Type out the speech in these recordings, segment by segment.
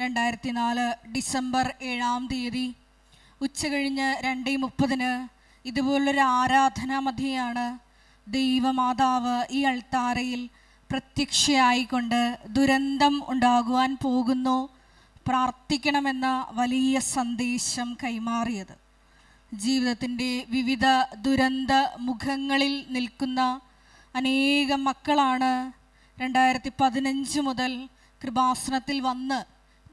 2004 December 7-ാം തീയതി ഉച്ചകഴിഞ്ഞ് 2:30 ഇതുപോലൊരു ആരാധനാ മധ്യയാണ് ദൈവമാതാവ് ഈ അൾത്താരയിൽ പ്രത്യക്ഷയായിക്കൊണ്ട് ദുരന്തം ഉണ്ടാകുവാൻ പോകുന്നു, പ്രാർത്ഥിക്കണമെന്ന വലിയ സന്ദേശം കൈമാറിയത്. ജീവിതത്തിൻ്റെ വിവിധ ദുരന്ത മുഖങ്ങളിൽ നിൽക്കുന്ന അനേകം മക്കളാണ് 2015 മുതൽ കൃപാസനത്തിൽ വന്ന്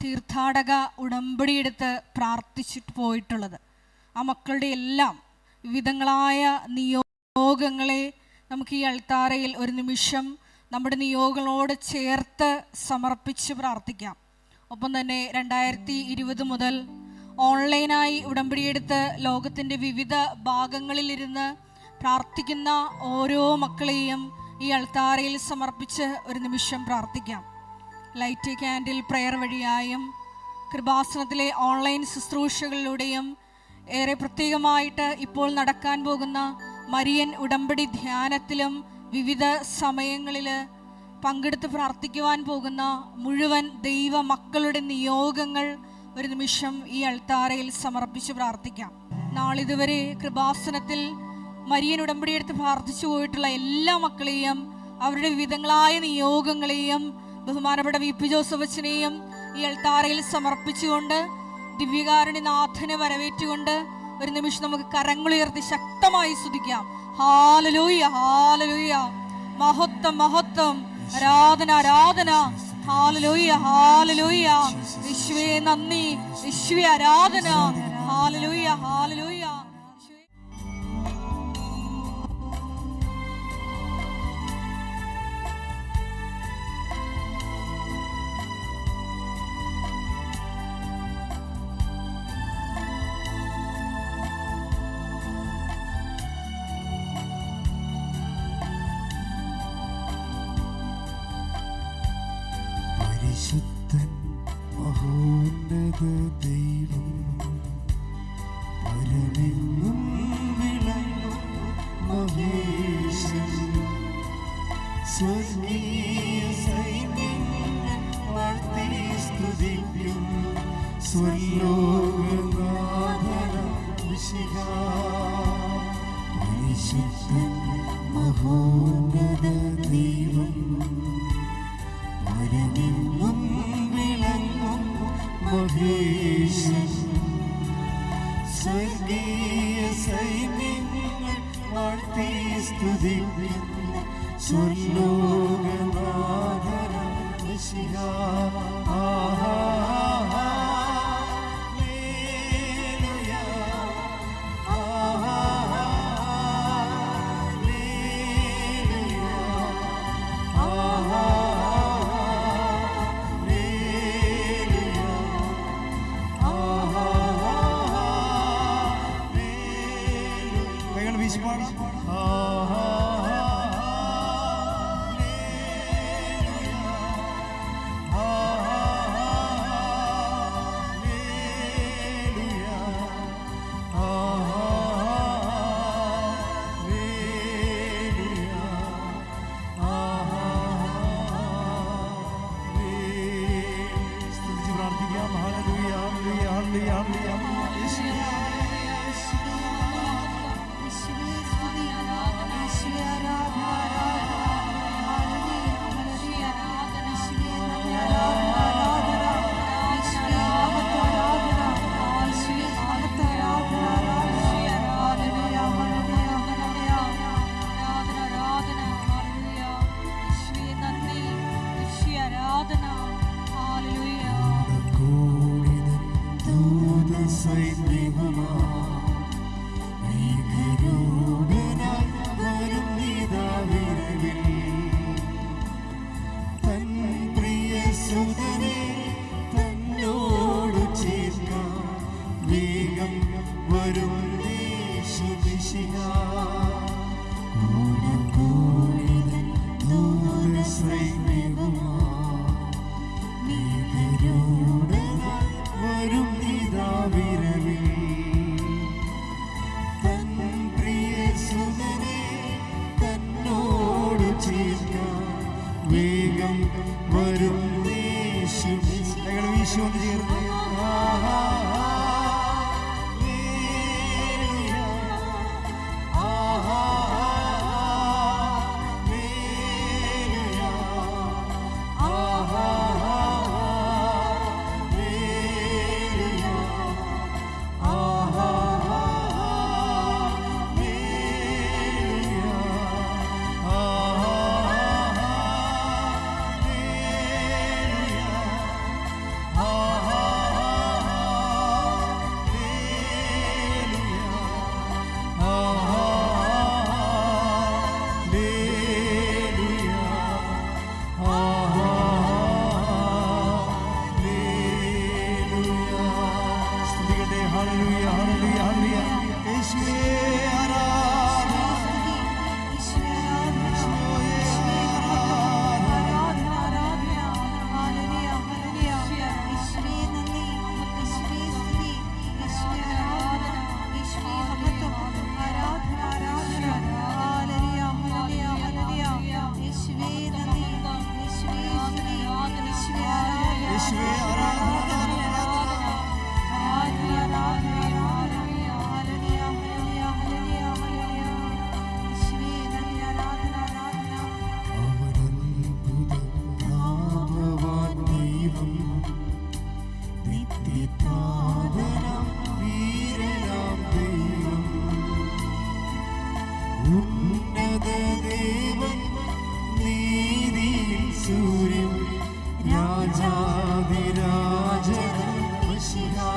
തീർത്ഥാടക ഉടമ്പടിയെടുത്ത് പ്രാർത്ഥിച്ചിട്ട് പോയിട്ടുള്ളത്. ആ മക്കളുടെ എല്ലാം വിവിധങ്ങളായ നിയോഗങ്ങളെ നമുക്ക് ഈ അൾത്താരയിൽ ഒരു നിമിഷം നമ്മുടെ നിയോഗങ്ങളോട് ചേർത്ത് സമർപ്പിച്ച് പ്രാർത്ഥിക്കാം. ഒപ്പം തന്നെ 2020 മുതൽ ഓൺലൈനായി ഉടമ്പടിയെടുത്ത് ലോകത്തിൻ്റെ വിവിധ ഭാഗങ്ങളിലിരുന്ന് പ്രാർത്ഥിക്കുന്ന ഓരോ മക്കളെയും ഈ അൾത്താരയിൽ സമർപ്പിച്ച് ഒരു നിമിഷം പ്രാർത്ഥിക്കാം. ലൈറ്റ് ക്യാൻഡിൽ പ്രെയർ വഴിയായും കൃപാസനത്തിലെ ഓൺലൈൻ ശുശ്രൂഷകളിലൂടെയും ഏറെ പ്രത്യേകമായിട്ട് ഇപ്പോൾ നടക്കാൻ പോകുന്ന മരിയൻ ഉടമ്പടി ധ്യാനത്തിലും വിവിധ സമയങ്ങളിൽ പങ്കെടുത്ത് പ്രാർത്ഥിക്കുവാൻ പോകുന്ന മുഴുവൻ ദൈവ മക്കളുടെ നിയോഗങ്ങൾ ഒരു നിമിഷം ഈ അൾത്താരയിൽ സമർപ്പിച്ച് പ്രാർത്ഥിക്കാം. നാളിതുവരെ കൃപാസനത്തിൽ മരിയൻ ഉടമ്പടിയെടുത്ത് പ്രാർത്ഥിച്ചു പോയിട്ടുള്ള എല്ലാ മക്കളെയും അവരുടെ വിവിധങ്ങളായ നിയോഗങ്ങളെയും ബഹുമാനപ്പെട്ട വി.പി. ജോസഫ് അച്ഛനെയും ഈ അൾത്താരയിൽ സമർപ്പിച്ചുകൊണ്ട് ദിവ്യകാരുണ്യനാഥനെ വരവേറ്റുകൊണ്ട് ഒരു നിമിഷം നമുക്ക് കരങ്ങളുയർത്തി ശക്തമായി സ്തുതിക്കാം. ഹല്ലേലൂയ, ഹല്ലേലൂയ, മഹത്വം, മഹത്വം, ആരാധന, ആരാധന. ഹല്ലേലൂയ, ഹല്ലേലൂയ, യേശുവേ നന്ദി, യേശുവേ ആരാധന. Hallelujah, hallelujah. പരിശുദ്ധൻ മഹോന്നത ദൈവം പരമെങ്ങും വിളങ്ങും മഹേശൻ സ്വർഗീയ സൈന്യങ്ങൾ വാഴ്ത്തി സ്തുതിക്കും സ്വർലോകനാഥനാം മിശിഹാ. പരിശുദ്ധൻ മഹോന്നത ദൈവം പരമെങ്ങും വിളങ്ങും മഹേശൻ സ്വർഗീയ സൈന്യങ്ങൾ വാഴ്ത്തി സ്തുതിക്കുന്നു സ്വർലോകനാഥനാം മിശിഹാ. രാജാതിരാജൻ മിശിഹാ,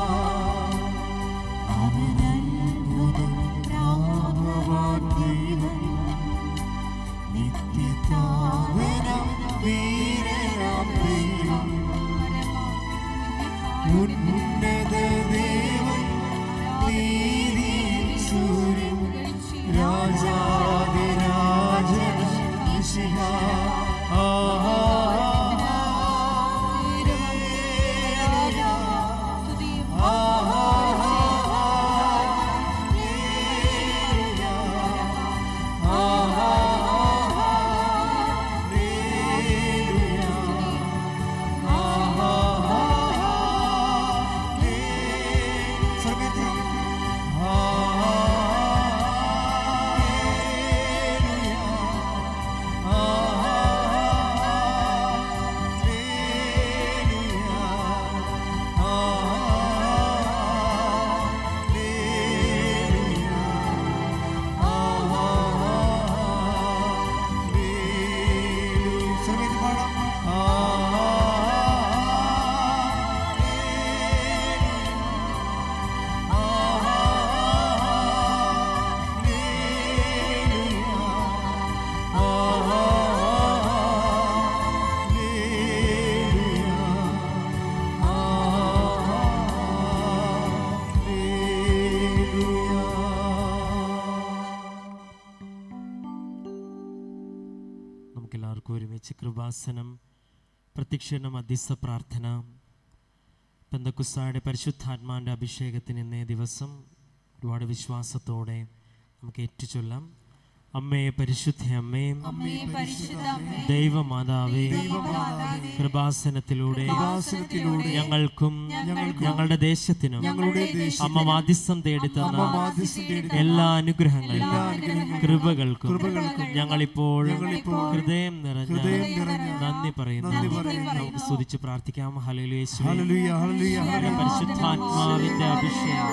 അവനത്ഭുതൻ രാമവാൻ ദൈവം, നിത്യതാവനം വീരനാം ദൈവം, ഉന്നത ദേവൻ നീതിയിൻ സൂര്യൻ, രാജാതിരാജൻ മിശിഹാ. നമുക്കെല്ലാവർക്കും ഒരുമിച്ച് കൃപാസനം, പ്രത്യക്ഷീകരണ മധ്യസ്ഥ പ്രാർത്ഥന, പെന്തക്കുസ്തായുടെ പരിശുദ്ധാത്മാവിൻ്റെ അഭിഷേകത്തിന് ഇന്നേ ദിവസം ഒരുപാട് വിശ്വാസത്തോടെ നമുക്ക് ഏറ്റുചൊല്ലാം. അമ്മേ പരിശുദ്ധ അമ്മേ, ദൈവമാതാവേ, കൃപാസനത്തിലൂടെ ഞങ്ങൾക്കും ഞങ്ങളുടെ ദേശത്തിനും അമ്മ മാധ്യസ്ഥം തേടിത്തന്ന എല്ലാ അനുഗ്രഹങ്ങൾക്കും കൃപകൾക്കും ഞങ്ങളിപ്പോൾ ഹൃദയം നിറഞ്ഞ നന്ദി പറയുന്നു. നമുക്ക് സ്തുതിച്ച് പ്രാർത്ഥിക്കാം. ഹല്ലേലൂയ, പരിശുദ്ധാത്മാവിന്റെ അഭിഷേകം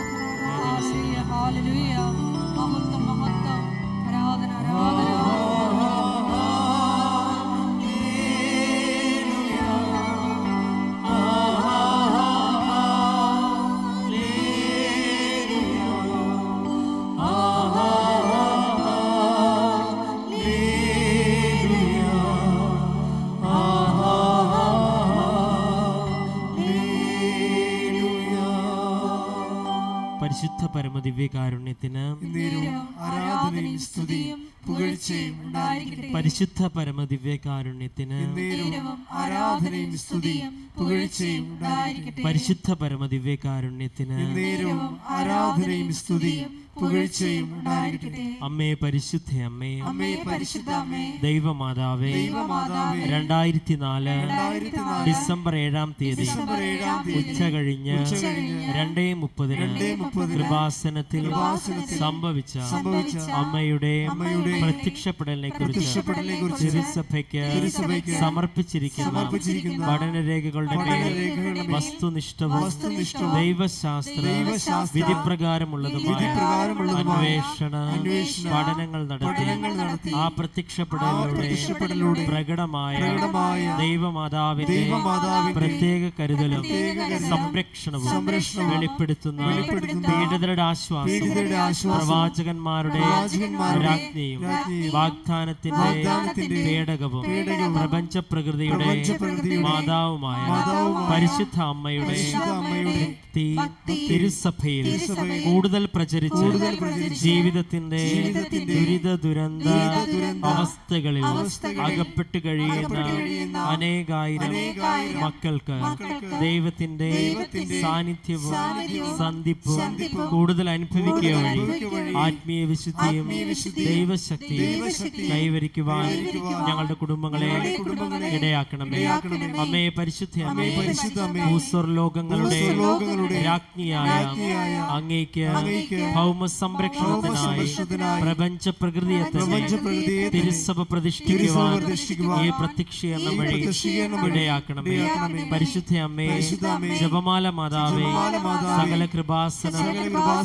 പരിശുദ്ധ പരമദിവ്യകാരുണ്യത്തിന് ആരാധനയും സ്തുതിയും പുകഴ്ചയും ഉണ്ടായിരിക്കട്ടെ. പരിശുദ്ധ പരമദിവ്യകാരുണ്യത്തിന് ആരാധനയും സ്തുതിയും പുകഴ്ചയും ഉണ്ടായിരിക്കട്ടെ. പരിശുദ്ധ പരമദിവ്യകാരുണ്യത്തിന് ആരാധനയും സ്തുതിയും പുകഴ്ചയും ഉണ്ടായിരിക്കട്ടെ. അമ്മേ പരിശുദ്ധ അമ്മേ, അമ്മേ പരിശുദ്ധ അമ്മേ, ദൈവമാതാവേ, 2004 ഡിസംബർ 7-ാം തീയതി ഉച്ച കഴിഞ്ഞ് 2:30 കൃപാസനത്തിൽ സംഭവിച്ച അമ്മയുടെ പ്രത്യക്ഷപ്പെടലിനെ കുറിച്ച് തിരുസഭയ്ക്ക് സമർപ്പിച്ചിരിക്കുന്ന പഠനരേഖകളുടെ മേൽ വസ്തുനിഷ്ഠവും ദൈവശാസ്ത്ര വിധിപ്രകാരമുള്ളതുമായ അന്വേഷണ പഠനങ്ങൾ നടത്തി ആ പ്രത്യക്ഷപ്പെടലിലൂടെ പ്രകടമായ ദൈവമാതാവിന്റെ പ്രത്യേക കരുതലും സംരക്ഷണവും വെളിപ്പെടുത്തുന്ന പീഡിതരുടെ ആശ്വാസം, പ്രവാചകന്മാരുടെ രാജ്ഞിയും വാഗ്ദാനത്തിന്റെ പേടകവും പ്രപഞ്ച പ്രകൃതിയുടെ മാതാവുമായ പരിശുദ്ധ അമ്മയുടെ തിരുസഭയിൽ കൂടുതൽ പ്രചരിച്ച് ജീവിതത്തിന്റെ ദുരിത ദുരന്ത അവസ്ഥകളിൽ അകപ്പെട്ട് കഴിയുന്ന അനേകായിരം മക്കൾക്ക് ദൈവത്തിന്റെ സാന്നിധ്യവും സന്ധിപ്പും കൂടുതൽ അനുഭവിക്കുക വഴി ആത്മീയ വിശുദ്ധിയും ദൈവശക്തിയും കൈവരിക്കുവാൻ ഞങ്ങളുടെ കുടുംബങ്ങളെ ഇടയാക്കണമേ. അമ്മേ പരിശുദ്ധ അമ്മേ, ഭൂസ്വർലോകങ്ങളുടെ രാജ്ഞിയായ അങ്ങേക്ക് ഭൗമ സംരക്ഷണത്തിനായി പ്രപഞ്ച പ്രകൃതിയെ തിരുസഭ പ്രതിഷ്ഠിക്കുവാൻ ഈ പ്രത്യക്ഷീകരണം വഴി ഇടയാക്കണമേ. പരിശുദ്ധ അമ്മേ, ജപമാല മാതാവേ, സകല കൃപാസന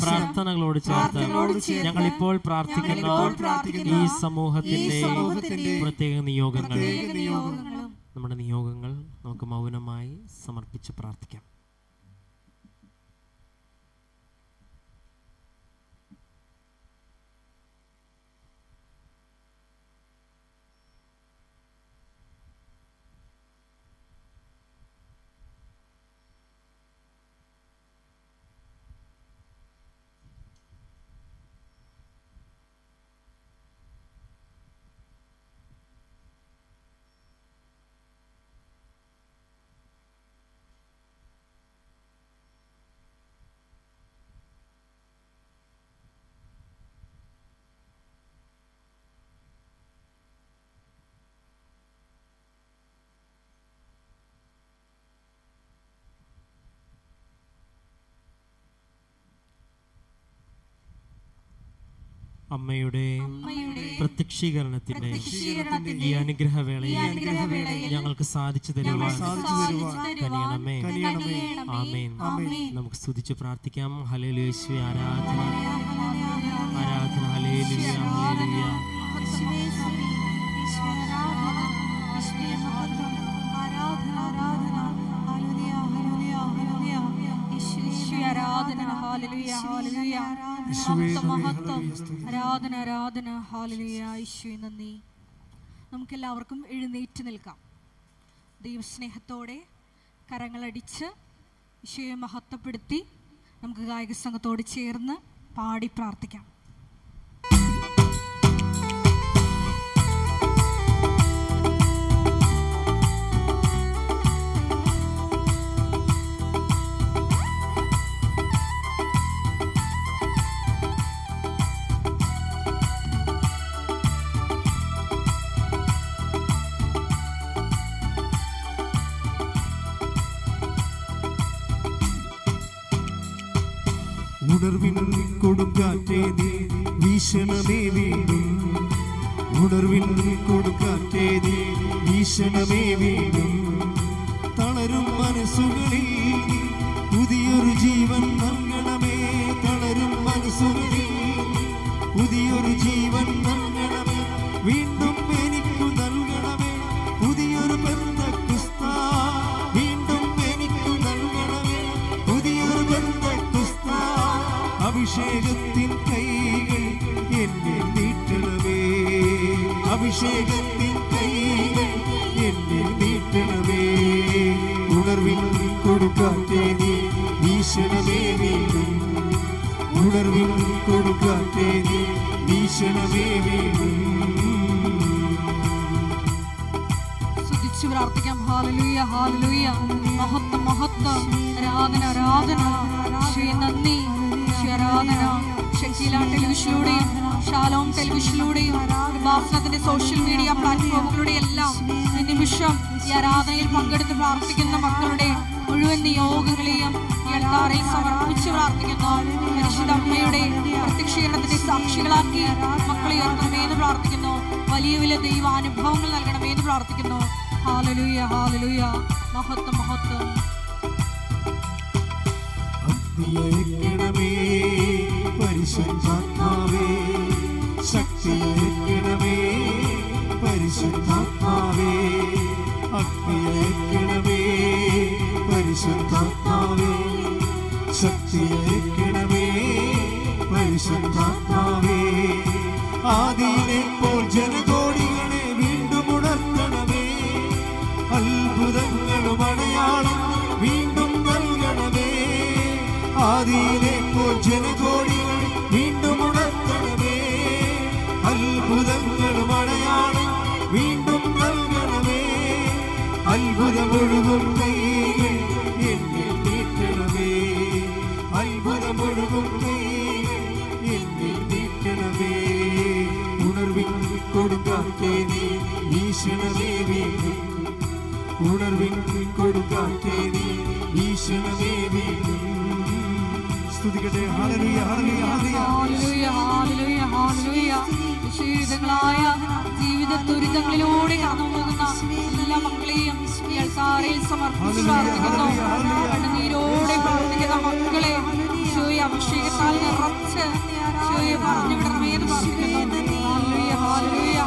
പ്രാർത്ഥനകളോട് ചേർത്ത് ഞങ്ങൾ ഇപ്പോൾ പ്രാർത്ഥിക്കുന്ന ഈ സമൂഹത്തിന്റെ പ്രത്യേക നിയോഗങ്ങൾ നമ്മുടെ നിയോഗങ്ങൾ നമുക്ക് മൗനമായി സമർപ്പിച്ച് പ്രാർത്ഥിക്കാം. അമ്മയുടെ പ്രത്യക്ഷീകരണത്തിന്റെ ഈ അനുഗ്രഹവേളയിൽ ഞങ്ങൾക്ക് സാധിച്ചു തരുവാൻ കനിയണമേ. ആമേൻ. നമുക്ക് സ്തുതിച്ച് പ്രാർത്ഥിക്കാം. ഹല്ലേലൂയ, യേശുവേ ആരാധന, ആരാധന. Hallelujah, hallelujah. ആരാധന. ഹല്ലേലൂയ. യേശുവേ നന്ദി. നമുക്കെല്ലാവർക്കും എഴുന്നേറ്റ് നിൽക്കാം. ദൈവസ്നേഹത്തോടെ കരങ്ങളടിച്ച് യേശുവെ മഹത്വപ്പെടുത്തി നമുക്ക് ഗായക സംഘത്തോട് ചേർന്ന് പാടി പ്രാർത്ഥിക്കാം. ഉണർവിൻ കൊടുങ്കാറ്റേ നീ വീശണമേ വീണ്ടും, ഉണർവിൻ കൊടുങ്കാറ്റേ നീ വീശണമേ വീണ്ടും. തളരും മനസ്സുകളിൽ പുതിയൊരു ജീവൻ നൽകണമേ, തളരും മനസ്സുകളിൽ പുതിയൊരു ജീവൻ നൽകണമേ, വീണ്ടും എനിക്കു നൽകണമേ പുതിയൊരു പെന്തക്കോസ്ത, വീണ്ടും എനിക്കു നൽകണമേ പുതിയൊരു പെന്തക്കോസ്ത. അഭിഷേകത്തിൻ കൈകൾ എന്നെ നീട്ടണമേ, അഭിഷേകത്തിൻ കൈകൾ എന്നെ നീട്ടണമേ. ഉണർവിൻ കൊടുങ്കാറ്റേ നീ വീശണമേ വീണ്ടും, ഉണർവിൻ കൊടുങ്കാറ്റേ നീ വീശണമേ വീണ്ടും. സ്തുതിച്ച് പ്രാർത്ഥിക്കാം. Hallelujah, hallelujah. മഹത്വം, മഹത്വം. ആരാധന, ആരാധന. യേശുവേ നന്ദി. യേശുവേ ആരാധന. ഷക്കീല ടെലിവിഷനിലൂടെയും ഷാലോം ടെലിവിഷനിലൂടെയും കൃപാസനത്തിന്റെ സോഷ്യൽ മീഡിയ പ്ലാറ്റ്ഫോമുകളുടെ എല്ലാം ഈ നിമിഷം ഈ ആരാധനയിൽ പങ്കെടുത്ത് പ്രാർത്ഥിക്കുന്ന മക്കളുടെ മുഴുവൻ നിയോഗങ്ങളെയും ഈ അൾത്താരയിൽ സമർപ്പിച്ച് പ്രാർത്ഥിക്കുന്നു. പരിശുദ്ധ അമ്മയുടെ പ്രത്യക്ഷീകരണത്തിന്റെ സാക്ഷികളാക്കി മക്കളെ ഉയർത്തണമേന്ന് പ്രാർത്ഥിക്കുന്നു. വലിയ വലിയ ദൈവാനുഭവങ്ങൾ നൽകണമേന്ന് പ്രാർത്ഥിക്കുന്നു. Hallelujah, hallelujah. മഹത്വം, മഹത്വം. ശക്തിയയക്കണമേ പരിശുദ്ധാത്മാവേ, ശക്തിയയക്കണമേ പരിശുദ്ധാത്മാവേ, അഗ്നിയയക്കണമേ പരിശുദ്ധാത്മാവേ, ശക്തിയയക്കണമേ പരിശുദ്ധാത്മാവേ. ആദിയിലെപ്പോൾ ജനകോടികളെ വീണ്ടും ഉണർത്തണമേ, അത്ഭുതങ്ങളും അടയാളം വീണ്ടും നൽകണമേ. ആദിയിലെപ്പോൾ ജനകോടികൾ വീണ്ടും ഉണർത്തണമേ, അത്ഭുതങ്ങളും അടയാളം വീണ്ടും നൽകണമേ. അത്ഭുതമൊഴുകും കൈകൾ എന്നിൽ നീട്ടണമേ, അത്ഭുതമൊഴുകും കൈകൾ എന്നിൽ നീട്ടണമേ. ഉണർവിൻ കൊടുങ്കാറ്റേ നീ വീശണമേ വീണ്ടും, ഉണർവിൻ കൊടുങ്കാറ്റേ നീ വീശണമേ വീണ്ടും. സ്തുതിക്കട്ടെ. Hallelujah, hallelujah, hallelujah, hallelujah, hallelujah. വിശുദ്ധങ്ങളായ ജീവിത ദുരിതങ്ങളിലൂടെ കടന്നു പോകുന്ന എല്ലാ മക്കളെയും ഈ അൾത്താരയിൽ സമർപ്പിച്ച് പ്രാർത്ഥിക്കുന്നു. കണ്ണുനീരോടെ പ്രാർത്ഥിക്കുന്ന മക്കളെ ഈശോയെ അഭിഷേകത്താൽ നിറച്ച് ഈശോയെ പറഞ്ഞു വിടണമേന്ന് പ്രാർത്ഥിക്കുന്നു. Hallelujah, hallelujah.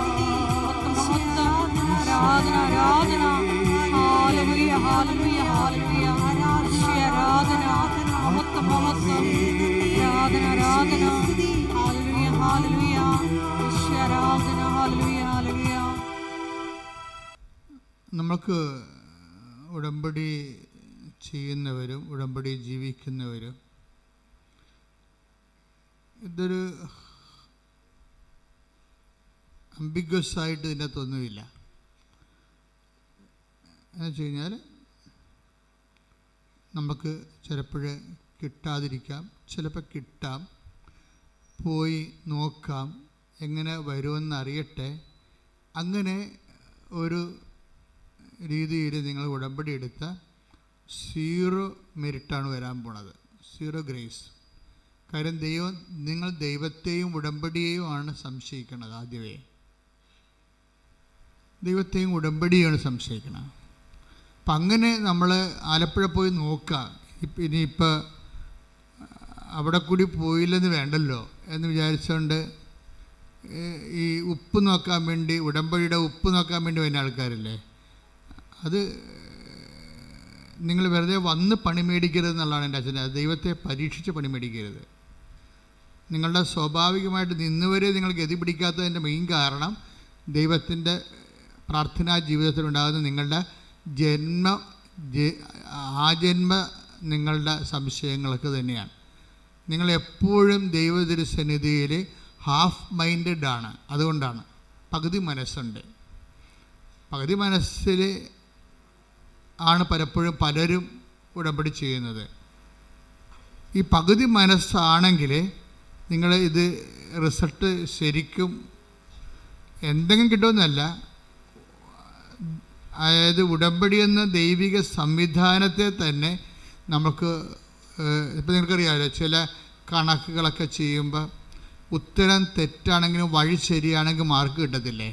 മഹത്വം, മഹത്വം. ആരാധന, ആരാധന. ഹല്ലേലൂയ. ആരാധന മഹത്വം മഹത്വം ആരാധന ആരാധന ഹല്ലേലൂയ ഹല്ലേലൂയ ആരാധന ഹല്ലേലൂയ ഹല്ലേലൂയ. നമുക്ക് ഉടമ്പടി ചെയ്യുന്നവരും ഉടമ്പടി ജീവിക്കുന്നവരും ഇതൊരു അംബിഗ്വസ് ആയിട്ട് ഇതിനകത്തൊന്നുമില്ല. എന്ന് വെച്ച് കഴിഞ്ഞാൽ നമുക്ക് ചിലപ്പോൾ കിട്ടാതിരിക്കാം, ചിലപ്പോൾ കിട്ടാം, പോയി നോക്കാം, എങ്ങനെ വരുമെന്ന് അറിയട്ടെ. അങ്ങനെ ഒരു രീതിയിൽ നിങ്ങൾ ഉടമ്പടി എടുത്ത 0 മെരിറ്റാണ് വരാൻ പോണത്, 0 ഗ്രേസ്. കാര്യം നിങ്ങൾ ദൈവത്തെയും ഉടമ്പടിയെയും ആണ് സംശയിക്കുന്നത്. ആദ്യമേ ദൈവത്തെയും ഉടമ്പടിയാണ് സംശയിക്കണം. അപ്പം അങ്ങനെ നമ്മൾ ആലപ്പുഴ പോയി നോക്കാം, ഇനിയിപ്പോൾ അവിടെ കൂടി പോയില്ലെന്ന് വേണ്ടല്ലോ എന്ന് വിചാരിച്ചുകൊണ്ട് ഈ ഉപ്പ് നോക്കാൻ വേണ്ടി, ഉടമ്പടിയുടെ ഉപ്പ് നോക്കാൻ വേണ്ടി വരുന്ന ആൾക്കാരില്ലേ, അത് നിങ്ങൾ വെറുതെ വന്ന് പണി മേടിക്കരുത് എന്നുള്ളതാണ് എൻ്റെ അച്ഛൻ്റെ. ദൈവത്തെ പരീക്ഷിച്ച് പണി മേടിക്കരുത്. നിങ്ങളുടെ സ്വാഭാവികമായിട്ട് നിന്നുവരെ നിങ്ങൾ ഗതി പിടിക്കാത്തതിൻ്റെ മെയിൻ കാരണം ദൈവത്തിൻ്റെ പ്രാർത്ഥനാ ജീവിതത്തിലുണ്ടാകുന്ന നിങ്ങളുടെ ആജന്മ നിങ്ങളുടെ സംശയങ്ങൾക്ക് തന്നെയാണ്. നിങ്ങളെപ്പോഴും ദൈവതിരുസന്നിധിയിൽ ഹാഫ് മൈൻഡഡ് ആണ്. അതുകൊണ്ടാണ് പകുതി മനസ്സുണ്ട്. പകുതി മനസ്സിൽ ആണ് പലപ്പോഴും പലരും ഉടമ്പടി ചെയ്യുന്നത്. ഈ പകുതി മനസ്സാണെങ്കിൽ നിങ്ങൾ ഇത് റിസൾട്ട് ശരിക്കും എന്തെങ്കിലും കിട്ടുമെന്നല്ല, അതായത് ഉടമ്പടി എന്ന ദൈവിക സംവിധാനത്തെ തന്നെ നമുക്ക് ഇപ്പം നിങ്ങൾക്കറിയാമല്ലോ, ചില കണക്കുകളൊക്കെ ചെയ്യുമ്പോൾ ഉത്തരം തെറ്റാണെങ്കിലും വഴി ശരിയാണെങ്കിൽ മാർക്ക് കിട്ടത്തില്ലേ.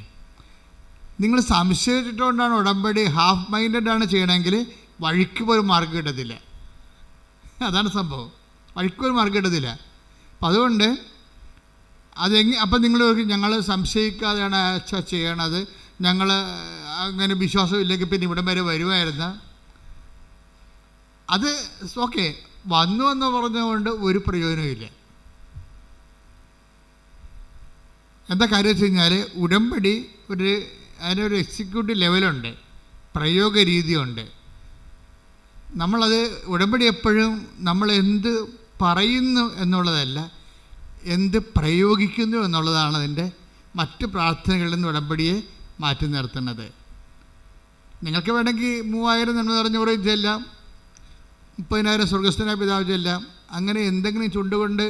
നിങ്ങൾ സംശയിച്ചിട്ടുകൊണ്ടാണ് ഉടമ്പടി ഹാഫ് മൈൻഡഡ് ആണ് ചെയ്യണമെങ്കിൽ വഴിക്ക് പോലും മാർക്ക് കിട്ടത്തില്ല. അതാണ് സംഭവം, വഴിക്ക് പോലും മാർക്ക് കിട്ടത്തില്ല. അപ്പം അതുകൊണ്ട് അപ്പം നിങ്ങൾ ഞങ്ങൾ സംശയിക്കാതെയാണ് ചെയ്യണത്, ഞങ്ങൾ അങ്ങനെ വിശ്വാസമില്ലെങ്കിൽ പിന്നെ ഇവിടം വരെ വരുമായിരുന്നു, അത് ഓക്കെ വന്നു എന്ന് പറഞ്ഞുകൊണ്ട് ഒരു പ്രയോജനമില്ല. എന്താ കാര്യം വെച്ച് കഴിഞ്ഞാൽ ഉടമ്പടി അതിനൊരു എക്സിക്യൂട്ടീവ് ലെവലുണ്ട്, പ്രയോഗ രീതിയുണ്ട്. നമ്മളത് ഉടമ്പടി എപ്പോഴും നമ്മൾ എന്ത് പറയുന്നു എന്നുള്ളതല്ല, എന്ത് പ്രയോഗിക്കുന്നു എന്നുള്ളതാണ് അതിൻ്റെ മറ്റ് പ്രാർത്ഥനകളിൽ നിന്ന് ഉടമ്പടിയെ മാറ്റി നിർത്തുന്നത്. നിങ്ങൾക്ക് വേണമെങ്കിൽ 3000 നന്മ നിറഞ്ഞ കുറേ ചെല്ലാം, 30,000 സ്വർഗസ്ഥനായ പിതാവ് ചെല്ലാം. അങ്ങനെ എന്തെങ്കിലും ചുണ്ടുകൊണ്ട്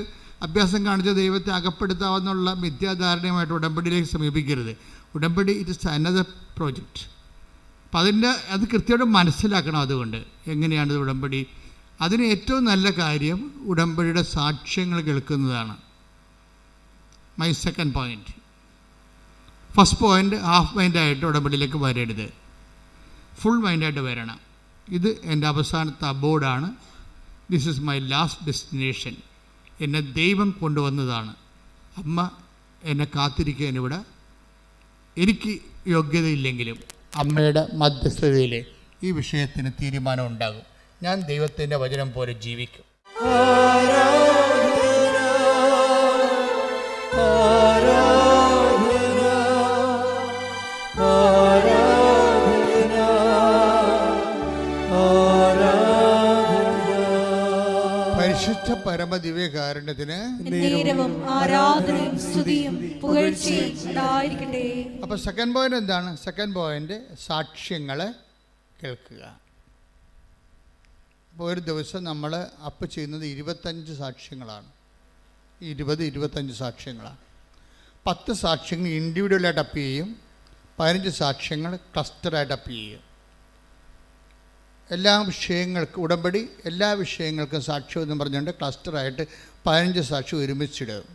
അഭ്യാസം കാണിച്ച ദൈവത്തെ അകപ്പെടുത്താവുന്നുള്ള മിഥ്യാധാരണയുമായിട്ട് ഉടമ്പടിയിലേക്ക് സമീപിക്കരുത്. ഉടമ്പടി ഇറ്റ് ഇസ് അനദർ പ്രോജക്റ്റ്. അപ്പം അത് കൃത്യമായിട്ട് മനസ്സിലാക്കണം. അതുകൊണ്ട് എങ്ങനെയാണ് ഉടമ്പടി? അതിന് ഏറ്റവും നല്ല കാര്യം ഉടമ്പടിയുടെ സാക്ഷ്യങ്ങൾ കേൾക്കുന്നതാണ്. My second point. First point half മൈൻഡായിട്ട് ഉടമ്പടിയിലേക്ക് വരരുത്, ഫുൾ മൈൻഡായിട്ട് വരണം. ഇത് എൻ്റെ അവസാനത്തെ അബോർഡാണ്. This is my last destination. എന്നെ ദൈവം കൊണ്ടുവന്നതാണ്. അമ്മ എന്നെ കാത്തിരിക്കാൻ ഇവിടെ എനിക്ക് യോഗ്യതയില്ലെങ്കിലും അമ്മയുടെ മധ്യസ്ഥതയിൽ ഈ വിഷയത്തിന് തീരുമാനം ഉണ്ടാകും. ഞാൻ ദൈവത്തിൻ്റെ വചനം പോലെ ജീവിക്കും. പരിശുദ്ധ പരമദിവ്യകാരുണ്യത്തിന് ആരാധനയും സ്തുതിയും പുകഴ്ചയും ഉണ്ടായിരിക്കട്ടെ. അപ്പോൾ സെക്കൻഡ് പോയിന്റ് എന്താണ്? സെക്കൻഡ് പോയിന്റ് സാക്ഷ്യങ്ങളെ കേൾക്കുക. അപ്പോൾ ഒരു ദിവസം നമ്മൾ ചെയ്യുന്നത് 25 സാക്ഷ്യങ്ങളാണ്. 25 സാക്ഷ്യങ്ങളാണ്. 10 സാക്ഷ്യങ്ങൾ ഇൻഡിവിജ്വലായിട്ട് ചെയ്യും, 15 സാക്ഷ്യങ്ങൾ ക്ലസ്റ്ററായിട്ട് ചെയ്യും. എല്ലാ വിഷയങ്ങൾക്കും ഉടമ്പടി എല്ലാ വിഷയങ്ങൾക്കും സാക്ഷ്യം എന്ന് പറഞ്ഞുകൊണ്ട് ക്ലസ്റ്ററായിട്ട് 15 സാക്ഷ്യം ഒരുമിച്ചിടും.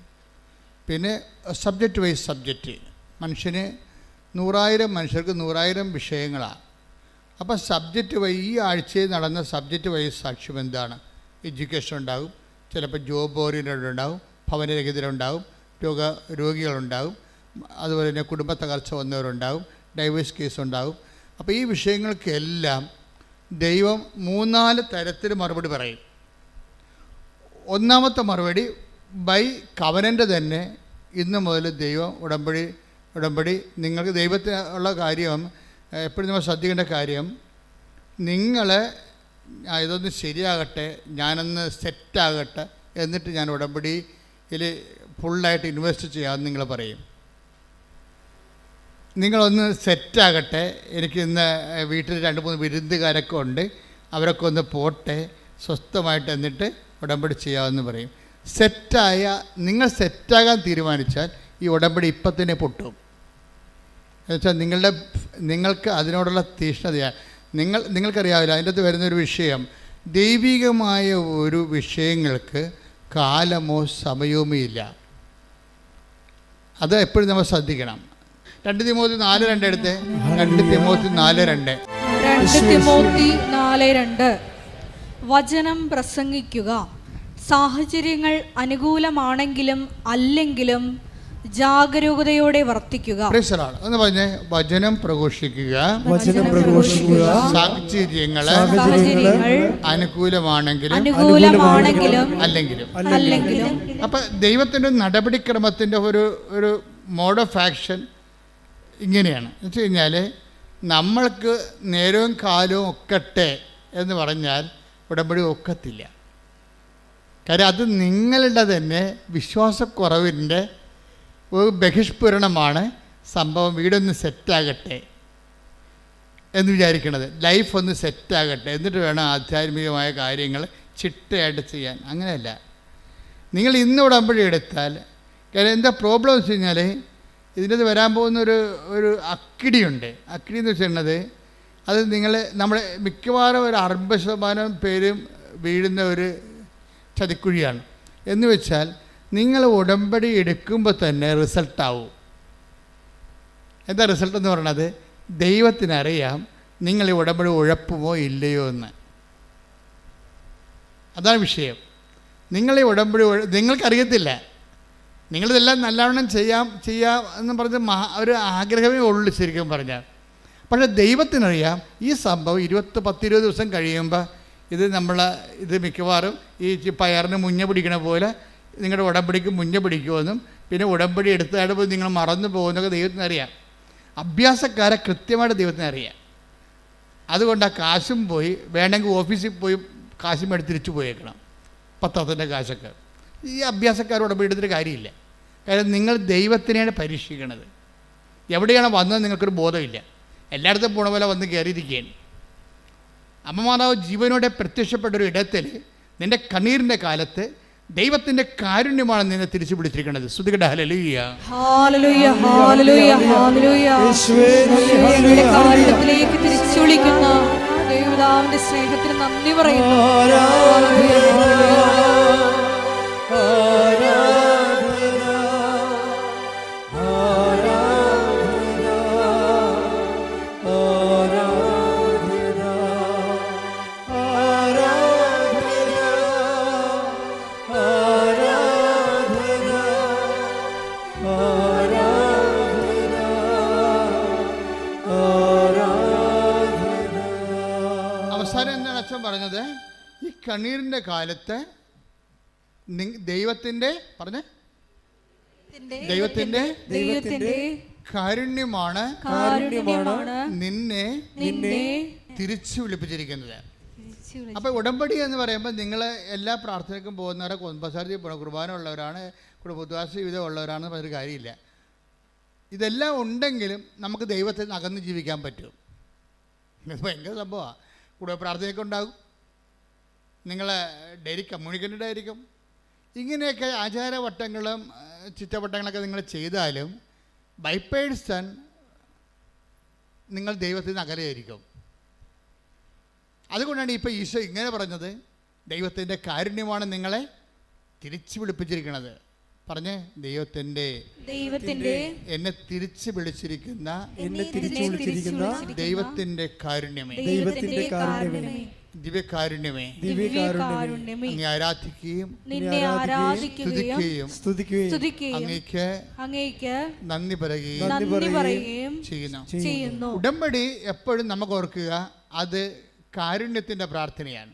പിന്നെ സബ്ജക്റ്റ് വൈസ് സബ്ജക്റ്റ്, മനുഷ്യന് 100,000 മനുഷ്യർക്ക് 100,000 വിഷയങ്ങളാണ്. അപ്പോൾ സബ്ജക്റ്റ് വൈസ് ഈ ആഴ്ചയിൽ നടന്ന സബ്ജക്റ്റ് വൈസ് സാക്ഷ്യം എന്താണ്? എഡ്യൂക്കേഷൻ ഉണ്ടാകും, ചിലപ്പോൾ ജോബ് ഓറിയൻറ്റഡ് ഉണ്ടാകും, ഭവനരഹിതരുണ്ടാകും, രോഗികളുണ്ടാകും, അതുപോലെ തന്നെ കുടുംബ തകർച്ച വന്നവരുണ്ടാകും, ഡൈവേഴ്സ് കേസ് ഉണ്ടാകും. അപ്പോൾ ഈ വിഷയങ്ങൾക്കെല്ലാം ദൈവം 3-4 തരത്തിൽ മറുപടി പറയും. ഒന്നാമത്തെ മറുപടി ബൈ കവനൻ്റ് തന്നെ ഇന്ന് മുതൽ ദൈവം ഉടമ്പടി നിങ്ങൾക്ക് ദൈവത്തിനുള്ള കാര്യം എപ്പോഴും നമ്മൾ ശ്രദ്ധിക്കേണ്ട കാര്യം, നിങ്ങൾ ഇതൊന്ന് ശരിയാകട്ടെ, ഞാനൊന്ന് സെറ്റാകട്ടെ, എന്നിട്ട് ഞാൻ ഉടമ്പടിയിൽ ഫുള്ളായിട്ട് ഇൻവെസ്റ്റ് ചെയ്യാമെന്ന് നിങ്ങൾ പറയും. നിങ്ങളൊന്ന് സെറ്റാകട്ടെ, എനിക്ക് ഇന്ന് വീട്ടിൽ 2-3 വിരുന്നുകാരൊക്കെ ഉണ്ട്, അവരൊക്കെ ഒന്ന് പോട്ടെ, സ്വസ്ഥമായിട്ട് എന്നിട്ട് ഉടമ്പടി ചെയ്യാമെന്ന് പറയും. നിങ്ങൾ സെറ്റാകാൻ തീരുമാനിച്ചാൽ ഈ ഉടമ്പടി ഇപ്പം തന്നെ പൊട്ടും. എന്നുവെച്ചാൽ നിങ്ങൾക്ക് അതിനോടുള്ള തീഷ്ണതയാണ്. നിങ്ങൾക്കറിയാവില്ല, അതിൻ്റെ അകത്ത് വരുന്നൊരു വിഷയം, ദൈവികമായ ഒരു വിഷയങ്ങൾക്ക് കാലമോ സമയവുമേ ഇല്ല. അത് എപ്പോഴും നമ്മൾ ശ്രദ്ധിക്കണം. 2 തിമോത്തി 4:2 എടുത്ത്. 2 തിമോത്തി 4:2. 2 തിമോത്തി 4:2. വചനം പ്രസംഗിക്കുക, സാഹചര്യങ്ങൾ അനുകൂലമാണെങ്കിലും അല്ലെങ്കിലും ജാഗരൂകതയോടെ വർത്തിക്കുക. എന്ന് പറഞ്ഞേ, വചനം പ്രഘോഷിക്കുക, സാഹചര്യങ്ങൾ അനുകൂലമാണെങ്കിലും അല്ലെങ്കിലും. അപ്പൊ ദൈവത്തിന്റെ നടപടിക്രമത്തിന്റെ ഒരു മോഡ് ഓഫ് ആക്ഷൻ ഇങ്ങനെയാണ്. എന്ന് വെച്ച് കഴിഞ്ഞാൽ, നമ്മൾക്ക് നേരവും കാലവും ഒക്കട്ടെ എന്ന് പറഞ്ഞാൽ ഉടമ്പടി ഒക്കത്തില്ല. കാര്യം അത് നിങ്ങളുടെ തന്നെ വിശ്വാസക്കുറവിൻ്റെ ഒരു ബഹിഷ്പൂരണമാണ് സംഭവം. വീടൊന്ന് സെറ്റാകട്ടെ എന്ന് വിചാരിക്കണത്, ലൈഫ് ഒന്ന് സെറ്റാകട്ടെ, എന്നിട്ട് വേണം ആധ്യാത്മികമായ കാര്യങ്ങൾ ചിട്ടയായിട്ട് ചെയ്യാൻ. അങ്ങനെയല്ല. നിങ്ങൾ ഇന്ന് ഉടമ്പടി എടുത്താൽ, കാര്യം എന്താ പ്രോബ്ലം വെച്ച് കഴിഞ്ഞാൽ, ഇതിൻ്റെ വരാൻ പോകുന്ന ഒരു അക്കിടിയുണ്ട്. അക്കിടി എന്ന് വെച്ചിട്ടുള്ളത്, അത് നമ്മളെ മിക്കവാറും ഒരു 60% പേരും വീഴുന്ന ഒരു ചതിക്കുഴിയാണ്. എന്ന് വെച്ചാൽ, നിങ്ങൾ ഉടമ്പടി എടുക്കുമ്പോൾ തന്നെ റിസൾട്ടാവും. എന്താ റിസൾട്ട് എന്ന് പറയണത്? ദൈവത്തിനറിയാം നിങ്ങൾ ഈ ഉടമ്പടി ഉഴപ്പുമോ ഇല്ലയോ എന്ന്. അതാണ് വിഷയം. നിങ്ങൾ ഈ ഉടമ്പടി നിങ്ങൾക്കറിയത്തില്ല. നിങ്ങളിതെല്ലാം നല്ലവണ്ണം ചെയ്യാം എന്ന് പറഞ്ഞ് ഒരു ആഗ്രഹമേ ഉള്ളൂ ശരിക്കും പറഞ്ഞാൽ. പക്ഷേ ദൈവത്തിനറിയാം ഈ സംഭവം 10-20 ദിവസം കഴിയുമ്പോൾ ഇത് മിക്കവാറും ഈ പയറിന് മുഞ്ഞ പിടിക്കണ പോലെ നിങ്ങളുടെ ഉടമ്പടിക്ക് മുഞ്ഞ പിടിക്കുമെന്നും പിന്നെ ഉടമ്പടി എടുത്താടുമ്പോൾ നിങ്ങൾ മറന്നു പോകുന്നതൊക്കെ ദൈവത്തിനറിയാം. അഭ്യാസക്കാരെ കൃത്യമായിട്ട് ദൈവത്തിനറിയാം. അതുകൊണ്ട് ആ കാശും പോയി, വേണമെങ്കിൽ ഓഫീസിൽ പോയി കാശും എടുത്ത് തിരിച്ചു പോയേക്കണം, പത്രത്തിൻ്റെ കാശൊക്കെ. ഈ അഭ്യാസക്കാർ ഉടമ്പടി എടുത്തിട്ട് കാര്യമില്ല. കാര്യം നിങ്ങൾ ദൈവത്തിനെയാണ് പരീക്ഷിക്കണത്. എവിടെയാണ് വന്നത് നിങ്ങൾക്കൊരു ബോധമില്ല. എല്ലായിടത്തും പോണ പോലെ വന്ന് കയറിയിരിക്കുകയാണ്. അമ്മമാതാവ് ജീവനോടെ പ്രത്യക്ഷപ്പെട്ടൊരു ഇടത്തിൽ നിൻ്റെ കണ്ണീരിൻ്റെ കാലത്ത് ദൈവത്തിൻ്റെ കാരുണ്യമാണ് നിന്നെ തിരിച്ചു പിടിച്ചിരിക്കുന്നത്. സ്തുതിക്കട്ടെ. Hallelujah, hallelujah, hallelujah, hallelujah. യേശുവേ, കാരുണ്യത്തിലേക്ക് തിരിച്ചു വിളിക്കുന്ന ദൈവപിതാവിന്റെ സ്നേഹത്തിന് നന്ദി പറയുന്നു. പറഞ്ഞത് ഈ കണ്ണീരിൻ്റെ കാലത്ത് ദൈവത്തിൻ്റെ കാരുണ്യമാണ് നിന്നെ തിരിച്ചു വിളിപ്പിച്ചിരിക്കുന്നത്. അപ്പൊ ഉടമ്പടി എന്ന് പറയുമ്പോൾ നിങ്ങൾ എല്ലാ പ്രാർത്ഥനയ്ക്കും പോകുന്നവരെ, കുമ്പസാരത്തിൽ കുർബാന ഉള്ളവരാണ്, പൊതുവാസ ജീവിതം ഉള്ളവരാണെന്ന് പറഞ്ഞൊരു കാര്യമില്ല. ഇതെല്ലാം ഉണ്ടെങ്കിലും നമുക്ക് ദൈവത്തിൽ നിന്ന് അകന്ന് ജീവിക്കാൻ പറ്റും. ഇത് ഭയങ്കര സംഭവമാണ്. കൂടെ പ്രാർത്ഥനയൊക്കെ ഉണ്ടാകും, നിങ്ങൾ ഡെയിലി കമ്മ്യൂണിക്കേറ്റഡ് ആയിരിക്കും. ഇങ്ങനെയൊക്കെ ആചാരവട്ടങ്ങളും ചിറ്റവട്ടങ്ങളൊക്കെ നിങ്ങൾ ചെയ്താലും ബൈ പേഴ്സൺ നിങ്ങൾ ദൈവത്തിൽ നിന്ന് അകലെയായിരിക്കും. അതുകൊണ്ടാണ് ഇപ്പോൾ ഈശോ ഇങ്ങനെ പറഞ്ഞത്, ദൈവത്തിൻ്റെ കാരുണ്യമാണ് നിങ്ങളെ തിരിച്ചു വിളിപ്പിച്ചിരിക്കുന്നത്. പറഞ്ഞേ, ദൈവത്തിൻ്റെ എന്നെ തിരിച്ചു വിളിച്ചിരിക്കുന്ന ദൈവത്തിൻ്റെ കാരുണ്യമേ, ദിവ്യകാരുണ്യമേ, അങ്ങേ ആരാധിക്കുകയും സ്തുതിക്കുകയും അങ്ങേക്ക് നന്ദി പറയുകയും ചെയ്യുന്നു. ഉടമ്പടി എപ്പോഴും നമുക്ക് ഓർക്കുക, അത് കാരുണ്യത്തിൻ്റെ പ്രാർത്ഥനയാണ്.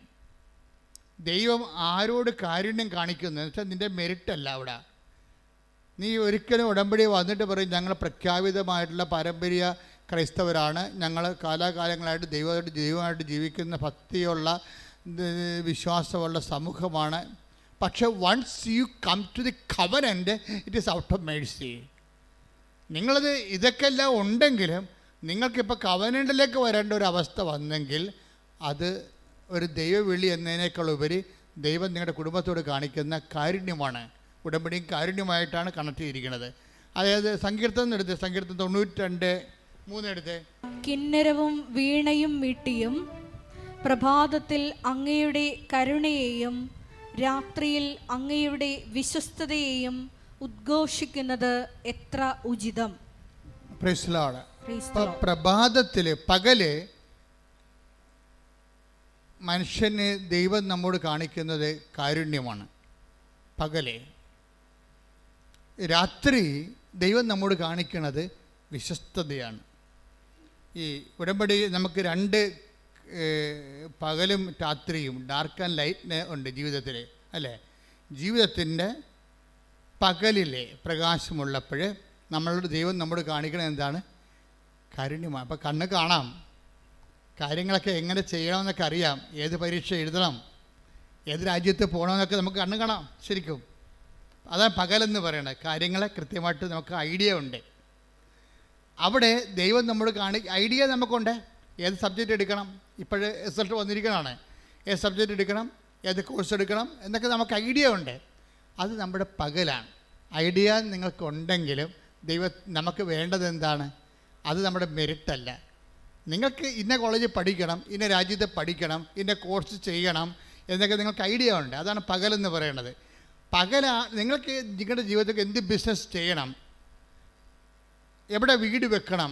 ദൈവം ആരോട് കാരുണ്യം കാണിക്കുന്നു എന്ന് വെച്ചാൽ നിൻ്റെ മെരിറ്റല്ല അവിടെ. നീ ഒരിക്കലും ഉടമ്പടി വന്നിട്ട് പറയും ഞങ്ങൾ പ്രഖ്യാപിതമായിട്ടുള്ള പാരമ്പര്യ ക്രൈസ്തവരാണ്, ഞങ്ങൾ കാലാകാലങ്ങളായിട്ട് ദൈവമായിട്ട് ജീവിക്കുന്ന ഭക്തിയുള്ള വിശ്വാസമുള്ള സമൂഹമാണ്. പക്ഷേ once you come to the covenant it is out of mercy. നിങ്ങളത് ഇതൊക്കെ എല്ലാം ഉണ്ടെങ്കിലും നിങ്ങൾക്കിപ്പോൾ കവനൻ്റിലേക്ക് വരേണ്ട ഒരു അവസ്ഥ വന്നെങ്കിൽ അത് ഒരു ദൈവവിളി എന്നതിനേക്കാൾ ഉപരി ദൈവം നിങ്ങളുടെ കുടുംബത്തോട് കാണിക്കുന്ന കാരുണ്യമാണ്. ഉടമ്പടിയും കാരുണ്യമായിട്ടാണ് കണക്ട് ചെയ്തിരിക്കുന്നത്. അതായത് സങ്കീർത്തനം എടുത്ത്, സങ്കീർത്തനം 92:3 എടുത്ത്. കിന്നരവും വീണയും മീട്ടിയും പ്രഭാതത്തിൽ അങ്ങയുടെ കരുണയെയും രാത്രിയിൽ അങ്ങയുടെ വിശ്വസ്തതയെയും ഉദ്ഘോഷിക്കുന്നത് എത്ര ഉചിതം. Praise Lord. പ്രഭാതത്തിൽ പകല് മനുഷ്യന് ദൈവം നമ്മോട് കാണിക്കുന്നത് കാരുണ്യമാണ്. പകല്. രാത്രി ദൈവം നമ്മോട് കാണിക്കുന്നത് വിശ്വസ്തതയാണ്. ഈ ഉടമ്പടി നമുക്ക് 2 പകലും രാത്രിയും, ഡാർക്ക് ആൻഡ് ലൈറ്റ് ഉണ്ട് ജീവിതത്തിൽ, അല്ലേ? ജീവിതത്തിൻ്റെ പകലിലെ പ്രകാശമുള്ളപ്പോൾ നമ്മളുടെ ദൈവം നമ്മോട് കാണിക്കുന്നത് എന്താണ്? കാരുണ്യമാണ്. അപ്പോൾ കണ്ണ് കാണാം, കാര്യങ്ങളൊക്കെ എങ്ങനെ ചെയ്യണമെന്നൊക്കെ അറിയാം, ഏത് പരീക്ഷ എഴുതണം, ഏത് രാജ്യത്ത് പോകണമെന്നൊക്കെ നമുക്ക് കണ്ണ് കാണാം ശരിക്കും. അതാണ് പകലെന്ന് പറയുന്നത്. കാര്യങ്ങളെ കൃത്യമായിട്ട് നമുക്ക് ഐഡിയ ഉണ്ട്. അവിടെ ദൈവം നമ്മോട് ഐഡിയ നമുക്കുണ്ട്. ഏത് സബ്ജക്റ്റ് എടുക്കണം, ഇപ്പോഴ് റിസൾട്ട് വന്നിരിക്കണമാണ്, ഏത് സബ്ജക്റ്റ് എടുക്കണം, ഏത് കോഴ്സ് എടുക്കണം എന്നൊക്കെ നമുക്ക് ഐഡിയ ഉണ്ട്. അത് നമ്മുടെ പകലാണ്. ഐഡിയ നിങ്ങൾക്കുണ്ടെങ്കിലും ദൈവം നമുക്ക് വേണ്ടത് എന്താണ്? അത് നമ്മുടെ മെറിറ്റല്ല. നിങ്ങൾക്ക് ഇന്ന കോളേജിൽ പഠിക്കണം, ഇന്ന രാജ്യത്ത് പഠിക്കണം, ഇന്ന കോഴ്സ് ചെയ്യണം എന്നൊക്കെ നിങ്ങൾക്ക് ഐഡിയ ഉണ്ട്. അതാണ് പകലെന്ന് പറയുന്നത്. നിങ്ങൾക്ക് നിങ്ങളുടെ ജീവിതത്തിൽ എന്ത് ബിസിനസ് ചെയ്യണം, എവിടെ വീട് വെക്കണം,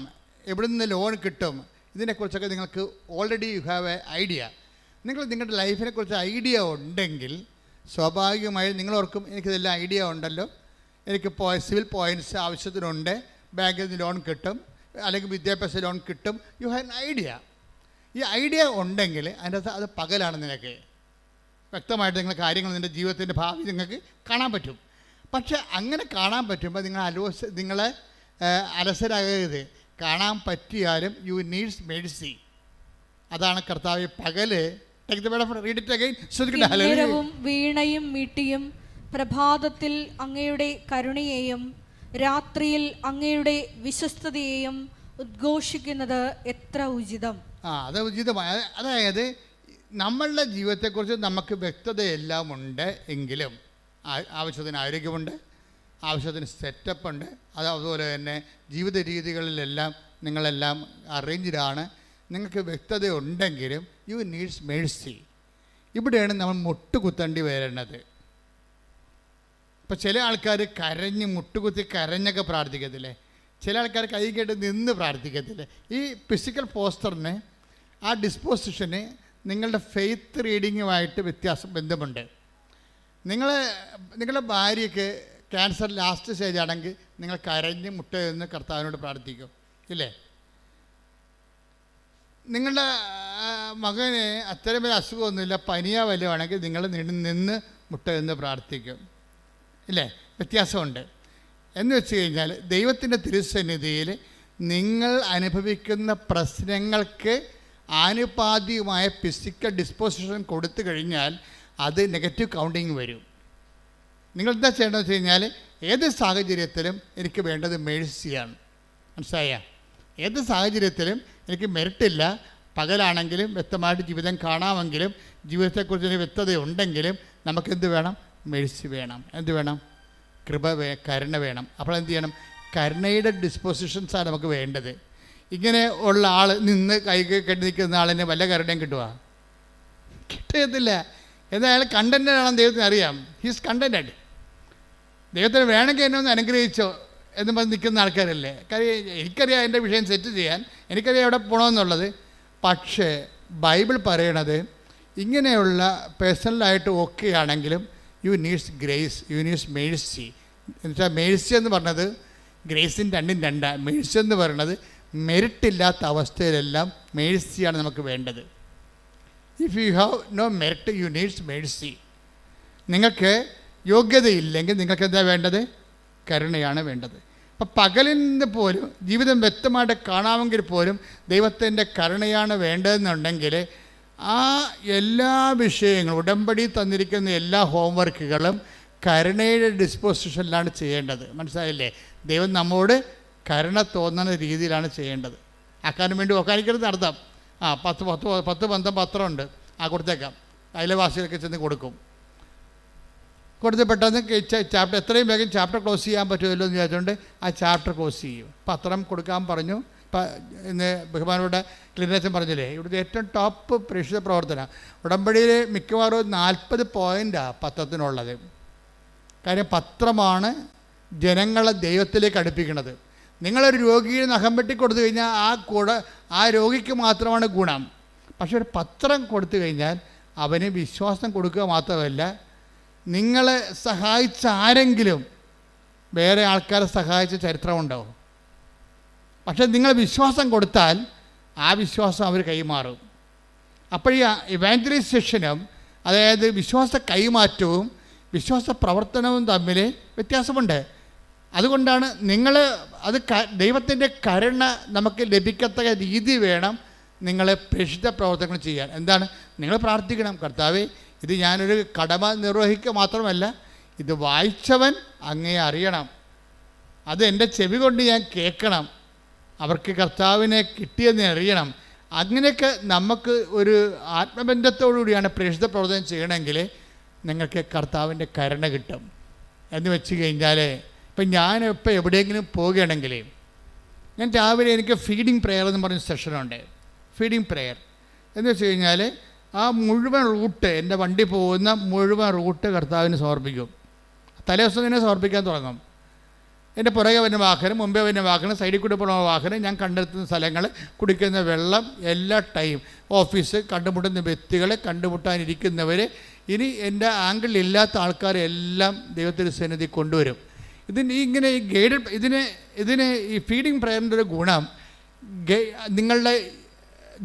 എവിടെ നിന്ന് ലോൺ കിട്ടും, ഇതിനെക്കുറിച്ചൊക്കെ നിങ്ങൾക്ക് already you have A idea. നിങ്ങളുടെ ലൈഫിനെക്കുറിച്ച് ഐഡിയ ഉണ്ടെങ്കിൽ സ്വാഭാവികമായും നിങ്ങളോർക്കും എനിക്കിതെല്ലാം ഐഡിയ ഉണ്ടല്ലോ, എനിക്ക് സിവിൽ പോയിൻറ്റ്സ് ആവശ്യത്തിനുണ്ട്, ബാങ്കിൽ നിന്ന് ലോൺ കിട്ടും, അല്ലെങ്കിൽ വിദ്യാഭ്യാസ ലോൺ കിട്ടും. You have an idea. ഈ ഐഡിയ ഉണ്ടെങ്കിൽ അതിൻ്റെ അത് പകലാണ്. നിനക്ക് വ്യക്തമായിട്ട് നിങ്ങൾ കാര്യങ്ങൾ നിൻ്റെ ജീവിതത്തിൻ്റെ ഭാവി നിങ്ങൾക്ക് കാണാൻ പറ്റും. പക്ഷെ അങ്ങനെ കാണാൻ പറ്റുമ്പോൾ നിങ്ങളെ അലസരാകരുത്. കാണാൻ പറ്റിയാലും യു നീഡ്സ് മേഴ്സി. അതാണ് കർത്താവ് പകല്. കിന്നരവും വീണയും മീട്ടിയും പ്രഭാതത്തിൽ അങ്ങയുടെ കരുണയെയും രാത്രിയിൽ അങ്ങയുടെ വിശ്വസ്തതയെയും ഉദ്ഘോഷിക്കുന്നത് എത്ര ഉചിതം. അത് ഉചിതമായ. അതായത് നമ്മളുടെ ജീവിതത്തെക്കുറിച്ച് നമുക്ക് വ്യക്തതയെല്ലാം ഉണ്ട് എങ്കിലും ആവശ്യത്തിന് ആരോഗ്യമുണ്ട്, ആവശ്യത്തിന് സെറ്റപ്പുണ്ട്, അതുപോലെ തന്നെ ജീവിത രീതികളിലെല്ലാം നിങ്ങളെല്ലാം അറേഞ്ച്ഡാണ്. നിങ്ങൾക്ക് വ്യക്തത ഉണ്ടെങ്കിലും യു നീഡ്സ് മേഴ്സി. ഇവിടെയാണ് നമ്മൾ മുട്ടുകുത്തേണ്ടി വരുന്നത്. ഇപ്പോൾ ചില ആൾക്കാർ മുട്ടുകുത്തി കരഞ്ഞൊക്കെ പ്രാർത്ഥിക്കത്തില്ലേ, ചില ആൾക്കാർ കൈ കേട്ട് നിന്ന് പ്രാർത്ഥിക്കത്തില്ലേ. ഈ ഫിസിക്കൽ പോസ്റ്ററിന്, ആ ഡിസ്പോസിഷന് നിങ്ങളുടെ ഫെയ്ത്ത് റീഡിങ്ങുമായിട്ട് ബന്ധമുണ്ട്. നിങ്ങളുടെ ഭാര്യയ്ക്ക് ക്യാൻസർ ലാസ്റ്റ് സ്റ്റേജ് ആണെങ്കിൽ നിങ്ങൾ കരഞ്ഞ് മുട്ടയെന്ന് കർത്താവിനോട് പ്രാർത്ഥിക്കും, ഇല്ലേ? നിങ്ങളുടെ മകന് അത്തരമൊരു അസുഖമൊന്നുമില്ല, പനിയാ വല്ലതുമാണെങ്കിൽ നിങ്ങൾ നിന്ന് മുട്ടയെന്ന് പ്രാർത്ഥിക്കും, ഇല്ലേ? വ്യത്യാസമുണ്ട്. എന്ന് വെച്ച് കഴിഞ്ഞാൽ ദൈവത്തിൻ്റെ തിരുസന്നിധിയിൽ നിങ്ങൾ അനുഭവിക്കുന്ന പ്രശ്നങ്ങൾക്ക് ആനുപാതികമായ ഫിസിക്കൽ ഡിസ്പോസിഷൻ കൊടുത്തു കഴിഞ്ഞാൽ അത് നെഗറ്റീവ് കൗണ്ടിങ് വരും. നിങ്ങളെന്താ ചെയ്യേണ്ടതെന്ന് വെച്ച് കഴിഞ്ഞാൽ ഏത് സാഹചര്യത്തിലും എനിക്ക് വേണ്ടത് മേഴ്സിയാണ്. മനസ്സിലായ? ഏത് സാഹചര്യത്തിലും എനിക്ക് മെറിറ്റില്ല. പകലാണെങ്കിലും വ്യക്തമായിട്ട് ജീവിതം കാണാമെങ്കിലും ജീവിതത്തെക്കുറിച്ചൊരു വ്യക്തതയുണ്ടെങ്കിലും നമുക്കെന്ത് വേണം? മേഴ്സി വേണം. എന്ത് വേണം? കരുണ വേണം. അപ്പോൾ എന്ത് ചെയ്യണം? കരുണയുടെ ഡിസ്പോസിഷൻസാണ് നമുക്ക് വേണ്ടത്. ഇങ്ങനെ ഉള്ള ആൾ നിന്ന് കൈ കെട്ടി നിൽക്കുന്ന ആളിന് വല്ല കരുണയും കിട്ടുക? കിട്ടത്തില്ല. എന്നാൽ അയാൾ കണ്ടൻറ്റഡ് ആണെന്ന് ദൈവത്തിന് അറിയാം. He's contented. ദൈവത്തിന് വേണമെങ്കിൽ എന്നെ ഒന്ന് അനുഗ്രഹിച്ചോ എന്ന് പറഞ്ഞ് നിൽക്കുന്ന ആൾക്കാരല്ലേ. കാര്യം എനിക്കറിയാം എൻ്റെ വിഷയം സെറ്റ് ചെയ്യാൻ, എനിക്കറിയാം എവിടെ പോകണമെന്നുള്ളത്. പക്ഷേ ബൈബിൾ പറയണത് ഇങ്ങനെയുള്ള പേഴ്സണലായിട്ട് ഓക്കെ ആണെങ്കിലും you needs grace, you needs mercy. എന്നുവെച്ചാൽ മേഴ്സി എന്ന് പറഞ്ഞത് ഗ്രേസിന് രണ്ടും രണ്ടാണ്. മേഴ്സി എന്ന് പറയുന്നത് മെറിറ്റില്ലാത്ത അവസ്ഥയിലെല്ലാം മേഴ്സിയാണ് നമുക്ക് വേണ്ടത്. If you have no merit you needs mercy. നിങ്ങൾക്ക് യോഗ്യതയില്ലെങ്കിൽ നിങ്ങൾക്ക് എന്താ വേണ്ടത്? കരുണയാണ് വേണ്ടത്. അപ്പം പകലിൽ നിന്ന് പോലും ജീവിതം വ്യക്തമായിട്ട് കാണാമെങ്കിൽ പോലും ദൈവത്തിൻ്റെ കരുണയാണ് വേണ്ടതെന്നുണ്ടെങ്കിൽ ആ എല്ലാ വിഷയങ്ങളും ഉടമ്പടി തന്നിരിക്കുന്ന എല്ലാ ഹോംവർക്കുകളും കരുണയുടെ ഡിസ്പോസിഷനിലാണ് ചെയ്യേണ്ടത്. മനസ്സിലായില്ലേ? ദൈവം നമ്മോട് കരുണ തോന്നുന്ന രീതിയിലാണ് ചെയ്യേണ്ടത്. ആക്കാനും വേണ്ടി ഒക്കാനിക്കരുത് നടത്താം. 10 പത്രമുണ്ട്, കൊടുത്തേക്കാം. അയൽവാസികൾക്ക് ചെന്ന് കൊടുക്കും. കൊടുത്ത് പെട്ടെന്ന് ചാപ്റ്റർ എത്രയും വേഗം ചാപ്റ്റർ ക്ലോസ് ചെയ്യാൻ പറ്റുമല്ലോ എന്ന് വിചാരിച്ചുകൊണ്ട് ആ ചാപ്റ്റർ ക്ലോസ് ചെയ്യും. പത്രം കൊടുക്കാൻ പറഞ്ഞു. ഇന്ന് ബഹുമാനോടെ ക്ലീനേഴ്സും പറഞ്ഞില്ലേ, ഇവിടുത്തെ ഏറ്റവും ടോപ്പ് പ്രേക്ഷിത പ്രവർത്തനം ഉടമ്പടിയിൽ മിക്കവാറും 40 പോയിൻ്റാണ് പത്രത്തിനുള്ളത്. കാര്യം പത്രമാണ് ജനങ്ങളെ ദൈവത്തിലേക്ക് അടുപ്പിക്കുന്നത്. നിങ്ങളൊരു രോഗിയെ നഖം വെട്ടി കൊടുത്തു കഴിഞ്ഞാൽ ആ രോഗിക്ക് മാത്രമാണ് ഗുണം. പക്ഷെ ഒരു പത്രം കൊടുത്തു കഴിഞ്ഞാൽ അവന് വിശ്വാസം കൊടുക്കുക മാത്രമല്ല, നിങ്ങളെ സഹായിച്ച ആരെങ്കിലും വേറെ ആൾക്കാരെ സഹായിച്ച ചരിത്രമുണ്ടോ? പക്ഷെ നിങ്ങൾ വിശ്വാസം കൊടുത്താൽ ആ വിശ്വാസം അവർ കൈമാറും. അപ്പോൾ ഈ ഇവാഞ്ചലൈസേഷനും, അതായത് വിശ്വാസ കൈമാറ്റവും വിശ്വാസ പ്രവർത്തനവും തമ്മിൽ വ്യത്യാസമുണ്ട്. അതുകൊണ്ടാണ് ദൈവത്തിൻ്റെ കരുണ നമുക്ക് ലഭിക്കത്തക്ക രീതി വേണം നിങ്ങൾ പ്രേക്ഷിത പ്രവർത്തനങ്ങൾ ചെയ്യാൻ. എന്താണ്? നിങ്ങൾ പ്രാർത്ഥിക്കണം, കർത്താവേ, ഇത് ഞാനൊരു കടമ നിർവഹിക്കുക മാത്രമല്ല, ഇത് വായിച്ചവൻ അങ്ങേ അറിയണം, അത് എൻ്റെ ചെവി കൊണ്ട് ഞാൻ കേൾക്കണം, അവർക്ക് കർത്താവിനെ കിട്ടിയെന്ന് അറിയണം. അങ്ങനെയൊക്കെ നമുക്ക് ഒരു ആത്മബന്ധത്തോടുകൂടിയാണ് പ്രേക്ഷിത പ്രവർത്തനം ചെയ്യണമെങ്കിൽ നിങ്ങൾക്ക് കർത്താവിൻ്റെ കരുണ കിട്ടും. എന്ന് വെച്ച് കഴിഞ്ഞാൽ ഇപ്പം ഞാനിപ്പോൾ എവിടെയെങ്കിലും പോവുകയാണെങ്കിൽ ഞാൻ രാവിലെ എനിക്ക് ഫീഡിങ് പ്രെയർ എന്ന് പറഞ്ഞ സെഷനുണ്ട്. ഫീഡിങ് പ്രെയർ എന്ന് വെച്ച് കഴിഞ്ഞാൽ ആ മുഴുവൻ റൂട്ട്, എൻ്റെ വണ്ടി പോകുന്ന മുഴുവൻ റൂട്ട് കർത്താവിന് സമർപ്പിക്കും. തലേദിവസം തന്നെ സമർപ്പിക്കാൻ തുടങ്ങും. എൻ്റെ പുറകെ വരുന്ന വാഹനം, മുമ്പേ വരുന്ന വാഹനം, സൈഡിൽ കൂടെ പോകുന്ന വാഹനം, ഞാൻ കണ്ടെത്തുന്ന സ്ഥലങ്ങൾ, കുടിക്കുന്ന വെള്ളം, എല്ലാ ടൈം, ഓഫീസ്, കണ്ടുമുട്ടുന്ന വ്യക്തികൾ, കണ്ടുമുട്ടാനിരിക്കുന്നവർ, ഇനി എൻ്റെ ആംഗിളിലില്ലാത്ത ആൾക്കാരെല്ലാം ദൈവത്തിൻ്റെ സന്നിധി കൊണ്ടുവരും. ഇങ്ങനെ ഈ ഗൈഡഡ് ഈ ഫീഡിങ് പ്രയറിൻ്റെ ഒരു ഗുണം, നിങ്ങളുടെ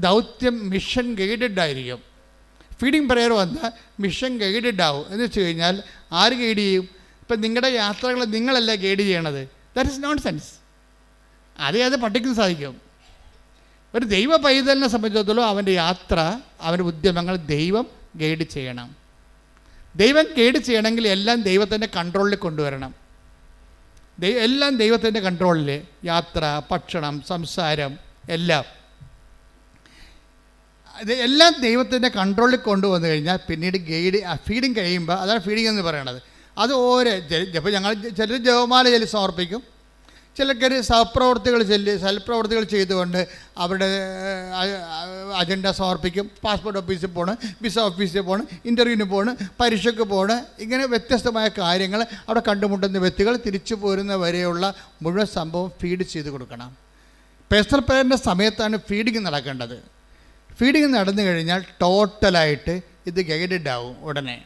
ദൗത്യം മിഷൻ ഗൈഡഡ് ആയിരിക്കും. ഫീഡിങ് പ്രയർ വന്നാൽ മിഷൻ ഗൈഡഡ് ആവും. എന്ന് വെച്ച് കഴിഞ്ഞാൽ ആര് ഗൈഡ് ചെയ്യും? ഇപ്പം നിങ്ങളുടെ യാത്രകൾ നിങ്ങളല്ല ഗൈഡ് ചെയ്യണത്. That is known sense. അത് പഠിക്കാൻ സാധിക്കും. ഒരു ദൈവ പൈതലിനെ സംബന്ധിച്ചിടത്തോളം അവൻ്റെ യാത്ര, അവൻ്റെ ഉദ്യമങ്ങൾ ദൈവം ഗൈഡ് ചെയ്യണം. ദൈവം ഗൈഡ് ചെയ്യണമെങ്കിൽ എല്ലാം ദൈവത്തിൻ്റെ കൺട്രോളിൽ കൊണ്ടുവരണം. എല്ലാം ദൈവത്തിൻ്റെ കൺട്രോളിൽ, യാത്ര, ഭക്ഷണം, സംസാരം, എല്ലാം ദൈവത്തിൻ്റെ കൺട്രോളിൽ കൊണ്ടുവന്നു കഴിഞ്ഞാൽ പിന്നീട് ഫീഡിങ് കഴിയുമ്പോൾ, അതാണ് ഫീഡിങ് എന്ന് പറയണത്. അത് ഇപ്പോൾ ചിലർ ജപമാല സമർപ്പിക്കും, ചിലർക്ക് സൽപ്രവർത്തികൾ ചെയ്തുകൊണ്ട് അവരുടെ അജണ്ട സമർപ്പിക്കും. പാസ്പോർട്ട് ഓഫീസിൽ പോകണം, വിസ ഓഫീസിൽ പോകണം, ഇൻ്റർവ്യൂവിന് പോകണം, പരീക്ഷയ്ക്ക് പോകണം. ഇങ്ങനെ വ്യത്യസ്തമായ കാര്യങ്ങൾ അവിടെ കണ്ടുമുട്ടുന്ന വ്യക്തികൾ തിരിച്ചു പോരുന്ന വരെയുള്ള മുഴുവൻ സംഭവം ഫീഡ് ചെയ്ത് കൊടുക്കണം. പേഴ്സണൽ പ്രയറിൻ്റെ സമയത്താണ് ഫീഡിങ് നടക്കേണ്ടത്. ഫീഡിങ് നടന്നു കഴിഞ്ഞാൽ ടോട്ടലായിട്ട് ഇത് ഗൈഡഡ് ആവും. ഉടനെ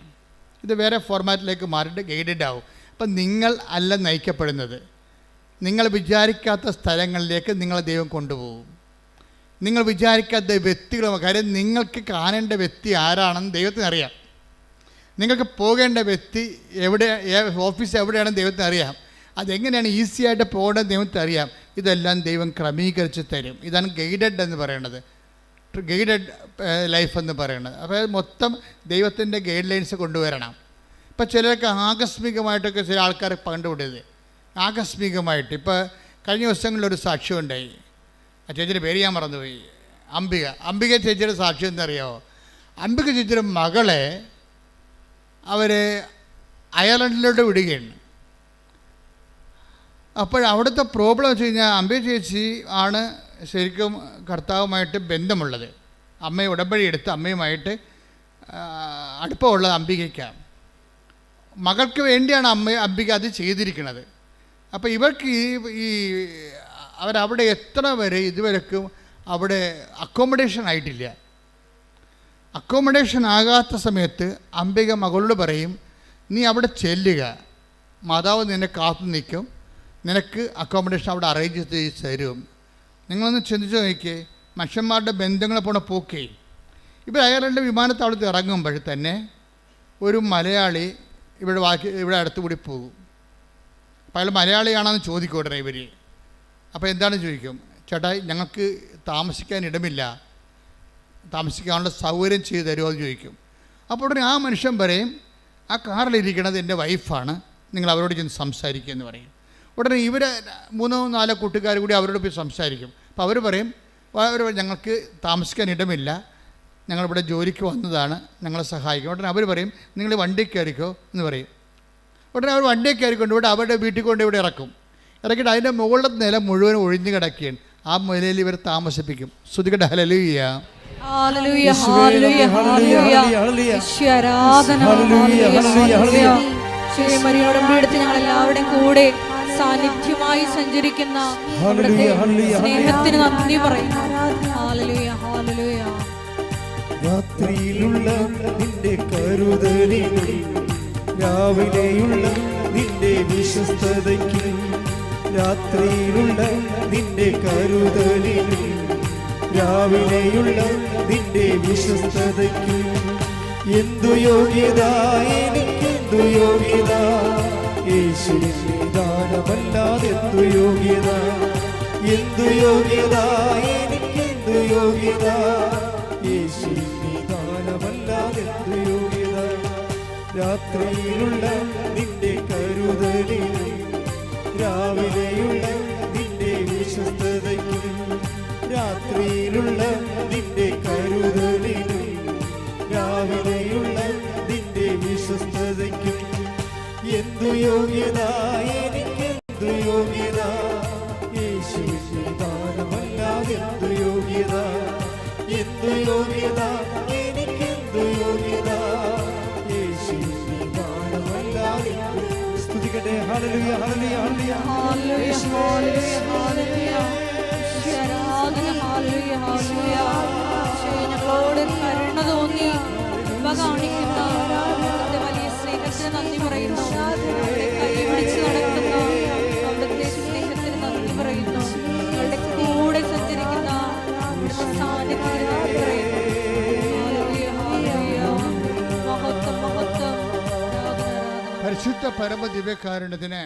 ഇത് വേറെ ഫോർമാറ്റിലേക്ക് മാറിയിട്ട് ഗൈഡഡ് ആവും. അപ്പം നിങ്ങൾ അല്ല നയിക്കപ്പെടുന്നത്, നിങ്ങൾ വിചാരിക്കാത്ത സ്ഥലങ്ങളിലേക്ക് നിങ്ങളെ ദൈവം കൊണ്ടുപോകും. നിങ്ങൾ വിചാരിക്കാത്ത വ്യക്തികളും, കാര്യം നിങ്ങൾക്ക് കാണേണ്ട വ്യക്തി ആരാണെന്ന് ദൈവത്തിന് അറിയാം. നിങ്ങൾക്ക് പോകേണ്ട വ്യക്തി ഓഫീസ് എവിടെയാണെന്ന് ദൈവത്തിന് അറിയാം. അതെങ്ങനെയാണ് ഈസിയായിട്ട് പോകേണ്ടത് ദൈവത്തിന് അറിയാം. ഇതെല്ലാം ദൈവം ക്രമീകരിച്ച് തരും. ഇതാണ് ഗൈഡഡ് എന്ന് പറയുന്നത്, ഗൈഡഡ് ലൈഫ് എന്ന് പറയുന്നത്. അപ്പോൾ മൊത്തം ദൈവത്തിൻ്റെ ഗൈഡ് ലൈൻസ് കൊണ്ടുവരണം. ഇപ്പോൾ ചിലർക്ക് ആകസ്മികമായിട്ടൊക്കെ ചില ആൾക്കാർ കണ്ടുപിടിയത് ആകസ്മികമായിട്ട്. ഇപ്പോൾ കഴിഞ്ഞ ദിവസങ്ങളിലൊരു സാക്ഷ്യം ഉണ്ടായി. ആ ചേച്ചിയുടെ പേര് ഞാൻ മറന്നുപോയി. അംബിക ചേച്ചിയുടെ സാക്ഷ്യം എന്നറിയാമോ? അംബിക ചേച്ചിയുടെ മകളെ അവർ അയർലൻഡിലോട്ട് വിടുകയാണ്. അപ്പോൾ അവിടുത്തെ പ്രോബ്ലം വെച്ച് കഴിഞ്ഞാൽ അംബിക ചേച്ചി ആണ് ശരിക്കും കർത്താവുമായിട്ട് ബന്ധമുള്ളത്. അമ്മയെ ഉടമ്പടി എടുത്ത് അമ്മയുമായിട്ട് അടുപ്പമുള്ളത് അംബികയ്ക്കാണ്. മകൾക്ക് വേണ്ടിയാണ് അംബിക അത് ചെയ്തിരിക്കുന്നത്. അപ്പോൾ ഇവർക്ക് അവരവിടെ എത്ര വരെ ഇതുവരെക്കും അവിടെ അക്കോമഡേഷൻ ആയിട്ടില്ല. അക്കോമഡേഷൻ ആകാത്ത സമയത്ത് അംബിക മകളോട് പറയും, നീ അവിടെ ചെല്ലുക, മാതാവ് നിന്നെ കാത്തു നിൽക്കും, നിനക്ക് അക്കോമഡേഷൻ അവിടെ അറേഞ്ച് ചെയ്ത് തരും. നിങ്ങളൊന്ന് ചിന്തിച്ച് നോക്കിയേ, മനുഷ്യന്മാരുടെ ബന്ധങ്ങളെ പോണ പോക്കേ. ഇവർ അയർലൻഡ് വിമാനത്താവളത്തിൽ ഇറങ്ങുമ്പോൾ തന്നെ ഒരു മലയാളി ഇവിടെ അടുത്തുകൂടി പോകും. അപ്പോൾ അയാൾ മലയാളിയാണെന്ന് ചോദിക്കും ഉടനെ ഇവർ. അപ്പോൾ എന്താണ് ചോദിക്കും, ചേട്ടാ ഞങ്ങൾക്ക് താമസിക്കാൻ ഇടമില്ല, താമസിക്കാനുള്ള സൗകര്യം ചെയ്തു തരുമോ എന്ന് ചോദിക്കും. അപ്പോൾ ഉടനെ ആ മനുഷ്യൻ പറയും, ആ കാറിലിരിക്കണത് എൻ്റെ വൈഫാണ്, നിങ്ങൾ അവരോട് ചെന്ന് സംസാരിക്കുക എന്ന് പറയും. ഉടനെ ഇവർ 3-4 കൂട്ടുകാർ കൂടി അവരോട് പോയി സംസാരിക്കും. അപ്പോൾ അവർ പറയും, ഞങ്ങൾക്ക് താമസിക്കാൻ ഇടമില്ല, ഞങ്ങളിവിടെ ജോലിക്ക് വന്നതാണ്, ഞങ്ങളെ സഹായിക്കും. ഉടനെ അവർ പറയും, നിങ്ങൾ വണ്ടി കയറിക്കോ എന്ന് പറയും. ഉടനെ അവർ വണ്ടിയിൽ കയറിക്കൊണ്ട് ഇവിടെ അവരുടെ വീട്ടിൽ കൊണ്ട് ഇവിടെ ഇറക്കിയിട്ട് അതിൻ്റെ മുകളിലെ നില മുഴുവൻ ഒഴിഞ്ഞു കിടക്കുകയാണ്. ആ നിലയിൽ ഇവർ താമസിപ്പിക്കും. ശ്രുതികട്ടെ ഹല്ലേലൂയ. Hallelujah, hallelujah, hallelujah. ആരാധന, ഹല്ലേലൂയ. ശ്രീമരിയോട് അടുത്ത് ഞങ്ങൾ എല്ലാവരുടെയും കൂടെ സാന്നിധ്യമായി സഞ്ചരിക്കുന്ന അവിടുത്തെ സ്നേഹത്തിന് നന്ദി പറയുന്നു. Hallelujah, hallelujah. രാത്രിയിലുള്ള നിന്റെ കരുതലിനും രാവിലെയുള്ള നിന്റെ വിശ്വസ്തതയ്ക്കും, രാത്രിയിലുള്ള നിന്റെ കരുതലിനും രാവിലെയുള്ള നിന്റെ വിശ്വസ്തതയ്ക്കും എന്തു യോഗ്യത, എനിക്കെന്തു യോഗ്യത, യേശുവിന്റെ ദാനമല്ലാതെ എന്തു യോഗ്യത, എന്തു യോഗ്യത, എനിക്കെന്തു യോഗ്യത, യേശുവിന്റെ ദാനമല്ലാതെ എന്തു യോഗ്യത. രാത്രിയിലുള്ള നിന്റെ കരുതലിനും രാവിലെയുള്ള നിന്റെ വിശ്വസ്തതയ്ക്കും, രാത്രിയിലുള്ള നിന്റെ കരുതലിനും രാവിലെയുള്ള നിന്റെ വിശ്വസ്തതയ്ക്കും എന്തു യോഗ്യത, എനിക്കെന്തു യോഗ്യത, യേശുവിന്റെ ദാനമല്ലാതെ എന്തു യോഗ്യത, എന്തു യോഗ്യത, എനിക്കെന്തു യോഗ്യത, യേശുവിന്റെ ദാനമല്ലാതെ. സ്തുതിക്കട്ടെ. Hallelujah, hallelujah, hallelujah, hallelujah, hallelujah, hallelujah. ആരാധന, ഹല്ലേലൂയ, ഹല്ലേലൂയ. ഞങ്ങളോട് കരുണ തോന്നി കൃപ കാണിക്കുന്ന അവിടുത്തെ വലിയ സ്നേഹത്തിന് നന്ദി പറയുന്നു. അവിടുത്തെ കൈ പിടിച്ച് നടക്കുന്ന അവിടുത്തെ സ്നേഹത്തിന് നന്ദി പറയുന്നു. ഞങ്ങളുടെ കൂടെ സഞ്ചരിക്കുന്ന അവിടുത്തെ സാന്നിധ്യത്തിന് നന്ദി പറയുന്നു. Hallelujah, hallelujah. മഹത്വം, മഹത്വം. പരിശുദ്ധ പരമ ദിവ്യകാരുണ്യത്തിന്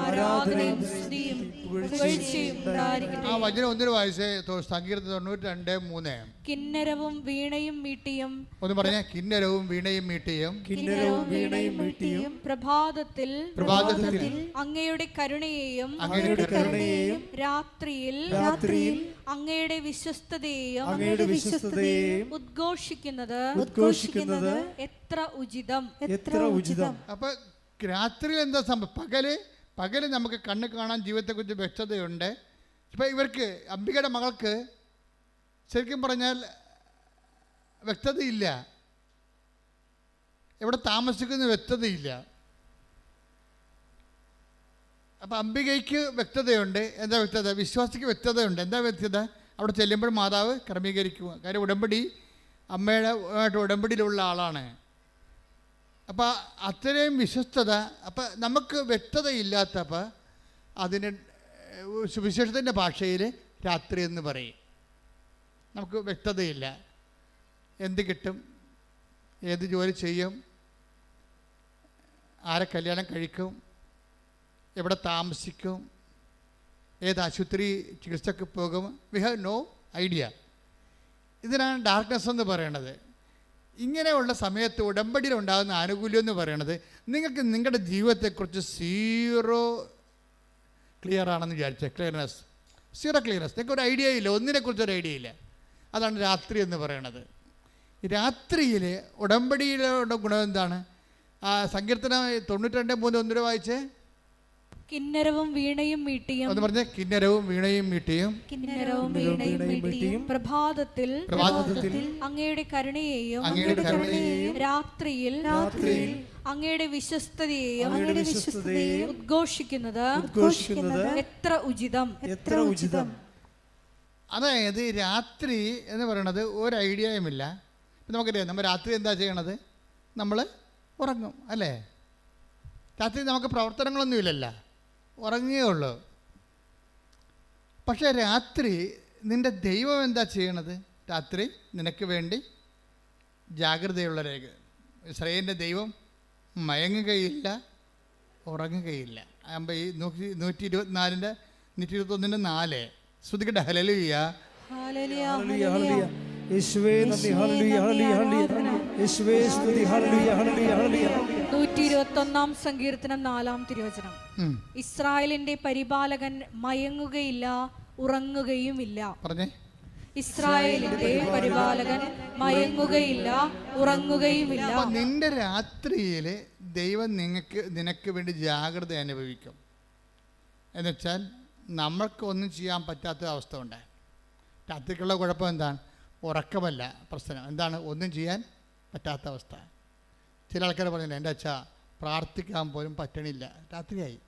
ആരാധനയും സ്തുതിയും പുകഴ്ചയും ഉണ്ടായിരിക്കട്ടെ. ആ വചനം ഒന്നിനു വായിച്ചേ. സങ്കീർത്തനം 92:3. കിന്നരവും വീണയും മീട്ടിയും. ഒന്ന് പറഞ്ഞേ, കിന്നരവും വീണയും മീട്ടിയും, കിന്നരവും വീണയും മീട്ടിയും പ്രഭാതത്തിൽ അങ്ങയുടെ കരുണയെയും രാത്രിയിൽ അങ്ങയുടെ വിശ്വസ്തതയെയും ഉദ്ഘോഷിക്കുന്നത് എത്ര ഉചിതം. അപ്പൊ രാത്രിയിൽ എന്താ സംഭവം? പകല് നമുക്ക് കണ്ണ് കാണാൻ ജീവിതത്തെക്കുറിച്ച് വ്യക്തതയുണ്ട്. ഇപ്പം ഇവർക്ക് അംബികയുടെ മകൾക്ക് ശരിക്കും പറഞ്ഞാൽ വ്യക്തതയില്ല, എവിടെ താമസിക്കുന്ന വ്യക്തതയില്ല. അപ്പം അംബികയ്ക്ക് വ്യക്തതയുണ്ട്. എന്താ വ്യക്തത? വിശ്വാസിക്ക് വ്യക്തതയുണ്ട്. എന്താ വ്യക്തത? അവിടെ ചെല്ലുമ്പോൾ മാതാവ് ക്രമീകരിക്കുക. കാര്യം അമ്മയുടെ ഉടമ്പടിയിലുള്ള ആളാണ്. അപ്പം അത്രയും വിശ്വസ്തത. അപ്പം നമുക്ക് വ്യക്തതയില്ലാത്തപ്പോൾ അതിന് സുവിശേഷത്തിൻ്റെ ഭാഷയിൽ രാത്രി എന്ന് പറയും. നമുക്ക് വ്യക്തതയില്ല. എന്ത് കിട്ടും, ഏത് ജോലി ചെയ്യും, ആരെ കല്യാണം കഴിക്കും, എവിടെ താമസിക്കും, ഏത് ആശുപത്രി ചികിത്സക്ക് പോകും. We have no idea. ഇതിനാണ് ഡാർക്ക്നെസ് എന്ന് പറയണത്. ഇങ്ങനെയുള്ള സമയത്ത് ഉടമ്പടിയിൽ ഉണ്ടാകുന്ന ആനുകൂല്യം എന്ന് പറയണത് നിങ്ങൾക്ക് നിങ്ങളുടെ ജീവിതത്തെക്കുറിച്ച് സീറോ ക്ലിയർ ആണെന്ന് വിചാരിച്ചേ. Zero clearness. നിങ്ങൾക്ക് ഒരു ഐഡിയ ഇല്ല, ഒന്നിനെക്കുറിച്ചൊരു ഐഡിയ ഇല്ല. അതാണ് രാത്രി എന്ന് പറയണത്. രാത്രിയിൽ ഉടമ്പടിയിലുള്ള ഗുണം എന്താണ്? സങ്കീർത്തനം 92:3 ഒന്നിനു വായിച്ചേ. കിന്നരവും വീണയും മീട്ടിയും. ഒന്ന് പറഞ്ഞേ, കിന്നരവും വീണയും മീട്ടിയും. കിന്നരവും വീണയും മീട്ടിയും പ്രഭാതത്തിൽ അങ്ങയുടെ കരുണയെയും രാത്രിയിൽ അങ്ങയുടെ വിശ്വസ്തതയെയും ഉദ്ഘോഷിക്കുന്നത് എത്ര ഉചിതം. അതായത് രാത്രി എന്ന് പറയണത് ഒരു ഐഡിയയുമില്ല. ഇപ്പം നമുക്കറിയാം, നമ്മൾ രാത്രി എന്താ ചെയ്യണത്? നമ്മൾ ഉറങ്ങും അല്ലേ? രാത്രി നമുക്ക് പ്രവർത്തനങ്ങളൊന്നുമില്ലല്ലോ, ഉറങ്ങുകയേ ഉള്ളൂ. പക്ഷേ രാത്രി നിൻ്റെ ദൈവം എന്താ ചെയ്യണത്? രാത്രി നിനക്ക് വേണ്ടി ജാഗ്രതയുള്ള രേഖ. ഇസ്രായേലിൻ്റെ ദൈവം മയങ്ങുകയില്ല, ഉറങ്ങുകയില്ല. ആകുമ്പോൾ ഈ 124 121 ശ്രുതിക്കട്ടെ. Hallelujah, hallelujah, hallelujah. യേശുവേ നന്ദി, ഹല്ലേലൂയ, ഹല്ലേലൂയ, ഹല്ലേലൂയ. യേശുവേ സ്തുതി, ഹല്ലേലൂയ, ഹല്ലേലൂയ, ഹല്ലേലൂയ. 121 സങ്കീർത്തനം 4-ാം തിരുവചനം. ഇസ്രായേലിന്റെ പരിപാലകൻ മയങ്ങുകയില്ല, ഉറങ്ങുകയുമില്ല. പറഞ്ഞേ. ഇസ്രായേലിന്റെ പരിപാലകൻ മയങ്ങുകയില്ല, ഉറങ്ങുകയുമില്ല. നിന്റെ രാത്രിയിൽ ദൈവം നിനക്ക് വേണ്ടി ജാഗ്രത അനുഭവിക്കും. എന്നുവെച്ചാൽ നമ്മൾക്കൊന്നും ചെയ്യാൻ പറ്റാത്ത അവസ്ഥ ഉണ്ട്. രാത്രിക്കുള്ള കുഴപ്പം എന്താണ്? ഉറക്കമല്ല പ്രശ്നം. എന്താണ്? ഒന്നും ചെയ്യാൻ പറ്റാത്ത അവസ്ഥ. ചില ആൾക്കാർ പറഞ്ഞില്ല, എൻ്റെ അച്ഛാ പ്രാർത്ഥിക്കാൻ പോലും പറ്റണില്ല. രാത്രിയായി.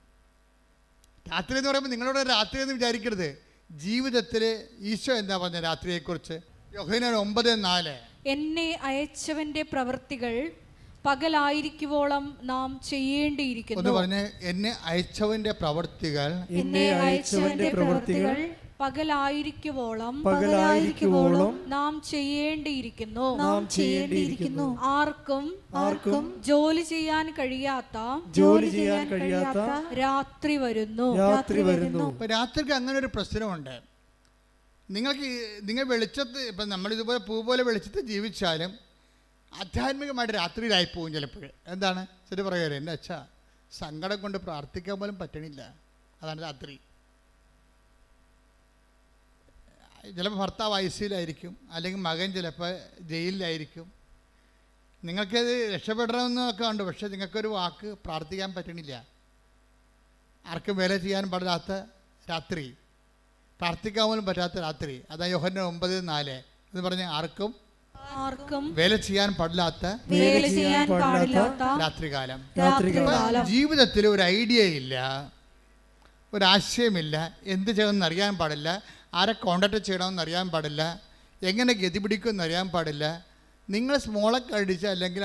രാത്രി എന്ന് പറയുമ്പോൾ നിങ്ങളോട് രാത്രി എന്ന് വിചാരിക്കരുത്. ജീവിതത്തിൽ ഈശോ എന്താ പറഞ്ഞ രാത്രിയെക്കുറിച്ച്? യോഹന്നാൻ 9:4 എന്നെ അയച്ചവന്റെ പ്രവൃത്തികൾ പകലായിരിക്കുവോളം നാം ചെയ്യേണ്ടിയിരിക്കുന്നു. ഒന്ന് പറഞ്ഞ്, എന്നെ അയച്ചവന്റെ പ്രവൃത്തികൾ, എന്നെ അയച്ചവന്റെ പ്രവൃത്തികൾ പകലായിരിക്കുവോളം നാം ചെയ്യേണ്ടിയിരിക്കുന്നു. ആർക്കും ജോലി ചെയ്യാൻ കഴിയാത്ത രാത്രി വരുന്നു. രാത്രിക്ക് അങ്ങനെ ഒരു പ്രശ്നമുണ്ട്. നിങ്ങൾ വെളിച്ചത്ത്, ഇപ്പം നമ്മളിതുപോലെ പൂ പോലെ വെളിച്ചത്ത് ജീവിച്ചാലും ആധ്യാത്മികമായിട്ട് രാത്രിയിലായി പോകും ചിലപ്പോൾ. എന്താണ്? ശരി പറയാറ്, എൻ്റെ അച്ഛാ സങ്കടം കൊണ്ട് പ്രാർത്ഥിക്കാൻ പോലും പറ്റണില്ല. അതാണ് രാത്രി. ചിലപ്പോൾ ഭർത്താവ് ICUലായിരിക്കും, അല്ലെങ്കിൽ മകൻ ചിലപ്പോൾ ജയിലിലായിരിക്കും. നിങ്ങൾക്കത് രക്ഷപ്പെടണമെന്നൊക്കെ ഉണ്ട്, പക്ഷേ നിങ്ങൾക്കൊരു വാക്ക് പ്രാർത്ഥിക്കാൻ പറ്റണില്ല. ആർക്കും വേല ചെയ്യാൻ പാടില്ലാത്ത രാത്രി, പ്രാർത്ഥിക്കാൻ പോലും പറ്റാത്ത രാത്രി. അതാ യോഹന്നാൻ 9:4 എന്ന് പറഞ്ഞ്, ആർക്കും വേല ചെയ്യാൻ പാടില്ലാത്ത രാത്രികാലം. ജീവിതത്തിൽ ഒരു ഐഡിയ ഇല്ല, ഒരാശയമില്ല, എന്ത് ചെയ്യണമെന്ന് അറിയാൻ പാടില്ല, ആരെ കോണ്ടാക്ട് ചെയ്യണമെന്ന് അറിയാൻ പാടില്ല, എങ്ങനെ ഗതി പിടിക്കുമെന്ന് അറിയാൻ പാടില്ല. നിങ്ങൾ സ്മോളൊക്കെ അടിച്ച് അല്ലെങ്കിൽ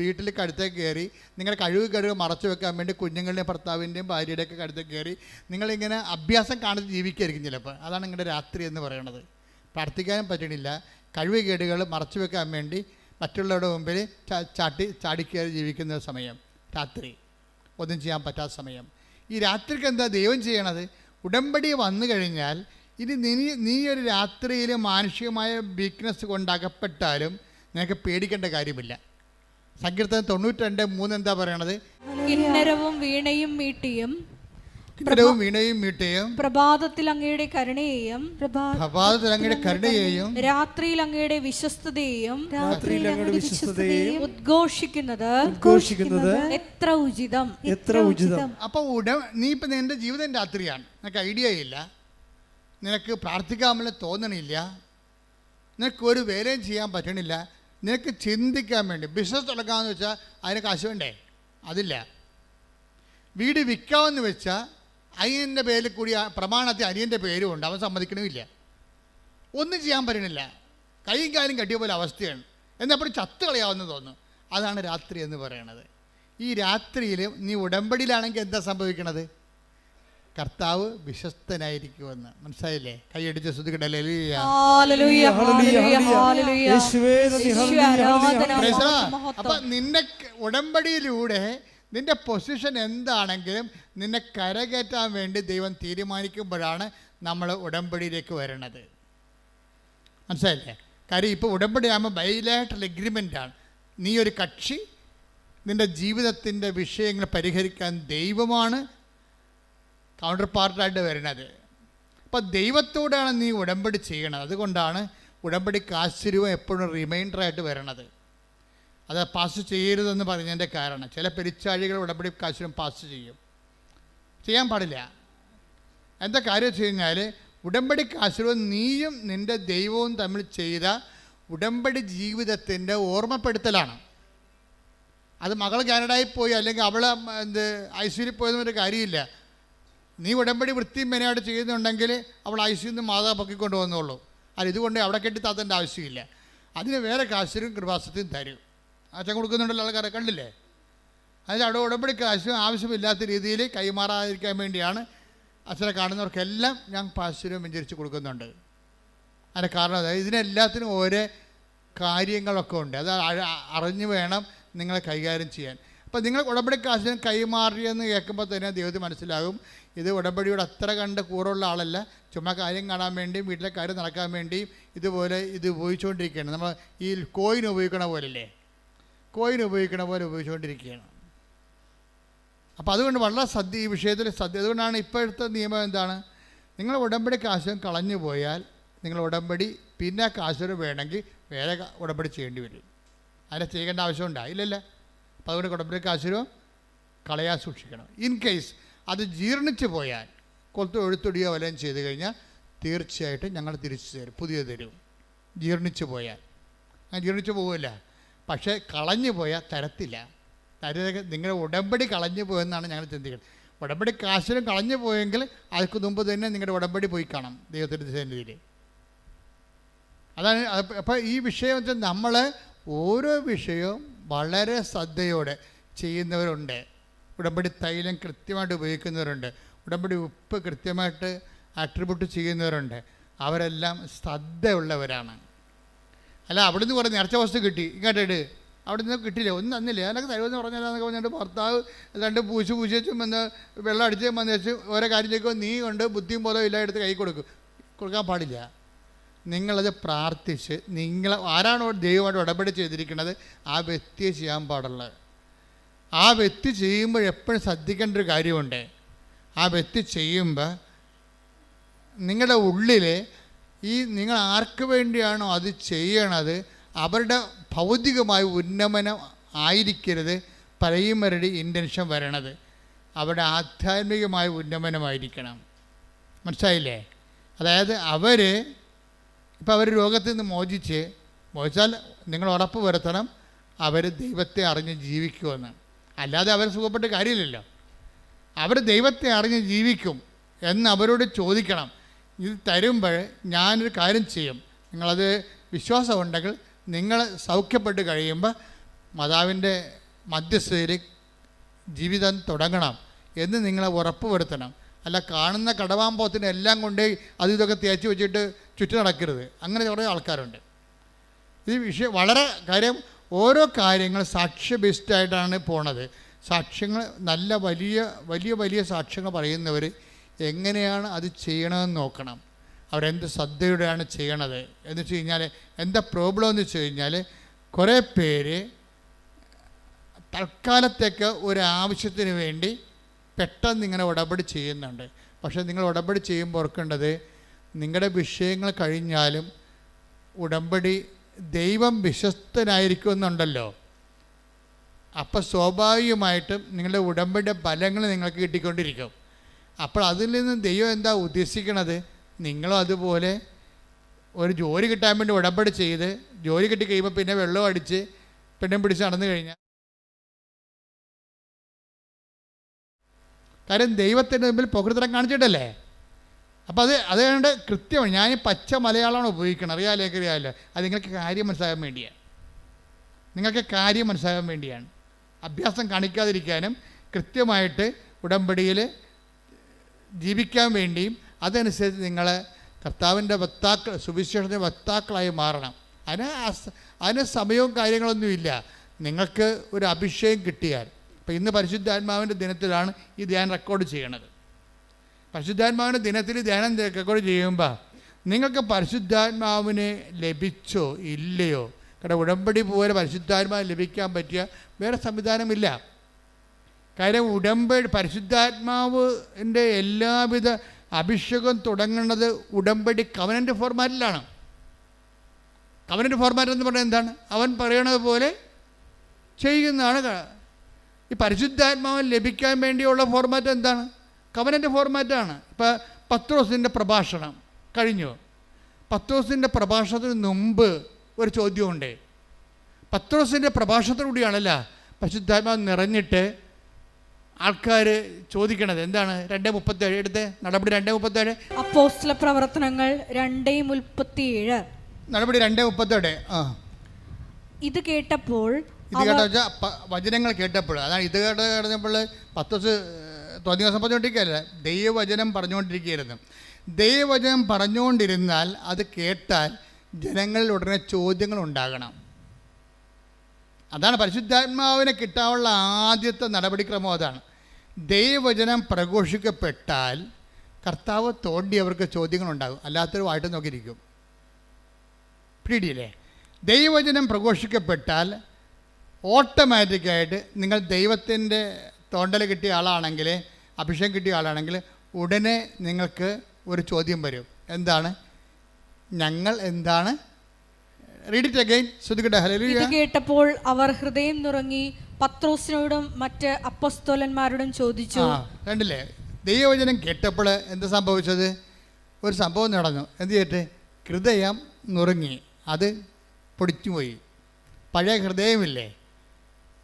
വീട്ടിൽ കടുത്തേക്ക് കയറി നിങ്ങളുടെ കഴിവ് മറച്ചു വെക്കാൻ വേണ്ടി കുഞ്ഞുങ്ങളുടെയും ഭർത്താവിൻ്റെയും ഭാര്യയുടെയൊക്കെ കടുത്തേക്ക് കയറി നിങ്ങളിങ്ങനെ അഭ്യാസം കാണിച്ച് ജീവിക്കായിരിക്കും ചിലപ്പോൾ. അതാണ് നിങ്ങളുടെ രാത്രി എന്ന് പറയുന്നത്. പ്രാർത്ഥിക്കാനും പറ്റണില്ല, കഴിവുകേടുകൾ മറച്ചു വെക്കാൻ വേണ്ടി മറ്റുള്ളവരുടെ മുമ്പിൽ ചാടിക്കയറി ജീവിക്കുന്ന സമയം രാത്രി, ഒന്നും ചെയ്യാൻ പറ്റാത്ത സമയം. ഈ രാത്രിക്ക് എന്താ ദൈവം ചെയ്യണത്? ഉടമ്പടി വന്നു കഴിഞ്ഞാൽ ഇനി നീ ഒരു രാത്രിയിൽ മാനുഷികമായ വീക്ക്നെസ് കൊണ്ട് അകപ്പെട്ടാലും നിനക്ക് പേടിക്കേണ്ട കാര്യമില്ല. സങ്കീർത്തനം 92:3 എന്താ പറയണത്? കിന്നരവും വീണയും മീട്ടിയും പ്രഭാതത്തിൽ അങ്ങയുടെ കരുണയെയും രാത്രിയിൽ അങ്ങയുടെ വിശ്വസ്തതയെയും ഉദ്ഘോഷിക്കുന്നത് എത്ര ഉചിതം. അപ്പൊ നീ ഇപ്പൊ നിന്റെ ജീവിതം രാത്രിയാണ്, നിനക്ക് ഐഡിയ ഇല്ല, നിനക്ക് പ്രാർത്ഥിക്കാമെന്ന് തോന്നണില്ല, നിനക്ക് ഒരു വേലയും ചെയ്യാൻ പറ്റണില്ല, നിനക്ക് ചിന്തിക്കാൻ വേണ്ടി ബിസിനസ് തുടങ്ങാമെന്ന് വെച്ചാൽ അതിന് കാശ് വേണ്ടേ? അതില്ല. വീട് വിൽക്കാമെന്ന് വെച്ചാൽ അനിയൻ്റെ പേരിൽ കൂടി പ്രമാണത്തിൽ അനിയൻ്റെ പേരും ഉണ്ട്, അവൻ സമ്മതിക്കണമില്ല. ഒന്നും ചെയ്യാൻ പറ്റണില്ല, കൈയും കാലും കട്ടിയ പോലെ അവസ്ഥയാണ്. എന്നപ്പോൾ ചത്ത് കളയാമെന്ന് തോന്നുന്നു. അതാണ് രാത്രി എന്ന് പറയണത്. ഈ രാത്രിയിൽ നീ ഉടമ്പടിയിലാണെങ്കിൽ എന്താ സംഭവിക്കണത്? കർത്താവ് വിശ്വസ്തനായിരിക്കുമെന്ന്. മനസ്സിലായില്ലേ? കൈയടിച്ച് ശ്രദ്ധിക്കണ്ടല്ലേ? അപ്പൊ നിന്റെ ഉടമ്പടിയിലൂടെ നിന്റെ പൊസിഷൻ എന്താണെങ്കിലും നിന്നെ കരകയറ്റാൻ വേണ്ടി ദൈവം തീരുമാനിക്കുമ്പോഴാണ് നമ്മൾ ഉടമ്പടിയിലേക്ക് വരണത്. മനസ്സിലായില്ലേ? കാര്യം ഇപ്പോൾ ഉടമ്പടി ആകുമ്പോൾ ബൈലാറ്ററൽ എഗ്രിമെൻ്റാണ്. നീ ഒരു കക്ഷി, നിൻ്റെ ജീവിതത്തിൻ്റെ വിഷയങ്ങൾ പരിഹരിക്കാൻ ദൈവമാണ് കൗണ്ടർ പാർട്ടായിട്ട് വരുന്നത്. അപ്പോൾ ദൈവത്തോടാണ് നീ ഉടമ്പടി ചെയ്യണത്. അതുകൊണ്ടാണ് ഉടമ്പടിക്ക് ആശ്ചര്യവും എപ്പോഴും റിമൈൻഡറായിട്ട് വരണത്. അത് പാസ് ചെയ്യരുതെന്ന് പറഞ്ഞതിൻ്റെ കാരണം, ചില പെരിച്ചാഴികൾ ഉടമ്പടി കാശും പാസ് ചെയ്യാൻ പാടില്ല. എന്താ കാര്യം വെച്ച് കഴിഞ്ഞാൽ, ഉടമ്പടി കാശും നീയും നിൻ്റെ ദൈവവും തമ്മിൽ ചെയ്ത ഉടമ്പടി ജീവിതത്തിൻ്റെ ഓർമ്മപ്പെടുത്തലാണ്. അത് മകൾ കാനഡയിൽ പോയി അല്ലെങ്കിൽ അവൾ ICUയിൽ പോയതൊരു കാര്യമില്ല. നീ ഉടമ്പടി വൃത്തിയും മെനയായിട്ട് ചെയ്യുന്നുണ്ടെങ്കിൽ അവൾ ICUയിൽ നിന്ന് മാതാവ് പൊക്കിക്കൊണ്ട് വന്നോളൂ. അത് ഇതുകൊണ്ട് അവിടെ കെട്ടി താത്തേണ്ട ആവശ്യമില്ല. അതിന് വേറെ കാശും കൃപാസത്തിനും തരും. അച്ഛൻ കൊടുക്കുന്നുണ്ടല്ലോ, ആൾക്കാരെ കണ്ടില്ലേ? അതിൽ അവിടെ ഉടമ്പടി കാശും ആവശ്യമില്ലാത്ത രീതിയിൽ കൈമാറാതിരിക്കാൻ വേണ്ടിയാണ് അച്ഛനെ കാണുന്നവർക്കെല്ലാം ഞാൻ പാശ്ചര്യം വെഞ്ചരിച്ച് കൊടുക്കുന്നുണ്ട്. അതിൻ്റെ കാരണം അതായത് ഇതിനെല്ലാത്തിനും ഓരോ കാര്യങ്ങളൊക്കെ ഉണ്ട്. അത് അറിഞ്ഞു വേണം നിങ്ങൾ കൈകാര്യം ചെയ്യാൻ. അപ്പോൾ നിങ്ങൾ ഉടമ്പടി കാശിന് കൈമാറിയെന്ന് കേൾക്കുമ്പോൾ തന്നെ ദൈവത്തിന് മനസ്സിലാകും ഇത് ഉടമ്പടിയോട് അത്ര കണ്ട് കൂറുള്ള ആളല്ല, ചുമ്മാ കാര്യം കാണാൻ വേണ്ടിയും വീട്ടിലെ കാര്യം നടക്കാൻ വേണ്ടിയും ഇതുപോലെ ഇത് ഉപയോഗിച്ചുകൊണ്ടിരിക്കുകയാണ്. നമ്മൾ ഈ കോയിൻ ഉപയോഗിക്കണ പോലല്ലേ, കോയിൻ ഉപയോഗിക്കണ പോലെ ഉപയോഗിച്ചുകൊണ്ടിരിക്കുകയാണ്. അപ്പോൾ അതുകൊണ്ട് വളരെ ഈ വിഷയത്തിൽ അതുകൊണ്ടാണ് ഇപ്പോഴത്തെ നിയമം എന്താണ്, നിങ്ങൾ ഉടമ്പടി കാശും കളഞ്ഞു പോയാൽ നിങ്ങൾ ഉടമ്പടി പിന്നെ കാശും വേണമെങ്കിൽ വേറെ ഉടമ്പടി ചെയ്യേണ്ടി വരും. അതിനെ ചെയ്യേണ്ട ആവശ്യമുണ്ടോ? ഇല്ലല്ല. അപ്പോൾ അതുകൊണ്ട് ഉടമ്പടി കാശും കളയാൻ സൂക്ഷിക്കണം. ഇൻ കേസ് അത് ജീർണിച്ച് പോയാൽ എഴുത്തൊടിയോ വല്ലതും ചെയ്ത് കഴിഞ്ഞാൽ തീർച്ചയായിട്ടും ഞങ്ങൾ തിരിച്ചു തരും, പുതിയത് തരും. ജീർണിച്ച് പോയാൽ ജീർണിച്ച് പോകില്ല, പക്ഷേ കളഞ്ഞു പോയാൽ തരത്തില്ല. നിങ്ങളുടെ ഉടമ്പടി കളഞ്ഞു പോയെന്നാണ് ഞങ്ങൾ ചിന്തിക്കുന്നത്. ഉടമ്പടി കാശിനും കളഞ്ഞു പോയെങ്കിൽ അതിന് മുമ്പ് തന്നെ നിങ്ങളുടെ ഉടമ്പടി പോയി കാണാം ദൈവത്തിൻ്റെ സന്നിധിയിൽ. അതാണ്. അപ്പോൾ ഈ വിഷയം വെച്ചാൽ നമ്മൾ ഓരോ വിഷയവും വളരെ ശ്രദ്ധയോടെ ചെയ്യുന്നവരുണ്ട്. ഉടമ്പടി തൈലം കൃത്യമായിട്ട് ഉപയോഗിക്കുന്നവരുണ്ട്, ഉടമ്പടി ഉപ്പ് കൃത്യമായിട്ട് ആട്രിബ്യൂട്ട് ചെയ്യുന്നവരുണ്ട്. അവരെല്ലാം ശ്രദ്ധയുള്ളവരാണ്. അല്ല അവിടുന്ന് കുറേ നേർച്ച വസ്തു കിട്ടി ഇങ്ങോട്ടിട്ട് അവിടെ നിന്ന് കിട്ടില്ല, ഒന്നും തന്നില്ല, അതിനൊക്കെ തരുമെന്ന് പറഞ്ഞാലെന്നൊക്കെ പറഞ്ഞിട്ട് ഭർത്താവ് രണ്ട് പൂശിച്ചും വന്ന് വെള്ളം അടിച്ച് വന്ന് വെച്ച് ഓരോ കാര്യത്തിലേക്ക് നീ കൊണ്ട് ബുദ്ധിയും ബോധവും ഇല്ല എടുത്ത് കൈ കൊടുക്കാൻ പാടില്ല. നിങ്ങളത് പ്രാർത്ഥിച്ച് ആരാണോ ദൈവമായിട്ട് ഉടമ്പടി ചെയ്തിരിക്കുന്നത് ആ വ്യക്തിയെ ചെയ്യാൻ പാടുള്ളത്. ആ വ്യക്തി ചെയ്യുമ്പോൾ എപ്പോഴും ശ്രദ്ധിക്കേണ്ട ഒരു കാര്യമുണ്ട്. ആ വ്യക്തി ചെയ്യുമ്പോൾ നിങ്ങളുടെ ഉള്ളിൽ നിങ്ങൾ ആർക്ക് വേണ്ടിയാണോ അത് ചെയ്യണത് അവരുടെ ഭൗതികമായ ഉന്നമനം ആയിരിക്കരുത് പ്രൈമറി ഇൻറ്റൻഷൻ വരണത്, അവരുടെ ആധ്യാത്മികമായ ഉന്നമനമായിരിക്കണം. മനസ്സിലായില്ലേ? അതായത് ഇപ്പോൾ അവർ രോഗത്തിൽ നിന്ന് മോചിച്ചാൽ നിങ്ങൾ ഉറപ്പ് വരുത്തണം അവർ ദൈവത്തെ അറിഞ്ഞ് ജീവിക്കുമെന്ന്. അല്ലാതെ അവർ സുഖപ്പെട്ട് കാര്യമില്ലല്ലോ. അവർ ദൈവത്തെ അറിഞ്ഞ് ജീവിക്കും എന്ന് അവരോട് ചോദിക്കണം. ഇത് തരുമ്പോൾ ഞാനൊരു കാര്യം ചെയ്യും, നിങ്ങളത് വിശ്വാസമുണ്ടെങ്കിൽ നിങ്ങൾ സൗഖ്യപ്പെട്ട് കഴിയുമ്പോൾ മാതാവിൻ്റെ മധ്യസ്ഥയിൽ ജീവിതം തുടങ്ങണം എന്ന് നിങ്ങളെ ഉറപ്പ് വരുത്തണം. അല്ല കാണുന്ന കടവാമ്പോത്തിന് എല്ലാം കൊണ്ട് അത് ഇതൊക്കെ തേച്ച് വെച്ചിട്ട് ചുറ്റി നടക്കരുത്. അങ്ങനെ കുറേ ആൾക്കാരുണ്ട്. ഈ വിഷയം വളരെ കാര്യം, ഓരോ കാര്യങ്ങൾ സാക്ഷ്യ ബേസ്ഡായിട്ടാണ് പോണത്. സാക്ഷ്യങ്ങൾ നല്ല വലിയ വലിയ വലിയ സാക്ഷ്യങ്ങൾ പറയുന്നവർ എങ്ങനെയാണ് അത് ചെയ്യണമെന്ന് നോക്കണം. അവരെന്ത് ശ്രദ്ധയോടെയാണ് ചെയ്യണത് എന്ന് വെച്ച് കഴിഞ്ഞാൽ എന്താ പ്രോബ്ലം എന്ന് വെച്ച് കഴിഞ്ഞാൽ കുറേ പേര് തൽക്കാലത്തേക്ക് ഒരു ആവശ്യത്തിന് വേണ്ടി പെട്ടെന്ന് ഇങ്ങനെ ഉടമ്പടി ചെയ്യുന്നുണ്ട്. പക്ഷേ നിങ്ങൾ ഉടമ്പടി ചെയ്യുമ്പോൾ ഓർക്കേണ്ടത് നിങ്ങളുടെ വിഷയങ്ങൾ കഴിഞ്ഞാലും ഉടമ്പടി ദൈവം വിശ്വസ്തനായിരിക്കുമെന്നുണ്ടല്ലോ. അപ്പോൾ സ്വാഭാവികമായിട്ടും നിങ്ങളുടെ ഉടമ്പടിയുടെ ഫലങ്ങൾ നിങ്ങൾക്ക് കിട്ടിക്കൊണ്ടിരിക്കും. അപ്പോൾ അതിൽ നിന്ന് ദൈവം എന്താ ഉദ്ദേശിക്കണത്, നിങ്ങളും അതുപോലെ ഒരു ജോലി കിട്ടാൻ വേണ്ടി ഉടമ്പടി ചെയ്ത് ജോലി കിട്ടി കഴിയുമ്പോൾ പിന്നെ വെള്ളം അടിച്ച് പെണ്ണും പിടിച്ച് നടന്നു കഴിഞ്ഞാൽ, കാര്യം ദൈവത്തിൻ്റെ മുമ്പിൽ പ്രകൃതം കാണിച്ചിട്ടല്ലേ. അപ്പോൾ അതുകൊണ്ട് കൃത്യമാണ്. ഞാൻ പച്ച മലയാളമാണ് ഉപയോഗിക്കണം, അറിയാമല്ലോ. അത് നിങ്ങൾക്ക് കാര്യം മനസ്സിലാകാൻ വേണ്ടിയാണ്. അഭ്യാസം കാണിക്കാതിരിക്കാനും കൃത്യമായിട്ട് ഉടമ്പടിയിൽ ജീവിക്കാൻ വേണ്ടിയും അതനുസരിച്ച് നിങ്ങൾ കർത്താവിൻ്റെ സുവിശേഷത്തിൻ്റെ വക്താക്കളായി മാറണം. അതിന് സമയവും കാര്യങ്ങളൊന്നുമില്ല. നിങ്ങൾക്ക് ഒരു അഭിഷേകം കിട്ടിയാൽ, ഇപ്പോൾ ഇന്ന് പരിശുദ്ധാത്മാവിൻ്റെ ദിനത്തിലാണ് ഈ ധ്യാനം റെക്കോർഡ് ചെയ്യണത്. പരിശുദ്ധാത്മാവിൻ്റെ ദിനത്തിൽ ധ്യാനം റെക്കോർഡ് ചെയ്യുമ്പോൾ നിങ്ങൾക്ക് പരിശുദ്ധാത്മാവിനെ ലഭിച്ചോ ഇല്ലയോ, കാരണം ഉടമ്പടി പോലെ പരിശുദ്ധാത്മാവിനെ ലഭിക്കാൻ പറ്റിയ വേറെ സംവിധാനമില്ല. കാര്യം പരിശുദ്ധാത്മാവിൻ്റെ എല്ലാവിധ അഭിഷേകം തുടങ്ങുന്നത് ഉടമ്പടി കവനൻ്റ് ഫോർമാറ്റിലാണ്. കവനൻ്റ് ഫോർമാറ്റ് എന്ന് പറഞ്ഞാൽ എന്താണ്? അവൻ പറയണത് പോലെ ചെയ്യുന്നതാണ്. ഈ പരിശുദ്ധാത്മാവിന് ലഭിക്കാൻ വേണ്ടിയുള്ള ഫോർമാറ്റ് എന്താണ്? കവനൻ്റ് ഫോർമാറ്റാണ്. ഇപ്പോൾ പത്രോസിൻ്റെ പ്രഭാഷണം കഴിഞ്ഞു. പത്രോസിൻ്റെ പ്രഭാഷണത്തിന് മുമ്പ് ഒരു ചോദ്യമുണ്ട്. പത്രോസിൻ്റെ പ്രഭാഷണത്തിലൂടെയാണല്ല പരിശുദ്ധാത്മാവ് നിറഞ്ഞിട്ട് ആൾക്കാർ ചോദിക്കണത് എന്താണ്? 2:37 എടുത്ത് നടപടി 2:37. അപ്പോസ്തല പ്രവർത്തനങ്ങൾ 2:37. നടപടി 2:37. ഇത് കേട്ടപ്പോൾ വചനങ്ങൾ കേട്ടപ്പോൾ, അതാണ് ഇത് കേട്ടപ്പോൾ പത്തോസ് തോന്നിയ പറഞ്ഞുകൊണ്ടിരിക്കുകയല്ല, ദൈവവചനം പറഞ്ഞുകൊണ്ടിരിക്കുകയായിരുന്നു. ദൈവവചനം പറഞ്ഞുകൊണ്ടിരുന്നാൽ അത് കേട്ടാൽ ജനങ്ങളിൽ ഉടനെ ചോദ്യങ്ങൾ ഉണ്ടാകണം. അതാണ് പരിശുദ്ധാത്മാവിനെ കിട്ടാനുള്ള ആദ്യത്തെ നടപടിക്രമം. അതാണ് ദൈവവചനം പ്രഘോഷിക്കപ്പെട്ടാൽ കർത്താവ് തോണ്ടി അവർക്ക് ചോദ്യങ്ങളുണ്ടാകും, അല്ലാത്തൊരു വായിട്ട് നോക്കിയിരിക്കും. പിടിയില്ലേ? ദൈവവചനം പ്രഘോഷിക്കപ്പെട്ടാൽ ഓട്ടോമാറ്റിക്കായിട്ട് നിങ്ങൾ ദൈവത്തിൻ്റെ തോണ്ടൽ കിട്ടിയ ആളാണെങ്കിൽ, അഭിഷേകം കിട്ടിയ ആളാണെങ്കിൽ ഉടനെ നിങ്ങൾക്ക് ഒരു ചോദ്യം വരും. എന്താണ്? ഞങ്ങൾ എന്താണ്? Read it again. ശ്രദ്ധിക്കട്ടെ. ഹല്ലേലൂയ. ഇത് കേട്ടപ്പോൾ അവർ ഹൃദയം നുറങ്ങി പത്രോസിനോടും മറ്റ് അപ്പോസ്തലന്മാരോടും ചോദിച്ചു. കണ്ടില്ലേ? ദൈവവചനം കേട്ടപ്പോൾ എന്താ സംഭവിച്ചത്? ഒരു സംഭവം നടന്നു. എന്ത് ചെയ്തിട്ട്? ഹൃദയം നുറുങ്ങി, അത് പൊടിച്ചുപോയി. പഴയ ഹൃദയമില്ലേ,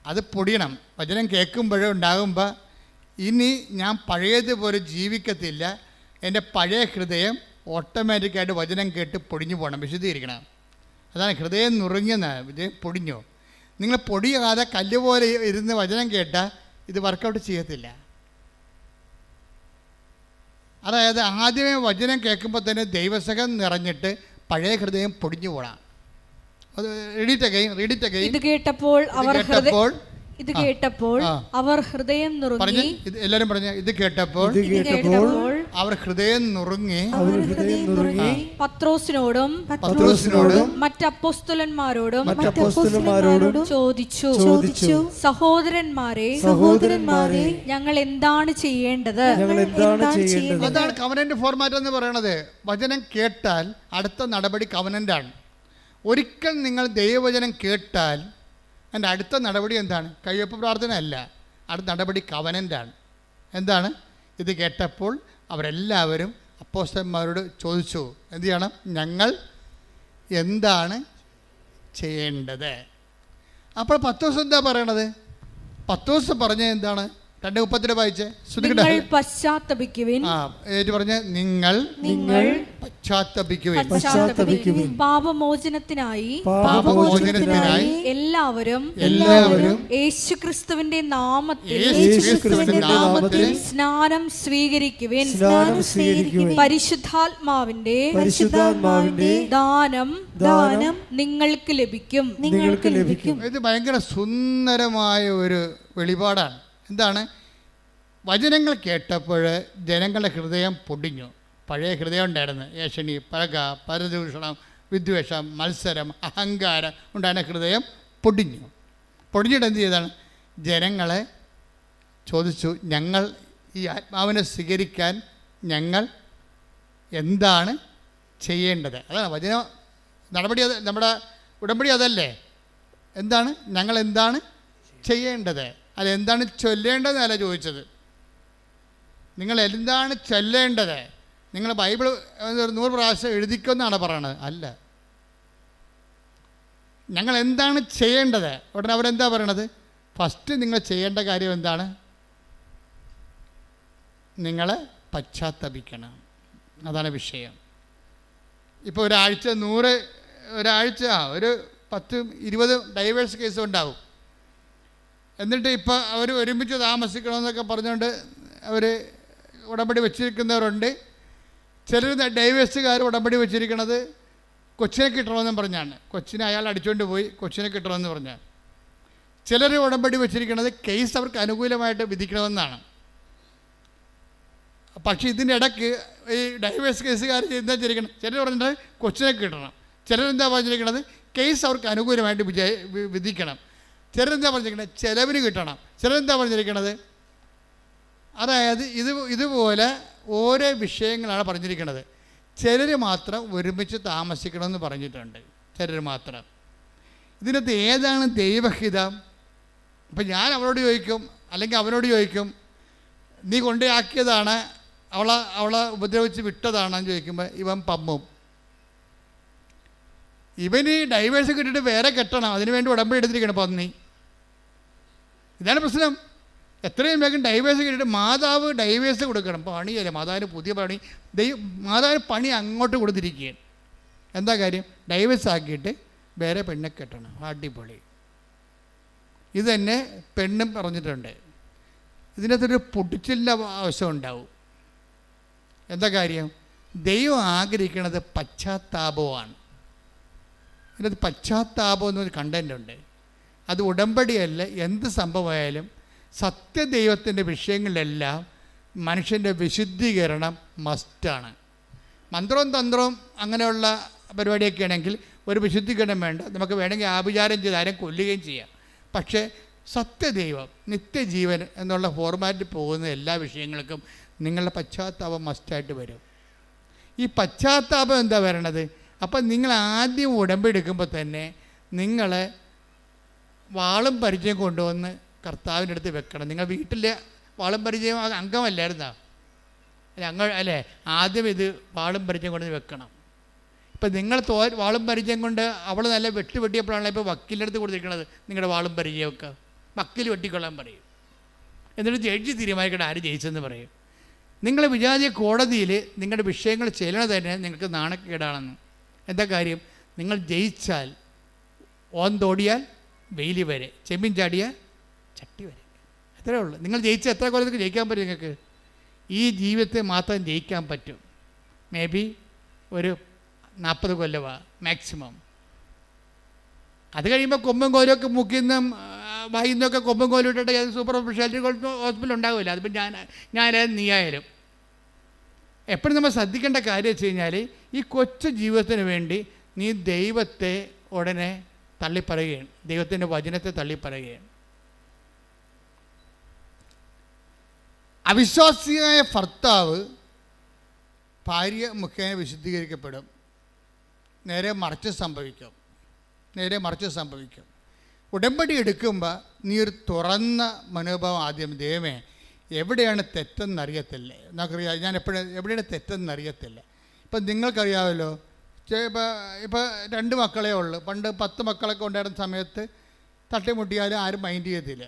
അത് പൊടിയണം. വചനം കേൾക്കുമ്പോഴേ ഉണ്ടാകുമ്പോൾ ഇനി ഞാൻ പഴയതുപോലെ ജീവിക്കത്തില്ല, എൻ്റെ പഴയ ഹൃദയം ഓട്ടോമാറ്റിക്കായിട്ട് വചനം കേട്ട് പൊടിഞ്ഞു പോകണം, വിശദീകരിക്കണം. അതാണ് ഹൃദയം നുറുങ്ങിയെന്ന്. ഇത് പൊടിഞ്ഞു. നിങ്ങൾ പൊടിയാതെ കല്ല് പോലെ ഇരുന്ന് വചനം കേട്ടാൽ ഇത് വർക്കൗട്ട് ചെയ്യത്തില്ല. അതായത് ആദ്യമേ വചനം കേൾക്കുമ്പോൾ തന്നെ ദൈവസകം നിറഞ്ഞിട്ട് പഴയ ഹൃദയം പൊടിഞ്ഞു പോകണം. അത് റീഡ് ഇറ്റ് അഗൈൻ. ഇത് കേട്ടപ്പോൾ അവർ ഹൃദയം നുറുങ്ങി. എല്ലാവരും പറഞ്ഞു. ഇത് കേട്ടപ്പോൾ അവർ ഹൃദയം നുറുങ്ങി പത്രോസിനോടും മറ്റ് അപ്പോസ്തലന്മാരോടും ചോദിച്ചു, സഹോദരന്മാരെ ഞങ്ങൾ എന്താണ് ചെയ്യേണ്ടത്? അതാണ് കവനന്റ് ഫോർമാറ്റ് എന്ന് പറയുന്നത്. വചനം കേട്ടാൽ അടുത്ത നടപടി കവനന്റാണ്. ഒരിക്കൽ നിങ്ങൾ ദൈവവചനം കേട്ടാൽ എൻ്റെ അടുത്ത നടപടി എന്താണ്? കയ്യൊപ്പ് പ്രാർത്ഥന അല്ല, അടുത്ത നടപടി കവനൻ്റാണ്. എന്താണ്? ഇത് കേട്ടപ്പോൾ അവരെല്ലാവരും അപ്പോസ്തലന്മാരോട് ചോദിച്ചു, എന്ത് ചെയ്യണം? ഞങ്ങൾ എന്താണ് ചെയ്യേണ്ടത്? അപ്പോൾ പത്രോസ് എന്താ പറയണത്? പത്രോസ് പറഞ്ഞ എന്താണ്? 2:30 വായിച്ചേ. പശ്ചാത്തപിക്കുവിൻ. നിങ്ങൾ പശ്ചാത്തപിക്കുവിൻ. പാപമോചനത്തിനായി എല്ലാവരും യേശുക്രിസ്തുവിന്റെ നാമത്തിൽ സ്നാനം സ്വീകരിക്കുവിൻ. പരിശുദ്ധാത്മാവിന്റെ ദാനം നിങ്ങൾക്ക് ലഭിക്കും. ഇത് ഭയങ്കര സുന്ദരമായ ഒരു വെളിപാടാണ്. എന്താണ്? വചനങ്ങൾ കേട്ടപ്പോൾ ജനങ്ങളുടെ ഹൃദയം പൊടിഞ്ഞു. പഴയ ഹൃദയം ഉണ്ടായിരുന്നു. ഏഷണി, പഴക, പരദൂഷണം, വിദ്വേഷം, മത്സരം, അഹങ്കാരം ഉണ്ടായിരുന്ന ഹൃദയം പൊടിഞ്ഞു. പൊടിഞ്ഞിട്ട് എന്ത് ചെയ്താണ്? ജനങ്ങളെ ചോദിച്ചു, ഞങ്ങൾ ഈ ആത്മാവിനെ സ്വീകരിക്കാൻ ഞങ്ങൾ എന്താണ് ചെയ്യേണ്ടത്? അതാണ് വചന നടപടി. അത് നമ്മുടെ ഉടമ്പടി അതല്ലേ? എന്താണ്? ഞങ്ങൾ എന്താണ് ചെയ്യേണ്ടത്? അതെന്താണ് ചൊല്ലേണ്ടതെന്നല്ല ചോദിച്ചത്. നിങ്ങൾ എന്താണ് ചൊല്ലേണ്ടത്? നിങ്ങൾ ബൈബിൾ 100 പ്രാവശ്യം എഴുതിക്കുമെന്നാണ് പറയണത്. അല്ല, ഞങ്ങൾ എന്താണ് ചെയ്യേണ്ടത്? ഉടനെ അവരെന്താ പറയണത്? ഫസ്റ്റ് നിങ്ങൾ ചെയ്യേണ്ട കാര്യം എന്താണ്? നിങ്ങൾ പശ്ചാത്തപിക്കണം. അതാണ് വിഷയം. ഇപ്പോൾ ഒരു 10-20 ഡൈവേഴ്സ് കേസ് ഉണ്ടാവും. എന്നിട്ട് ഇപ്പോൾ അവർ ഒരുമിച്ച് താമസിക്കണമെന്നൊക്കെ പറഞ്ഞുകൊണ്ട് അവർ ഉടമ്പടി വെച്ചിരിക്കുന്നവരുണ്ട്. ചിലർ ഡൈവേഴ്സുകാർ ഉടമ്പടി വെച്ചിരിക്കുന്നത് കൊച്ചിനെ കിട്ടണമെന്നും പറഞ്ഞാണ്. കൊച്ചിനെ അയാൾ അടിച്ചുകൊണ്ട് പോയി, കൊച്ചിനെ കിട്ടണമെന്ന് പറഞ്ഞാണ്. ചിലർ ഉടമ്പടി വെച്ചിരിക്കുന്നത് കേസ് അവർക്ക് അനുകൂലമായിട്ട് വിധിക്കണമെന്നാണ്. പക്ഷേ ഇതിൻ്റെ ഇടയ്ക്ക് ഈ ഡൈവേഴ്സ് കേസുകാർ എന്താ ചെയ്തിരിക്കണം? ചിലർ പറഞ്ഞിട്ട് കൊച്ചിനെ കിട്ടണം. ചിലരെന്താ പറഞ്ഞിരിക്കുന്നത്? കേസ് അവർക്ക് അനുകൂലമായിട്ട് വിധിക്കണം. ചിലരെന്താ പറഞ്ഞിരിക്കുന്നത്? ചിലവിന് കിട്ടണം. ചിലരെന്താ പറഞ്ഞിരിക്കുന്നത്? അതായത് ഇതുപോലെ ഓരോ വിഷയങ്ങളാണ് പറഞ്ഞിരിക്കുന്നത്. ചിലർ മാത്രം ഒരുമിച്ച് താമസിക്കണമെന്ന് പറഞ്ഞിട്ടുണ്ട്. ചിലർ മാത്രം. ഇതിനകത്ത് ഏതാണ് ദൈവഹിതം? അപ്പം ഞാൻ അവളോട് ചോദിക്കും, അല്ലെങ്കിൽ അവനോട് ചോദിക്കും, നീ കൊണ്ടുപോയാക്കിയതാണ്, അവളെ ഉപദ്രവിച്ച് വിട്ടതാണെന്ന് ചോദിക്കുമ്പോൾ ഇവൻ പമ്മും. ഇവന് ഡൈവേഴ്സ് കിട്ടിയിട്ട് വേറെ കെട്ടണം, അതിനുവേണ്ടി ഉടമ്പടി എടുത്തിരിക്കണം പന്നി. ഇതാണ് പ്രശ്നം. എത്രയും വേഗം ഡൈവേഴ്സ് കിട്ടിയിട്ട് മാതാവ് ഡൈവേഴ്സ് കൊടുക്കണം. പണിയല്ലേ മാതാവിന് പുതിയ പണി. മാതാവിന് പണി അങ്ങോട്ട് കൊടുത്തിരിക്കുകയാണ്. എന്താ കാര്യം? ഡൈവേഴ്സ് ആക്കിയിട്ട് വേറെ പെണ്ണെ കെട്ടണം. അടിപൊളി. ഇത് തന്നെ പെണ്ണും പറഞ്ഞിട്ടുണ്ട്. ഇതിനകത്തൊരു പൊട്ടിച്ചിലിൻ്റെ ആവശ്യം ഉണ്ടാവും. എന്താ കാര്യം? ദൈവം ആഗ്രഹിക്കുന്നത് പശ്ചാത്താപമാണ്. അതിനകത്ത് പശ്ചാത്താപം എന്നൊരു കണ്ടൻ്റ് ഉണ്ട്. അത് ഉടമ്പടിയല്ല, എന്ത് സംഭവമായാലും സത്യദൈവത്തിൻ്റെ വിഷയങ്ങളിലെല്ലാം മനുഷ്യൻ്റെ വിശുദ്ധീകരണം മസ്റ്റാണ്. മന്ത്രവും തന്ത്രവും അങ്ങനെയുള്ള പരിപാടിയൊക്കെ ആണെങ്കിൽ ഒരു വിശുദ്ധീകരണം വേണ്ട. നമുക്ക് വേണമെങ്കിൽ ആഭിചാരം ചെയ്ത് ആരും കൊല്ലുകയും ചെയ്യാം. പക്ഷേ സത്യദൈവം, നിത്യജീവൻ എന്നുള്ള ഫോർമാറ്റിൽ പോകുന്ന എല്ലാ വിഷയങ്ങൾക്കും നിങ്ങളുടെ പശ്ചാത്താപം മസ്റ്റായിട്ട് വരും. ഈ പശ്ചാത്താപം എന്താ വരണത്? അപ്പം നിങ്ങൾ ആദ്യം ഉടമ്പെടുക്കുമ്പോൾ തന്നെ നിങ്ങൾ വാളും പരിചയം കൊണ്ടുവന്ന് കർത്താവിൻ്റെ അടുത്ത് വെക്കണം. നിങ്ങൾ വീട്ടിലെ വാളും പരിചയം അംഗമല്ലായിരുന്നോ? അല്ലേ? ആദ്യം ഇത് വാളും പരിചയം കൊണ്ട് വെക്കണം. ഇപ്പം നിങ്ങൾ വാളും പരിചയം കൊണ്ട് അവൾ നല്ല വെട്ടിയപ്പോഴാണല്ലോ ഇപ്പോൾ വക്കീലിൻ്റെ അടുത്ത് കൊടുത്തിരിക്കണത്. നിങ്ങളുടെ വാളും പരിചയമൊക്കെ വക്കീൽ വെട്ടിക്കൊള്ളാൻ പറയും. എന്നിട്ട് ജഡ്ജി തീരുമാനിക്കണം ആര് ജയിച്ചെന്ന് പറയും. നിങ്ങൾ വിചാരിച്ച കോടതിയിൽ നിങ്ങളുടെ വിഷയങ്ങൾ ചെല്ലണത് തന്നെ നിങ്ങൾക്ക് നാണക്കേടാണെന്ന്. എന്താ കാര്യം? നിങ്ങൾ ജയിച്ചാൽ ഓന്തോടിയാൽ വെയിലി വരെ, ചെമ്മീൻ ചാടിയാൽ ചട്ടി വരെ. അത്രേ ഉള്ളൂ. നിങ്ങൾ ജയിച്ച എത്ര കൊല്ലത്തേക്ക് ജയിക്കാൻ പറ്റും? നിങ്ങൾക്ക് ഈ ജീവിതത്തെ മാത്രം ജയിക്കാൻ പറ്റും. മേ ബി ഒരു 40 കൊല്ലമാണ് മാക്സിമം. അത് കഴിയുമ്പോൾ കൊമ്പും കോലൊക്കെ മുക്കിന്നും വായിന്നൊക്കെ കൊമ്പും കോലും ഇട്ടിട്ട് സൂപ്പർ സ്പെഷ്യാലിറ്റി ഹോസ്പിറ്റൽ ഉണ്ടാവില്ല. അതിപ്പോൾ ഞാനായാലും നീയായാലും എപ്പോഴും നമ്മൾ ശ്രദ്ധിക്കേണ്ട കാര്യം വെച്ച് കഴിഞ്ഞാൽ ഈ കൊച്ചു ജീവിതത്തിന് വേണ്ടി നീ ദൈവത്തെ ഉടനെ തള്ളിപ്പറയുകയാണ്, ദൈവത്തിൻ്റെ വചനത്തെ തള്ളിപ്പറയുകയാണ്. അവിശ്വാസിയായ ഭർത്താവ് ഭാര്യ മുഖേന വിശുദ്ധീകരിക്കപ്പെടും. നേരെ മറിച്ച് സംഭവിക്കും. ഉടമ്പടി എടുക്കുമ്പോൾ നീ ഒരു തുറന്ന മനോഭാവം ആദ്യം, ദൈവമേ എവിടെയാണ് തെറ്റെന്നറിയത്തില്ല. നമുക്കറിയാം ഞാൻ എവിടെയാണ് തെറ്റെന്നറിയത്തില്ല. ഇപ്പം നിങ്ങൾക്കറിയാമല്ലോ, ഇപ്പോൾ 2 മക്കളേ ഉള്ളൂ. പണ്ട് 10 മക്കളൊക്കെ ഉണ്ടായിരുന്ന സമയത്ത് തട്ടിമുട്ടിയാലും ആരും മൈൻഡ് ചെയ്യത്തില്ല,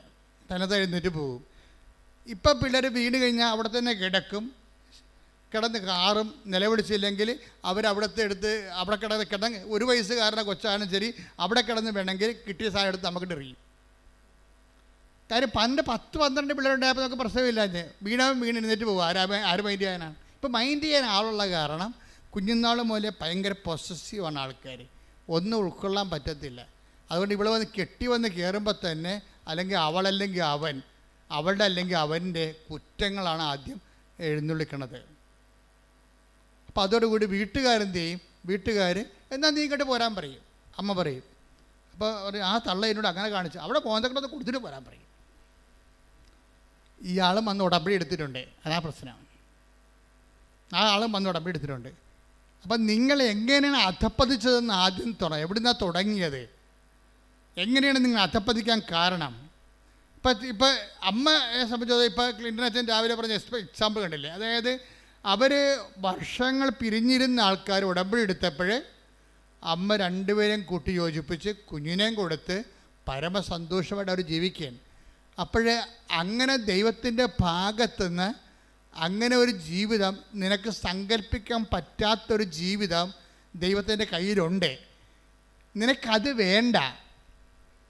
തനത് എഴുന്നേറ്റ് പോകും. ഇപ്പം പിള്ളേർ വീണ് കഴിഞ്ഞാൽ അവിടെ തന്നെ കിടന്ന് കാറും. നിലവിളിച്ചില്ലെങ്കിൽ അവരവിടുത്തെ എടുത്ത് അവിടെ കിടന്ന് 1 വയസ്സുകാരൻ്റെ കൊച്ചാനും ശരി അവിടെ കിടന്ന് വേണമെങ്കിൽ കിട്ടിയ സാധനം എടുത്ത് നമുക്ക് എറിയും. കാര്യം പണ്ട് 10-12 പിള്ളേരുണ്ടായപ്പോൾ നമുക്ക് പ്രശ്നമില്ല. വീണ് എഴുന്നേറ്റ് പോകും. ആര് മൈൻഡ് ചെയ്യാനാണ്? ഇപ്പം മൈൻഡ് ചെയ്യാൻ ആളുള്ള കാരണം കുഞ്ഞുനാൾ മുതലേ ഭയങ്കര പൊസസീവാണ് ആൾക്കാർ. ഒന്നും ഉൾക്കൊള്ളാൻ പറ്റത്തില്ല. അതുകൊണ്ട് ഇവിടെ വന്ന് കയറുമ്പോൾ തന്നെ അല്ലെങ്കിൽ അവളല്ലെങ്കിൽ അവൻ, അവളുടെ അല്ലെങ്കിൽ അവൻ്റെ കുറ്റങ്ങളാണ് ആദ്യം എഴുന്നള്ളിക്കണത്. അപ്പോൾ അതോടുകൂടി വീട്ടുകാരെന്ത് ചെയ്യും? വീട്ടുകാർ എന്നാൽ നീ ഇങ്ങോട്ട് പോരാൻ പറയും, അമ്മ പറയും. അപ്പോൾ ആ തള്ള എന്നോട് അങ്ങനെ കാണിച്ചു, അവിടെ കോന്തക്കളൊന്ന് കൊടുത്തിട്ട് പോരാൻ പറയും. ഇയാളും വന്ന് ഉടമ്പടി എടുത്തിട്ടുണ്ട്, അതാ പ്രശ്നം. ആ ആളും വന്ന് ഉടമ്പടി എടുത്തിട്ടുണ്ട്. അപ്പം നിങ്ങൾ എങ്ങനെയാണ് അധപ്പതിച്ചതെന്ന് ആദ്യം എവിടുന്നാണ് തുടങ്ങിയത്? എങ്ങനെയാണ് നിങ്ങൾ അധപ്പതിക്കാൻ കാരണം? ഇപ്പം അമ്മയെ സംബന്ധിച്ചത് ഇപ്പോൾ ക്ലിൻ്റൺ അച്ഛൻ രാവിലെ പറഞ്ഞ എക്സാമ്പിൾ കണ്ടില്ലേ? അതായത് അവർ വർഷങ്ങൾ പിരിഞ്ഞിരുന്ന ആൾക്കാർ ഉടമ്പടി എടുത്തപ്പോൾ അമ്മ 2 പേരെയും കൂട്ടി യോജിപ്പിച്ച് കുഞ്ഞിനെയും കൊടുത്ത് പരമസന്തോഷമായിട്ട് അവർ ജീവിക്കുകയാണ്. അപ്പോഴേ അങ്ങനെ ദൈവത്തിൻ്റെ ഭാഗത്തുനിന്ന് അങ്ങനെ ഒരു ജീവിതം, നിനക്ക് സങ്കല്പിക്കാൻ പറ്റാത്തൊരു ജീവിതം ദൈവത്തിൻ്റെ കയ്യിലുണ്ട്. നിനക്കത് വേണ്ട.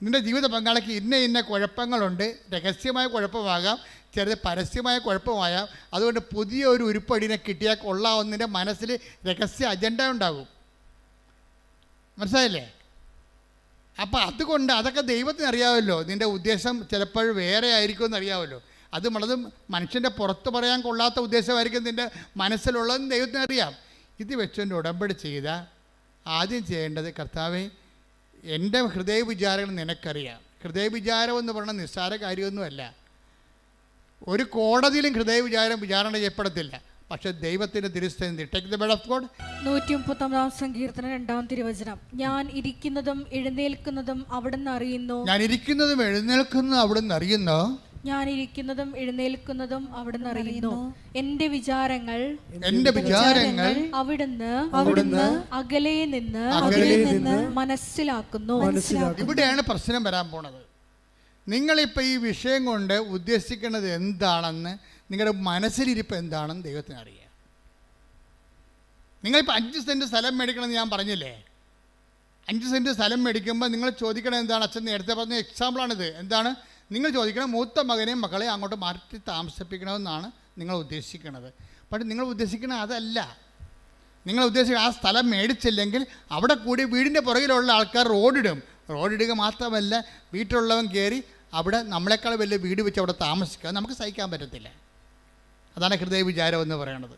നിൻ്റെ ജീവിത പങ്കാളിക്ക് ഇന്ന കുഴപ്പങ്ങളുണ്ട്. രഹസ്യമായ കുഴപ്പമാകാം, ചിലത് പരസ്യമായ കുഴപ്പമാകാം. അതുകൊണ്ട് പുതിയ ഒരു ഉരുപ്പടിനെ കിട്ടിയാൽ കൊള്ളാവുന്നതിൻ്റെ മനസ്സിൽ രഹസ്യ അജണ്ട ഉണ്ടാകും. മനസ്സിലായില്ലേ? അപ്പം അതുകൊണ്ട് അതൊക്കെ ദൈവത്തിന് അറിയാമല്ലോ. നിൻ്റെ ഉദ്ദേശം ചിലപ്പോൾ വേറെ ആയിരിക്കുമെന്ന് അറിയാമല്ലോ. അത് വളരെ മനുഷ്യൻ്റെ പുറത്ത് പറയാൻ കൊള്ളാത്ത ഉദ്ദേശമായിരിക്കും നിൻ്റെ മനസ്സിലുള്ളതെന്ന് ദൈവത്തിന് അറിയാം. ഇത് വെച്ചുകൊണ്ട് ഉടമ്പടി ചെയ്താൽ ആദ്യം ചെയ്യേണ്ടത്, കർത്താവേ എൻ്റെ ഹൃദയ വിചാരങ്ങൾ നിനക്കറിയാം. ഹൃദയ വിചാരം എന്ന് പറഞ്ഞാൽ നിസ്സാര കാര്യമൊന്നുമല്ല. ഒരു കോടതിയിലും ഹൃദയ വിചാരണ ചെയ്യപ്പെടത്തില്ല. പക്ഷെ ദൈവത്തിൻ്റെ തിരുസ്ഥിതി. Take the word of God. 139 സങ്കീർത്തനം 2-ാം തിരുവചനം. ഞാൻ ഇരിക്കുന്നതും എഴുന്നേൽക്കുന്നതും അവിടുന്ന് അറിയുന്നു. ഞാൻ ഇരിക്കുന്നതും എഴുന്നേൽക്കുന്നതും അവിടുന്ന് അറിയുന്നു. ഞാൻ ഇരിക്കുന്നതും എഴുന്നേൽക്കുന്നതും അവിടുന്ന് അറിയുന്നു. എന്റെ വിചാരങ്ങൾ അവിടുന്ന് അകലെ നിന്ന് മനസ്സിലാക്കുന്നു. ഇവിടെയാണ് പ്രശ്നം വരാൻ പോണത്. നിങ്ങളിപ്പോൾ ഈ വിഷയം കൊണ്ട് ഉദ്ദേശിക്കുന്നത് എന്താണെന്ന്, നിങ്ങളുടെ മനസ്സിലിരിപ്പ് എന്താണെന്ന് ദൈവത്തിന് അറിയാം. നിങ്ങളിപ്പോൾ 5 സെൻറ്റ് സ്ഥലം മേടിക്കണമെന്ന് ഞാൻ പറഞ്ഞില്ലേ? 5 സെൻറ്റ് സ്ഥലം മേടിക്കുമ്പോൾ നിങ്ങൾ ചോദിക്കണം എന്താണ്? അച്ഛൻ നേരത്തെ പറഞ്ഞ എക്സാമ്പിളാണിത്. എന്താണ് നിങ്ങൾ ചോദിക്കണം? മൂത്ത മകനെയും മകളെ അങ്ങോട്ട് മാറ്റി താമസിപ്പിക്കണമെന്നാണ് നിങ്ങൾ ഉദ്ദേശിക്കുന്നത്. പക്ഷേ നിങ്ങൾ ഉദ്ദേശിക്കുന്നത് അതല്ല. നിങ്ങൾ ഉദ്ദേശിക്കുന്ന ആ സ്ഥലം മേടിച്ചില്ലെങ്കിൽ അവിടെ കൂടി വീടിൻ്റെ പുറകിലുള്ള ആൾക്കാർ റോഡിടുക മാത്രമല്ല, വീട്ടിലുള്ളവൻ കയറി അവിടെ നമ്മളെക്കാൾ വലിയ വീട് വെച്ച് അവിടെ താമസിക്കുക. നമുക്ക് സഹിക്കാൻ പറ്റത്തില്ല. അതാണ് ഹൃദയ വിചാരം എന്ന് പറയുന്നത്.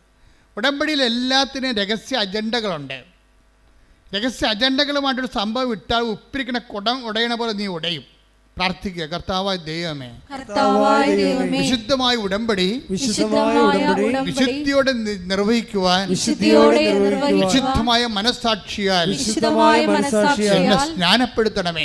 ഉടമ്പടിയിൽ എല്ലാത്തിനും രഹസ്യ അജണ്ടകളുണ്ട്. രഹസ്യ അജണ്ടകളുമായിട്ടൊരു സംഭവം ഇട്ടാൽ ഉപ്പിരിക്കുന്ന കുടം ഉടയണ പോലെ നീ ഉടയും. പ്രാർത്ഥിക്കുക, കർത്താവായ ദൈവമേ, വിശുദ്ധമായ ഉടമ്പടി വിശുദ്ധിയോടെ നിർവഹിക്കുവാൻ വിശുദ്ധമായ മനസ്സാക്ഷിയാൽ എന്നെ സ്നാനപ്പെടുത്തണമേ.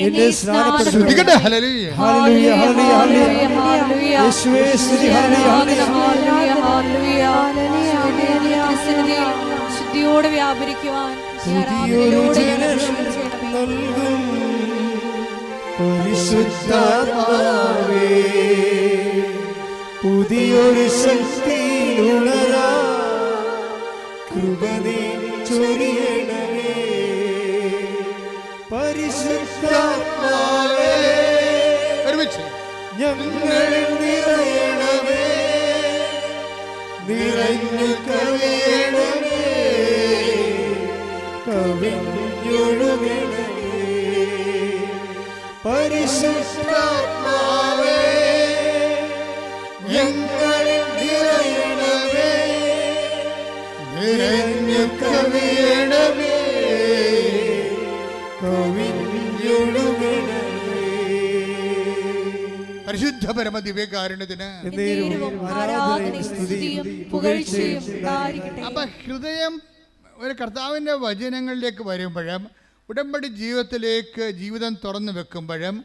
ശുദ്ധിയോടെ വ്യാപരിക്കുവാൻ പരിശുദ്ധാത്മാവേ, പുതിയൊരു ശക്തി ഉണരാ കൃപ നീ ചൊരിയണമേ. പരിശുദ്ധാത്മാവേ, ഞങ്ങളിൽ നിറയണമേ, നിറഞ്ഞു കവിയണമേ, കവിഞ്ഞൊഴുകണമേ. പരിശുദ്ധാത്മാവേ, ഞങ്ങളിൽ നിറയണമേ, നിറഞ്ഞു കവിയണമേ, കവിഞ്ഞൊഴുകണമേ. പരിശുദ്ധ പരമ ദിവ്യകാരുണ്യത്തിന് അപ്പൊ ഹൃദയം ഒരു കർത്താവിൻ്റെ വചനങ്ങളിലേക്ക് വരുമ്പോഴും ഉടമ്പടി ജീവിതം തുറന്നു വെക്കുമ്പോഴും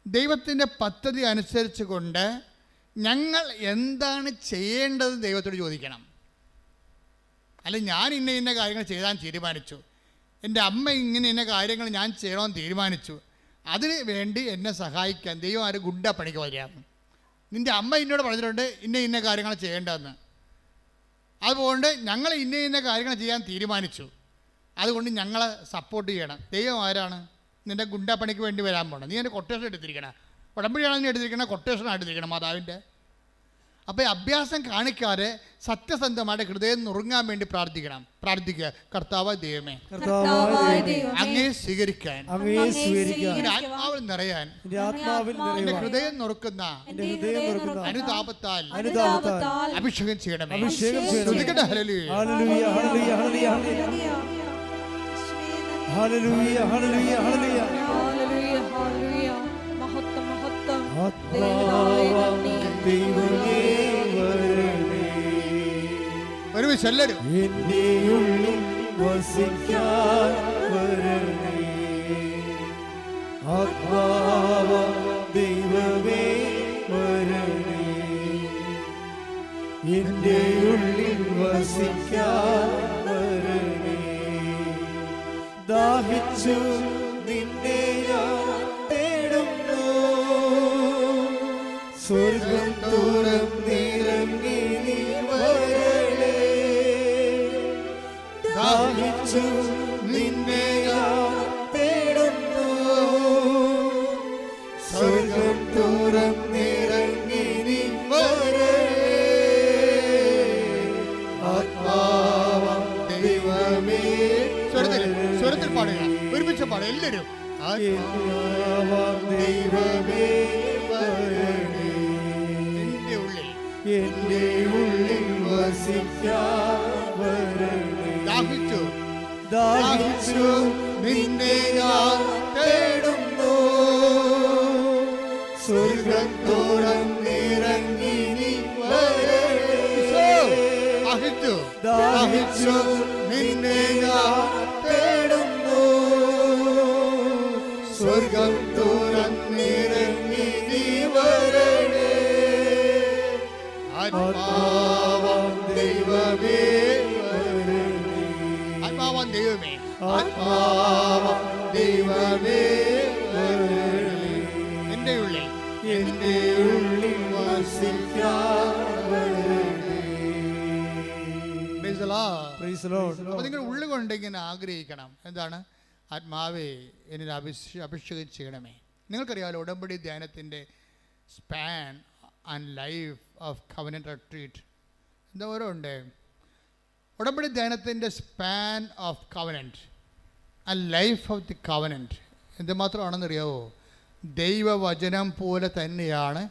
ദൈവത്തിൻ്റെ പദ്ധതി അനുസരിച്ച് കൊണ്ട് ഞങ്ങൾ എന്താണ് ചെയ്യേണ്ടത് ദൈവത്തോട് ചോദിക്കണം. അല്ല, ഞാൻ ഇന്ന കാര്യങ്ങൾ ചെയ്താൻ തീരുമാനിച്ചു, എൻ്റെ അമ്മ ഇന്ന കാര്യങ്ങൾ ഞാൻ ചെയ്യണമെന്ന് തീരുമാനിച്ചു, അതിന് വേണ്ടി എന്നെ സഹായിക്കാൻ ദൈവം ആരും ഗുഡ പണിക്ക് വരികയാണ്. നിൻ്റെ അമ്മ എന്നോട് പറഞ്ഞിട്ടുണ്ട് ഇന്ന കാര്യങ്ങൾ ചെയ്യേണ്ടതെന്ന്. അതുകൊണ്ട് ഞങ്ങൾ ഇന്ന കാര്യങ്ങൾ ചെയ്യാൻ തീരുമാനിച്ചു, അതുകൊണ്ട് ഞങ്ങളെ സപ്പോർട്ട് ചെയ്യണം. ദൈവം ആരാണ്? നിൻ്റെ ഗുണ്ടാപ്പണിക്ക് വേണ്ടി വരാൻ പോകണം. നീ എൻ്റെ കൊട്ടേഷൻ എടുത്തിരിക്കണം. ഉടമ്പടിയാണ് നീ എടുത്തിരിക്കണം, കൊട്ടേഷനാണ് എടുത്തിരിക്കണം മാതാവിൻ്റെ. അപ്പോൾ ഈ അഭ്യാസം കാണിക്കാതെ സത്യസന്ധമായിട്ട് ഹൃദയം നുറുങ്ങാൻ വേണ്ടി പ്രാർത്ഥിക്കുക. കർത്താവായ ദൈവമേ, അങ്ങേ സ്വീകരിക്കാൻ, ആത്മാവിൽ നിറയാൻ, എൻ്റെ ഹൃദയം നുറുക്കുന്ന അനുതാപത്താൽ അഭിഷേകം ചെയ്യണമേ. Hallelujah, hallelujah, hallelujah, hallelujah, hallelujah. മഹത്വം, മഹത്വം. ഒരുമിച്ച് എല്ലാവരും എൻ്റെ ഉള്ളിൽ വസിക്കാൻ വരണേ. ആത്മാവ ദൈവമേ വരണേ, എൻ്റെ ഉള്ളിൽ വസിക്കാൻ വരണേ. ദാഹിച്ചു നിന്നെ ഞാൻ തേടുന്നു, സ്വർഗം തുറന്നിറങ്ങി നീ വരണേ. ദാഹിച്ചു നിന്നെ ഞാൻ തേടുന്നു, സ്വർഗം തുറന്നിറങ്ങി നീ വരണേ. ആത്മാവാം ദൈവമേ, സ്വരത്തിൽ പാടുക, ഒരുമിച്ച് പാടുക എല്ലാവരും. ആത്മാവാം ദൈവമേ വരണേ, എൻ്റെ ഉള്ളിൽ വസിക്കാൻ വരണേ. ദാഹിച്ചു നിന്നെ ഞാൻ തേടുന്നു, സ്വർഗം തുറന്നിറങ്ങി നീ വരണേ. ദാഹിച്ചു നിന്നെ ഞാൻ തേടുന്നു, സ്വർഗം തുറന്നിറങ്ങി നീ വരണേ. ആത്മാവാം ദൈവമേ വരണേ, ആത്മാവാൻ ദൈവമേ, ആത്മാവാം ദൈവമേ വരണേ. എൻ്റെ ഉള്ളിൽ വസിക്കാൻ വരണേ. Praise the Lord. അപ്പോൾ നിങ്ങൾ ഉള്ളുകൊണ്ട് ഇങ്ങനെ ആഗ്രഹിക്കണം. എന്താണ്? ആത്മാവേ എന്നിൽ അഭിഷേകം ചെയ്യണമേ. നിങ്ങൾക്കറിയാമല്ലോ ഉടമ്പടി ധ്യാനത്തിൻ്റെ span and life of covenant retreat എന്തോരം ഉണ്ട്. ഉടമ്പടി ധ്യാനത്തിൻ്റെ span of covenant and life of the covenant എന്തുമാത്രമാണെന്നറിയാവോ? ദൈവവചനം പോലെ തന്നെയാണ്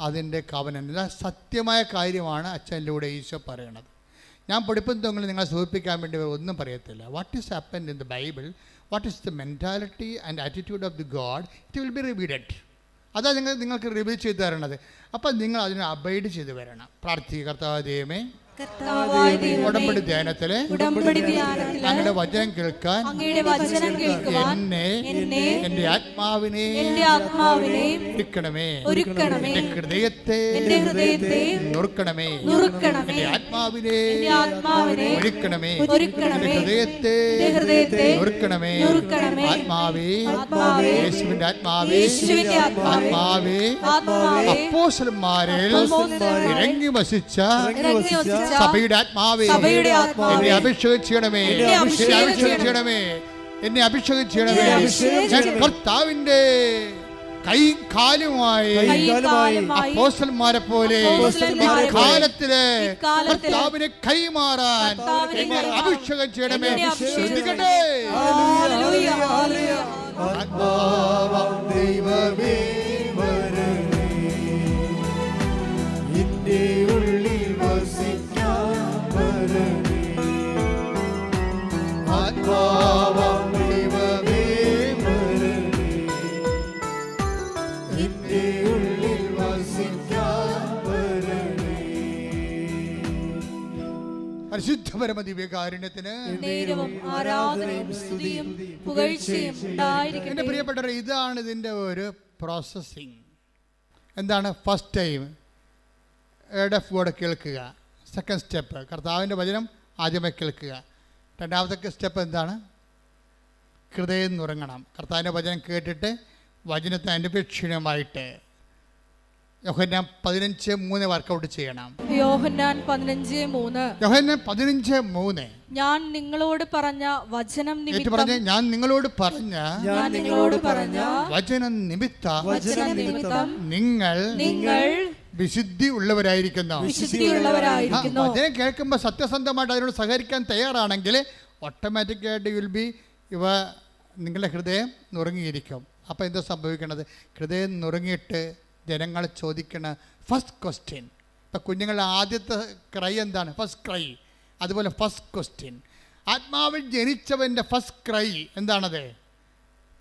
അതിൻ്റെ കവനൻറ്റ്. ഇത് സത്യമായ കാര്യമാണ് അച്ഛനിലൂടെ ഈശോ പറയണത്. ഞാൻ പഠിപ്പുന്നതെങ്കിലും നിങ്ങളെ സൂചിപ്പിക്കാൻ വേണ്ടി ഒന്നും പറയത്തില്ല. What is happened in the Bible, what is the mentality and attitude of the God, it will be revealed. അതാണ് നിങ്ങൾക്ക് റിവീൽ ചെയ്ത് തരണത്. അപ്പം നിങ്ങൾ അതിനെ അബൈഡ് ചെയ്ത് വരണം. പ്രാർത്ഥിക്കുക, കർത്താവേ ദൈവമേ, ഉടമ്പടി ധ്യാനത്തില് അങ്ങയുടെ വചനം കേൾക്കാൻ എന്നെ എന്റെ ആത്മാവിനെ ഒരുക്കണമേ, എന്റെ ഹൃദയത്തെ നുറുക്കണമേ, എന്റെ ആത്മാവിനെ ഒരുക്കണമേ, എന്റെ ഹൃദയത്തെ നുറുക്കണമേ. ആത്മാവേ, യേശുവിന്റെ ആത്മാവേ, ആത്മാവേ, അപ്പോസ്തലന്മാരിൽ ഇറങ്ങി വസിച്ച സഭയുടെ ആത്മാവേ, എന്നെ അഭിഷേകം ചെയ്യണമേ, എന്നെ അഭിഷേകം ചെയ്യണമേ. ഞാൻ കർത്താവിന്റെ കൈയും കാലുമായി അപ്പോസ്തലന്മാരെ പോലെ കാലത്തില് കർത്താവിനെ കൈമാറാൻ എന്നെ അഭിഷേകം ചെയ്യണമേ. ശ്രദ്ധിക്കട്ടെ. ദൈവമേ പരിശുദ്ധ പരമ ദിവ്യകാരുണ്യത്തിന് എൻ്റെ പ്രിയപ്പെട്ടവരെ, ഇതാണ് ഇതിൻ്റെ ഒരു പ്രോസസ്സിങ്. എന്താണ്? ഫസ്റ്റ് ടൈം എഫ് വേർഡ് കേൾക്കുക. സെക്കൻഡ് സ്റ്റെപ്പ് കർത്താവിൻ്റെ വചനം ആദ്യമേ കേൾക്കുക. രണ്ടാമത്തെ സ്റ്റെപ്പ് എന്താണ്? ഹൃദയം നുറങ്ങണം. കർത്താവിൻ്റെ വചനം കേട്ടിട്ട് വചനത്തെ അനുപേക്ഷണമായിട്ട് യോഹന്നാൻ 15:3 വർക്കൗട്ട് ചെയ്യണം. യോഹന്നാൻ 15:3 ഞാൻ നിങ്ങളോട് പറഞ്ഞ വചനം നിമിത്തം, ഞാൻ നിങ്ങളോട് പറഞ്ഞ വചനം നിമിത്തം നിങ്ങൾ വിശുദ്ധി ഉള്ളവരായിരിക്കുന്നു. വചനം കേൾക്കുമ്പോൾ സത്യസന്ധമായിട്ട് അതിനോട് സഹകരിക്കാൻ തയ്യാറാണെങ്കിൽ ഓട്ടോമാറ്റിക്കായിട്ട് വിൽ ബി നിങ്ങളുടെ ഹൃദയം നുറങ്ങിയിരിക്കും. അപ്പോൾ എന്താ സംഭവിക്കണത്? ഹൃദയം നുറങ്ങിയിട്ട് ജനങ്ങൾ ചോദിക്കണ ഫസ്റ്റ് ക്വസ്റ്റ്യൻ, ഇപ്പം കുഞ്ഞുങ്ങളുടെ ആദ്യത്തെ ക്രൈ എന്താണ്? First cry. അതുപോലെ ഫസ്റ്റ് ക്വസ്റ്റ്യൻ, ആത്മാവിൽ ജനിച്ചവൻ്റെ ഫസ്റ്റ് ക്രൈ എന്താണത്?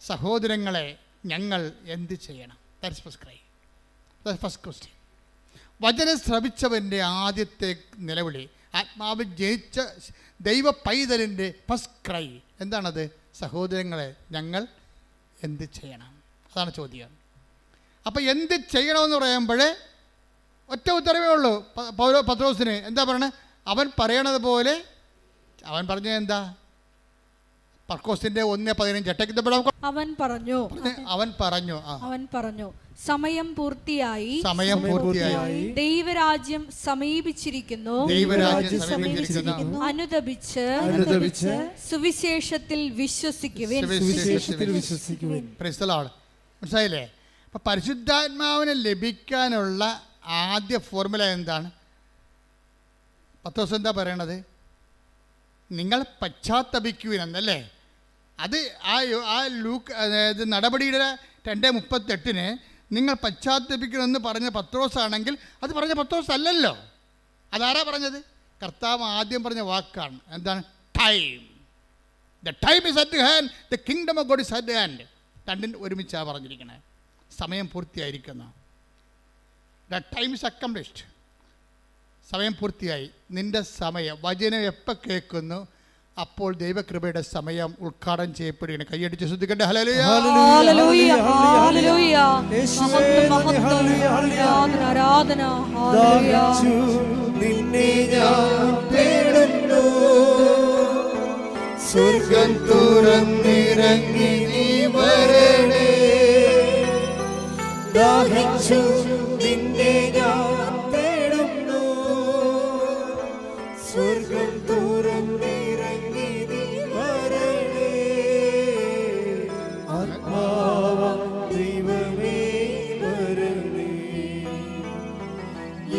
സഹോദരങ്ങളെ, ഞങ്ങൾ എന്ത് ചെയ്യണം? That's first cry, that's first question. വചനം ശ്രവിച്ചവൻ്റെ ആദ്യത്തെ നിലവിളി, ആത്മാവിൽ ജനിച്ച ദൈവ പൈതലിൻ്റെ ഫസ്റ്റ് ക്രൈ എന്താണത്? സഹോദരങ്ങളെ, ഞങ്ങൾ എന്ത് ചെയ്യണം? അതാണ് ചോദ്യം. അപ്പം എന്ത് ചെയ്യണമെന്ന് പറയുമ്പോൾ ഒറ്റ ഉത്തരവേ ഉള്ളൂ. പത്രോസിന് എന്താ പറയണത്? അവൻ പറയണത് പോലെ അവൻ പറഞ്ഞത് എന്താ? പർക്കോസിന്റെ 1:15 അവൻ പറഞ്ഞു സമയം പൂർത്തിയായി, ദൈവരാജ്യം സമീപിച്ചിരിക്കുന്നു, അനുതപിച്ച് സുവിശേഷത്തിൽ വിശ്വസിക്കുവിൻ. മനസ്സിലായില്ലേ? അപ്പം പരിശുദ്ധാത്മാവിനെ ലഭിക്കാനുള്ള ആദ്യ ഫോർമുല എന്താണ്? പത്രോസ് എന്താ പറയണത്? നിങ്ങൾ പശ്ചാത്തപിക്കുവിനെന്നല്ലേ? അത് ആ ലൂക്ക്, അതായത് നടപടിയുടെ 2:38 നിങ്ങൾ പശ്ചാത്തപിക്കണമെന്ന് പറഞ്ഞ പത്രോസ് ആണെങ്കിൽ അത് പറഞ്ഞ പത്രോസ് അല്ലല്ലോ. അതാരാ പറഞ്ഞത്? കർത്താവ് ആദ്യം പറഞ്ഞ വാക്കാണ്. എന്താണ്? Time. The time is at hand, the kingdom of God is at hand. രണ്ടും ഒരുമിച്ചാണ് പറഞ്ഞിരിക്കുന്നത്. സമയം പൂർത്തിയായിരിക്കുന്നു. The time is accomplished. സമയം പൂർത്തിയായി. നിന്റെ സമയം, വചനം എപ്പോൾ കേൾക്കുന്നു അപ്പോൾ ദൈവകൃപയുടെ സമയം ഉദ്ഘാടനം ചെയ്യപ്പെടുകയാണ്. കൈയടിച്ച് ശ്രദ്ധിക്കട്ടെ. ഹല്ലേലൂയ, ഹല്ലേലൂയ, ഹല്ലേലൂയ, ആരാധന, ഹല്ലേലൂയ. നിന്നെ ഞാൻ തേടുന്നു, സ്വർഗ്ഗം തുറന്നിറങ്ങി നീ വരണേ. ദാഹിച്ചു നിന്നെ ഞാൻ തേടുന്നു, സ്വർഗ്ഗം തുറന്നിറങ്ങി നീ വരണേ. ആത്മാവാം ദൈവമേ വരണേ,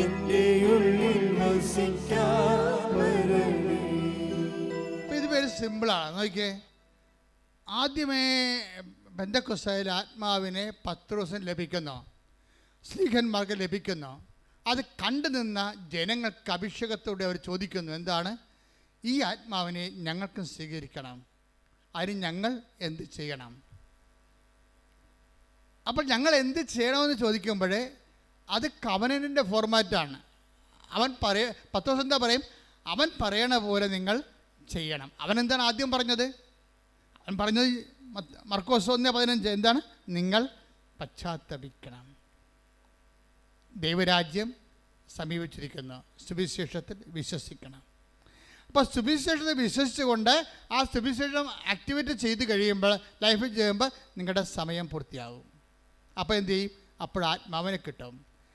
എന്റെ ഉള്ളിൽ വസിക്കാൻ വരണേ. നോക്കിയേ, ആദ്യമേ പെന്തക്കോസ്തായിൽ ആത്മാവിനെ പത്രോസിന് ലഭിക്കുന്നു, സ്ലീഹന്മാർക്ക് ലഭിക്കുന്നു. അത് കണ്ടു നിന്ന ജനങ്ങൾക്ക് അഭിഷേകത്തോടെ അവർ ചോദിക്കുന്നു, എന്താണ് ഈ ആത്മാവിനെ ഞങ്ങൾക്കും സ്വീകരിക്കണം, അതിന് ഞങ്ങൾ എന്ത് ചെയ്യണം? അപ്പോൾ ഞങ്ങൾ എന്ത് ചെയ്യണമെന്ന് ചോദിക്കുമ്പോഴേ അത് കവനന്റിൻ്റെ ഫോർമാറ്റാണ്. പത്രോസ് എന്താ പറയും? അവൻ പറയണ പോലെ നിങ്ങൾ ചെയ്യണം. അവൻ എന്താണ് ആദ്യം പറഞ്ഞത്? അവൻ പറഞ്ഞത് മർക്കോസ് 1:15 എന്താണ്? നിങ്ങൾ പശ്ചാത്തപിക്കണം, ദൈവരാജ്യം സമീപിച്ചിരിക്കുന്നു, സുവിശേഷത്തിൽ വിശ്വസിക്കണം. അപ്പോൾ സുവിശേഷത്തിൽ വിശ്വസിച്ചുകൊണ്ട് ആ സുവിശേഷം ആക്ടിവേറ്റ് ചെയ്ത് കഴിയുമ്പോൾ, ലൈഫിൽ ചെയ്യുമ്പോൾ നിങ്ങളുടെ സമയം പൂർത്തിയാകും. അപ്പോൾ എന്ത് ചെയ്യും? അപ്പോൾ ആത്മാവിനെ കിട്ടും.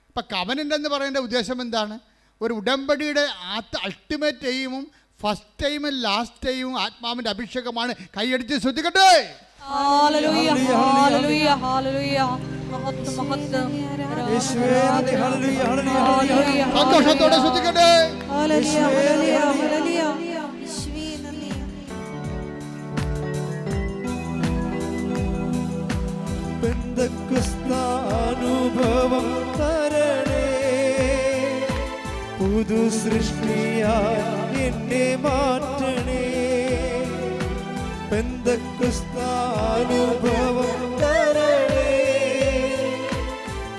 അപ്പം കവനൻ്റ് എന്ന് പറയുന്ന ഉദ്ദേശം എന്താണ്? ഒരു ഉടമ്പടിയുടെ അൾട്ടിമേറ്റ് എയിമും ഫസ്റ്റ് ടൈമും ലാസ്റ്റ് ടൈമും ആത്മാവിൻ്റെ അഭിഷേകമാണ്. കൈയടിച്ച് ശ്രദ്ധിക്കട്ടെ. സന്തോഷത്തോടെ ശ്രദ്ധിക്കട്ടെ. അനുഭവം തരണേ, പുതു സൃഷ്ടിയായി എന്നെ മാറ്റണേ. പെന്തക്കോസ്താനുഭവം തരണേ,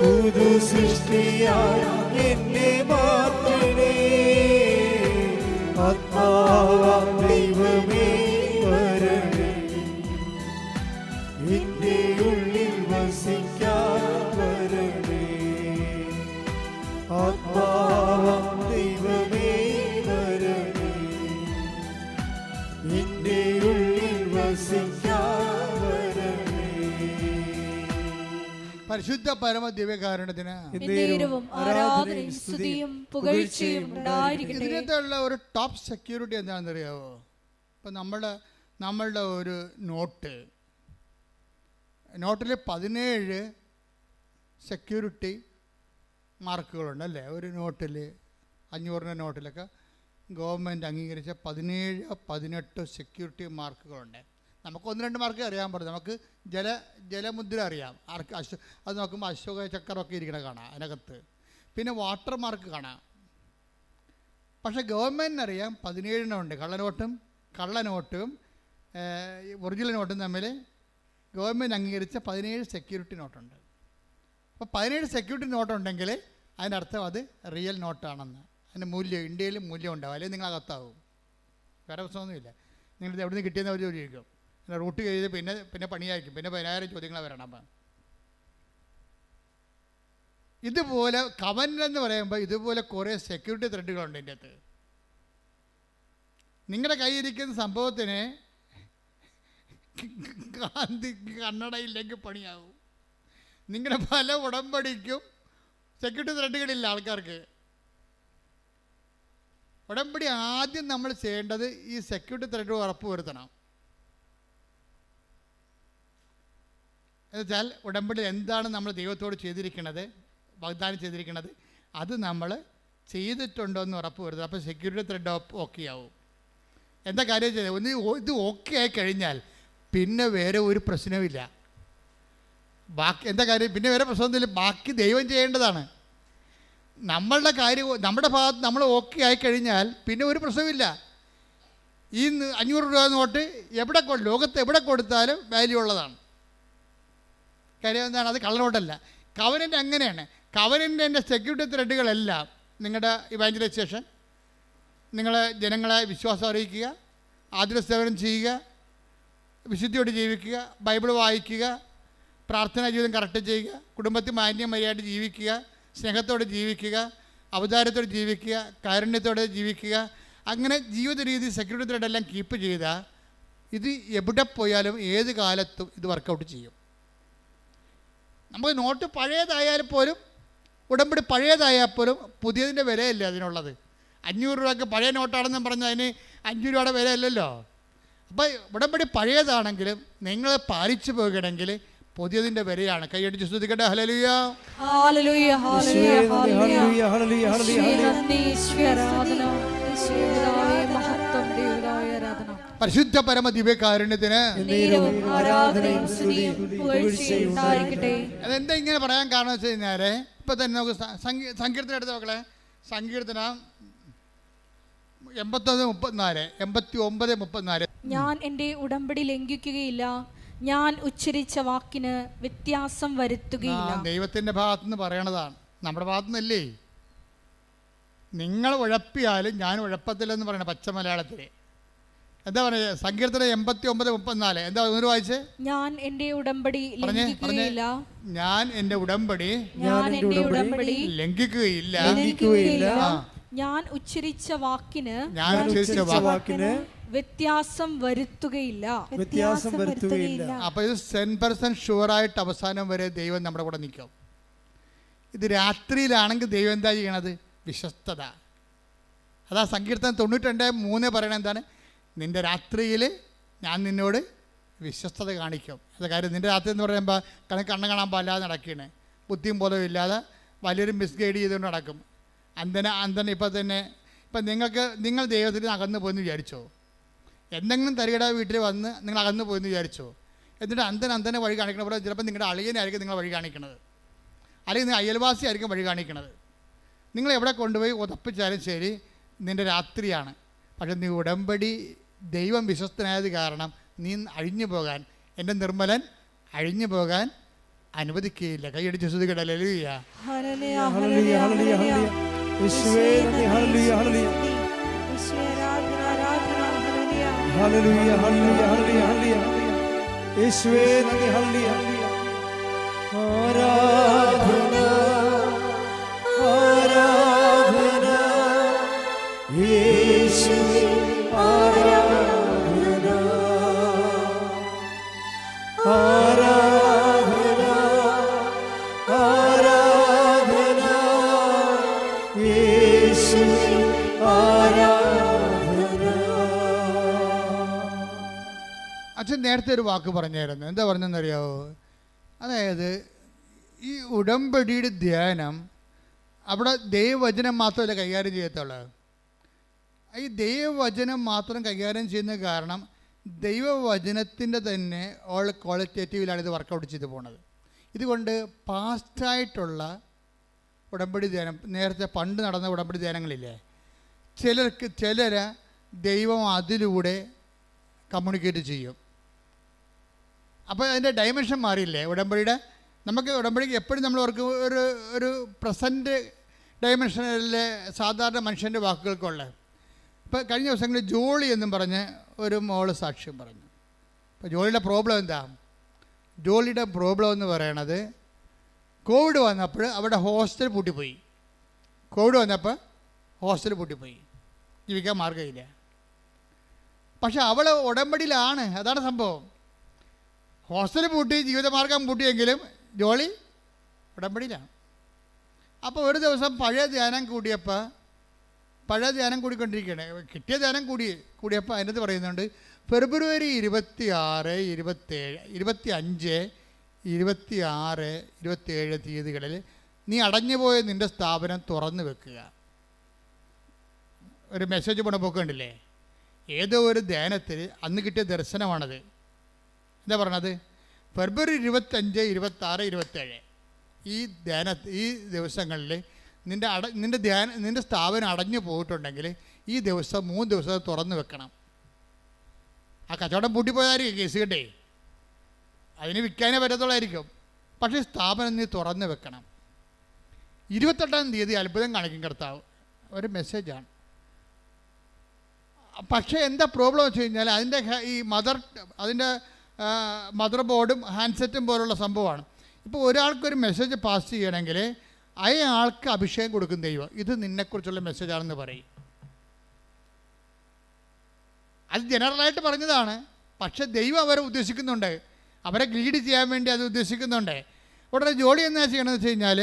പുതു സൃഷ്ടിയായി എന്നെ മാറ്റണേ. ആത്മാവാം ദൈവമേ വരണേ, എന്റെ ഉള്ളിൽ വസിക്കാൻ വരണേ. ആത്മാവാം ദൈവമേ വരണേ, എന്റെ ഉള്ളിൽ വസിക്കാൻ വരണേ. പരിശുദ്ധ പരമ ദിവ്യകാരുണ്യത്തിന് ആരാധനയും സ്തുതിയും പുകഴ്ചയും ഉണ്ടായിരിക്കട്ടെ. ഇതിനകത്തുള്ള ഒരു ടോപ്പ് സെക്യൂരിറ്റി എന്താണെന്ന് അറിയാമോ? ഇപ്പം നമ്മളുടെ ഒരു നോട്ടിൽ 17 സെക്യൂരിറ്റി മാർക്കുകളുണ്ട് അല്ലേ? ഒരു നോട്ടിൽ 500 നോട്ടിലൊക്കെ ഗവൺമെൻറ് അംഗീകരിച്ച 17-18 സെക്യൂരിറ്റി മാർക്കുകളുണ്ട്. നമുക്ക് 1-2 മാർക്ക് അറിയാൻ പറ്റും. നമുക്ക് ജലമുദ്ര അറിയാം. അത് നോക്കുമ്പോൾ അശോക ചക്രമൊക്കെ ഇരിക്കണ കാണാം അതിനകത്ത്. പിന്നെ വാട്ടർ മാർക്ക് കാണാം. പക്ഷേ ഗവൺമെൻറ്റിനറിയാം 17 ഉണ്ട്. കള്ളനോട്ടും ഒറിജിനൽ നോട്ടും തമ്മിൽ ഗവൺമെൻറ് അംഗീകരിച്ച 17 സെക്യൂരിറ്റി നോട്ടുണ്ട്. അപ്പോൾ 17 സെക്യൂരിറ്റി നോട്ടുണ്ടെങ്കിൽ അതിൻ്റെ അർത്ഥം അത് റിയൽ നോട്ടാണെന്ന്. അതിൻ്റെ മൂല്യം ഇന്ത്യയിൽ മൂല്യം ഉണ്ടാവും, അല്ലെങ്കിൽ നിങ്ങൾ അകത്താവും. വേറെ പ്രശ്നമൊന്നുമില്ല. നിങ്ങളിത് എവിടെ നിന്ന് കിട്ടിയെന്ന് അവർ ചോദിക്കും. റൂട്ട് ചെയ്ത് പിന്നെ പണിയായിരിക്കും. പിന്നെ 10,000 ചോദ്യങ്ങൾ വരണം. അപ്പം ഇതുപോലെ കവനൻ്റ് എന്ന് പറയുമ്പോൾ ഇതുപോലെ കുറേ സെക്യൂരിറ്റി ത്രെഡുകളുണ്ട് ഇതിൻ്റെ അകത്ത്. നിങ്ങളുടെ കയ്യിരിക്കുന്ന സംഭവത്തിന് കണ്ണടയില്ലെങ്കിൽ പണിയാവും. നിങ്ങളുടെ പല ഉടമ്പടിക്കും സെക്യൂരിറ്റി ത്രെഡുകളില്ല ആൾക്കാർക്ക്. ഉടമ്പടി ആദ്യം നമ്മൾ ചെയ്യേണ്ടത് ഈ സെക്യൂരിറ്റി ത്രെഡ് ഉറപ്പ് വരുത്തണം. എന്നുവെച്ചാൽ ഉടമ്പടി എന്താണ് നമ്മൾ ദൈവത്തോട് ചെയ്തിരിക്കുന്നത്, വാഗ്ദാനം ചെയ്തിരിക്കുന്നത്, അത് നമ്മൾ ചെയ്തിട്ടുണ്ടോ എന്ന് ഉറപ്പ് വരുത്തുക. അപ്പോൾ സെക്യൂരിറ്റി ത്രെഡ് ഓക്കെ ആവും. എന്താ കാര്യം ചെയ്തത്? ഇത് ഓക്കെ ആയി കഴിഞ്ഞാൽ പിന്നെ വേറെ ഒരു പ്രശ്നവുമില്ല. ബാക്കി എന്താ കാര്യം? പിന്നെ വേറെ പ്രശ്നമൊന്നുമില്ല. ബാക്കി ദൈവം ചെയ്യേണ്ടതാണ്. നമ്മളുടെ കാര്യം നമ്മുടെ ഭാഗത്ത് നമ്മൾ ഓക്കെ ആയിക്കഴിഞ്ഞാൽ പിന്നെ ഒരു പ്രശ്നമില്ല. ഈ 500 രൂപ നോട്ട് ലോകത്ത് എവിടെ കൊടുത്താലും വാല്യൂ ഉള്ളതാണ്. കാര്യം എന്താണ്? അത് കള്ളനോട്ടല്ല. കവനൻ്റ് അങ്ങനെയാണ്. കവനൻ്റിൻ്റെ സെക്യൂരിറ്റി ത്രെഡുകളെല്ലാം നിങ്ങളുടെ ഇവാഞ്ചലൈസേഷൻ, നിങ്ങൾ ജനങ്ങളെ വിശ്വാസം അറിയിക്കുക, ആതുര സേവനം ചെയ്യുക, വിശുദ്ധിയോട് ജീവിക്കുക, ബൈബിൾ വായിക്കുക, പ്രാർത്ഥനാ ജീവിതം കറക്റ്റ് ചെയ്യുക, കുടുംബത്തിൽ മാന്യമര്യാദയായിട്ട് ജീവിക്കുക, സ്നേഹത്തോടെ ജീവിക്കുക, അവതാരത്തോടെ ജീവിക്കുക, കാരുണ്യത്തോടെ ജീവിക്കുക. അങ്ങനെ ജീവിത രീതി സെക്യൂരിറ്റി ത്രെഡെല്ലാം കീപ്പ് ചെയ്താൽ ഇത് എവിടെ പോയാലും ഏത് കാലത്തും ഇത് വർക്കൗട്ട് ചെയ്യും. നമുക്ക് നോട്ട് പഴയതായാൽ പോലും, ഉടമ്പടി പഴയതായാൽ പോലും പുതിയതിൻ്റെ വിലയല്ലേ അതിനുള്ളത്. 500 രൂപയ്ക്ക് പഴയ നോട്ടാണെന്ന് പറഞ്ഞാൽ അതിന് 5 രൂപയുടെ വിലയല്ലല്ലോ. അപ്പോൾ ഉടമ്പടി പഴയതാണെങ്കിലും നിങ്ങൾ പാലിച്ചു പോകുകയാണെങ്കിൽ പുതിയതിൻ്റെ വിലയാണ്. കൈയടിച്ച് സ്തുതിക്കട്ടെ. Hallelujah, hallelujah, hallelujah, hallelujah, hallelujah, hallelujah. പരിശുദ്ധ പരമ ദിവ്യകാരുണ്യത്തിന് നേരവും ആരാധനയും സ്തുതിയും പുകഴ്ചയും ഉണ്ടായിരിക്കട്ടെ. അതെന്താ ഇങ്ങനെ പറയാൻ കാരണം വെച്ച് കഴിഞ്ഞാൽ ഇപ്പം തന്നെ നമുക്ക് സങ്കീർത്തനം എടുത്ത് നോക്കളെ. സങ്കീർത്തനം 89:34. ഞാൻ എൻ്റെ ഉടമ്പടി ലംഘിക്കുകയില്ല, ഞാൻ ഉച്ചരിച്ച വാക്കിന് വ്യത്യാസം വരുത്തുകയില്ല. ദൈവത്തിൻ്റെ ഭാഗത്തുനിന്ന് പറയണതാണ്, നമ്മുടെ ഭാഗത്തുനിന്നല്ലേ. നിങ്ങൾ ഉഴപ്പിയാലും ഞാൻ ഉഴപ്പത്തില്ലെന്ന് പറയണ പച്ച മലയാളത്തിൽ. എന്താ പറയുക? സങ്കീർത്തനം 89:34. എന്താ ഒന്ന് വായിച്ചേ? ഞാൻ എൻ്റെ ഉടമ്പടി ലംഘിക്കുകയില്ല, ഞാൻ എൻ്റെ ഉടമ്പടി ലംഘിക്കുകയില്ല, ഞാൻ ഉച്ചരിച്ച വാക്കിന് വ്യത്യാസം വരുത്തുകയില്ല. അപ്പോൾ ഇത് 100% ഷുവറായിട്ട് അവസാനം വരെ ദൈവം നമ്മുടെ കൂടെ നിൽക്കും. ഇത് രാത്രിയിലാണെങ്കിൽ ദൈവം എന്താ ചെയ്യണത്? വിശ്വസ്തത. അതാ സങ്കീർത്തനം 92:3 പറയണത് എന്താണ്? നിൻ്റെ രാത്രിയിൽ ഞാൻ നിന്നോട് വിശ്വസ്തത കാണിക്കും. അത് കാര്യം നിൻ്റെ രാത്രി എന്ന് പറയുമ്പോൾ കണ്ണ് കാണാൻ പാടില്ലാതെ നടക്കുകയാണ്, ബുദ്ധിയും ബോധവും ഇല്ലാതെ വലിയൊരു മിസ്ഗൈഡ് ചെയ്തുകൊണ്ട് നടക്കും. അന്തന ഇപ്പം നിങ്ങൾ ദൈവത്തിൽ നിന്ന് അകന്നു പോയെന്ന് വിചാരിച്ചോ? എന്തെങ്കിലും തരികട വീട്ടിൽ വന്ന് നിങ്ങൾ അകന്നു പോയെന്ന് വിചാരിച്ചോ? എന്നിട്ട് അന്തനെ വഴി കാണിക്കണ പോലെ ചിലപ്പോൾ നിങ്ങളുടെ അളിയനായിരിക്കും നിങ്ങൾ വഴി കാണിക്കണത്, അല്ലെങ്കിൽ നിങ്ങൾ അയൽവാസി ആയിരിക്കും വഴി കാണിക്കണത്. നിങ്ങൾ എവിടെ കൊണ്ടുപോയി ഉതപ്പിച്ചാലും ശരി, നിൻ്റെ രാത്രിയാണ്. പക്ഷെ നീ ഉടമ്പടി ദൈവം വിശ്വസ്തനായത് കാരണം നീ അഴിഞ്ഞു പോകാൻ, എൻ്റെ നിർമ്മലൻ അഴിഞ്ഞു പോകാൻ അനുവദിക്കുകയില്ല. കൈയടിച്ച് ശ്രുതികട. ഹല്ലേലൂയ. അച്ഛൻ നേരത്തെ ഒരു വാക്ക് പറഞ്ഞായിരുന്നു. എന്താ പറഞ്ഞെന്നറിയാവോ? അതായത് ഈ ഉടമ്പടിയുടെ ധ്യാനം അവിടെ ദൈവവചനം മാത്രമല്ല കൈകാര്യം ചെയ്യത്തുള്ളൂ. ഈ ദൈവവചനം മാത്രം കൈകാര്യം ചെയ്യുന്ന കാരണം ദൈവവചനത്തിൻ്റെ തന്നെ ക്വാളിറ്റേറ്റീവിലാണ് ഇത് വർക്കൗട്ട് ചെയ്ത് പോണത്. ഇതുകൊണ്ട് പാസ്റ്റായിട്ടുള്ള ഉടമ്പടി ധ്യാനം, നേരത്തെ പണ്ട് നടന്ന ഉടമ്പടി ധ്യാനങ്ങളില്ലേ, ചിലരെ ദൈവം അതിലൂടെ കമ്മ്യൂണിക്കേറ്റ് ചെയ്യും. അപ്പോൾ അതിൻ്റെ ഡയമെൻഷൻ മാറിയില്ലേ ഉടമ്പടിയുടെ? നമുക്ക് ഉടമ്പടിക്ക് എപ്പോഴും നമ്മൾ അവർക്ക് ഒരു പ്രസൻറ്റ് ഡയമെൻഷനിലെ സാധാരണ മനുഷ്യൻ്റെ വാക്കുകൾക്കുള്ള. ഇപ്പോൾ കഴിഞ്ഞ ദിവസങ്ങളിൽ ജോളി എന്നും പറഞ്ഞ് ഒരു മോള് സാക്ഷ്യം പറഞ്ഞു. അപ്പോൾ ജോളിയുടെ പ്രോബ്ലം എന്താ? ജോളിയുടെ പ്രോബ്ലം എന്ന് പറയണത് കോവിഡ് വന്നപ്പോൾ അവിടെ ഹോസ്റ്റൽ പൂട്ടിപ്പോയി. കോവിഡ് വന്നപ്പോൾ ഹോസ്റ്റൽ പൂട്ടിപ്പോയി, ജീവിക്കാൻ മാർഗ്ഗമില്ല. പക്ഷെ അവൾ ഉടമ്പടിയിലാണ്, അതാണ് സംഭവം. ഹോസ്റ്റൽ പൂട്ടി, ജീവിതമാർഗം പൂട്ടിയെങ്കിലും ജോളി ഉടമ്പടിയിലാണ്. അപ്പോൾ ഒരു ദിവസം പഴയ ധ്യാനം കൂടിക്കൊണ്ടിരിക്കുകയാണ്. കിട്ടിയ ധ്യാനം കൂടിയപ്പോൾ അതിനകത്ത് പറയുന്നുണ്ട്, ഫെബ്രുവരി 26, 27, 25, 26, 27 തീയതികളിൽ നീ അടഞ്ഞുപോയ നിൻ്റെ സ്ഥാപനം തുറന്നു വെക്കുക. ഒരു മെസ്സേജ് പണപ്പൊക്കണ്ടില്ലേ? ഏതോ ഒരു ധ്യാനത്തിൽ അന്ന് കിട്ടിയ ദർശനമാണത്. എന്താ പറഞ്ഞത്? ഫെബ്രുവരി 25, 26, 27 ഈ ദിവസങ്ങളിൽ നിൻ്റെ സ്ഥാപനം അടഞ്ഞു പോയിട്ടുണ്ടെങ്കിൽ ഈ ദിവസം 3 ദിവസം തുറന്നു വെക്കണം. ആ കച്ചവടം പൂട്ടിപ്പോയായിരിക്കും കേസ് കേട്ടേ, അതിന് വിൽക്കാനേ പറ്റത്തുള്ളായിരിക്കും. പക്ഷേ സ്ഥാപനം നീ തുറന്നു വെക്കണം. 28-ാം തീയതി അത്ഭുതം കാണിക്കും കർത്താവ്. ഒരു മെസ്സേജാണ്. പക്ഷേ എന്താ പ്രോബ്ലം വെച്ച് കഴിഞ്ഞാൽ അതിൻ്റെ മദർ ബോർഡും ഹാൻഡ്സെറ്റും പോലുള്ള സംഭവമാണ്. ഇപ്പോൾ ഒരാൾക്കൊരു മെസ്സേജ് പാസ് ചെയ്യണമെങ്കിൽ അയാൾക്ക് അഭിഷേകം കൊടുക്കും ദൈവം. ഇത് നിന്നെക്കുറിച്ചുള്ള മെസ്സേജാണെന്ന് പറയും. അത് ജനറലായിട്ട് പറഞ്ഞതാണ്. പക്ഷെ ദൈവം അവരെ ഉദ്ദേശിക്കുന്നുണ്ട്, അവരെ ലീഡ് ചെയ്യാൻ വേണ്ടി അത് ഉദ്ദേശിക്കുന്നുണ്ട്. ഉടനെ ജോലി എന്താ ചെയ്യണമെന്ന് വെച്ച് കഴിഞ്ഞാൽ,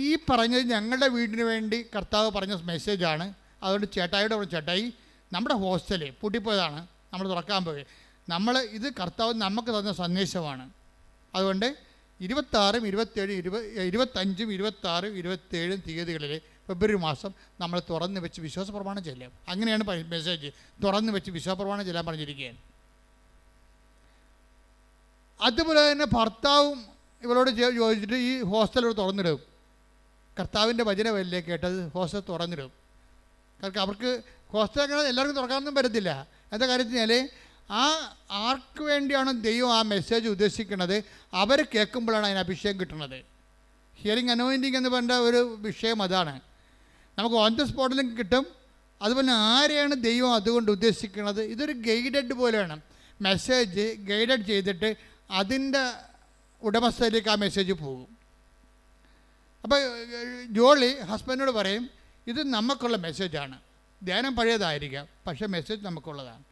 ഈ പറഞ്ഞത് ഞങ്ങളുടെ വീടിന് വേണ്ടി കർത്താവ് പറഞ്ഞ മെസ്സേജാണ്. അതുകൊണ്ട് ചേട്ടായിയോട് പറഞ്ഞു, ചേട്ടായി നമ്മുടെ ഹോസ്റ്റല് പൂട്ടിപ്പോയതാണ്, നമ്മൾ തുറക്കാൻ പോയി. ഇത് കർത്താവ് നമുക്ക് തന്ന സന്ദേശമാണ്. അതുകൊണ്ട് 26, 27, 25, 26, 27 തീയതികളിൽ ഫെബ്രുവരി മാസം നമ്മൾ തുറന്ന് വെച്ച് വിശ്വാസ പ്രമാണം ചെല്ലാം. അങ്ങനെയാണ് മെസ്സേജ്, തുറന്ന് വെച്ച് വിശ്വാസ പ്രമാണം ചെല്ലാൻ പറഞ്ഞിരിക്കുകയാണ്. അതുപോലെ തന്നെ ഭർത്താവും ഇവരോട് ചോദിച്ചിട്ട് ഈ ഹോസ്റ്റൽ തുറന്നിടും. കർത്താവിൻ്റെ വചനമല്ലേ കേട്ടത്, ഹോസ്റ്റൽ തുറന്നിടും. കാരണം അവർക്ക് ഹോസ്റ്റൽ അങ്ങനെ എല്ലാവർക്കും തുറക്കാനൊന്നും പറ്റത്തില്ല. എന്താ കാര്യത്തിനാൽ ആർക്ക് വേണ്ടിയാണോ ദൈവം ആ മെസ്സേജ് ഉദ്ദേശിക്കുന്നത് അവർ കേൾക്കുമ്പോഴാണ് അതിന് അഭിഷേകം കിട്ടുന്നത്. ഹിയറിംഗ് അനോയിൻറ്റിങ് എന്ന് പറഞ്ഞ ഒരു വിഷയം അതാണ്. നമുക്ക് ഓൺ ദ സ്പോട്ടിലും കിട്ടും. അതുപോലെ ആരെയാണ് ദൈവം അതുകൊണ്ട് ഉദ്ദേശിക്കുന്നത്, ഇതൊരു ഗൈഡഡ് പോലെയാണ്. മെസ്സേജ് ഗൈഡഡ് ചെയ്തിട്ട് അതിൻ്റെ ഉടമസ്ഥയിലേക്ക് ആ മെസ്സേജ് പോകും. അപ്പോൾ ജോളി ഹസ്ബൻഡിനോട് പറയും, ഇത് നമുക്കുള്ള മെസ്സേജാണ്, ധ്യാനം പഴയതായിരിക്കാം, പക്ഷേ മെസ്സേജ് നമുക്കുള്ളതാണ്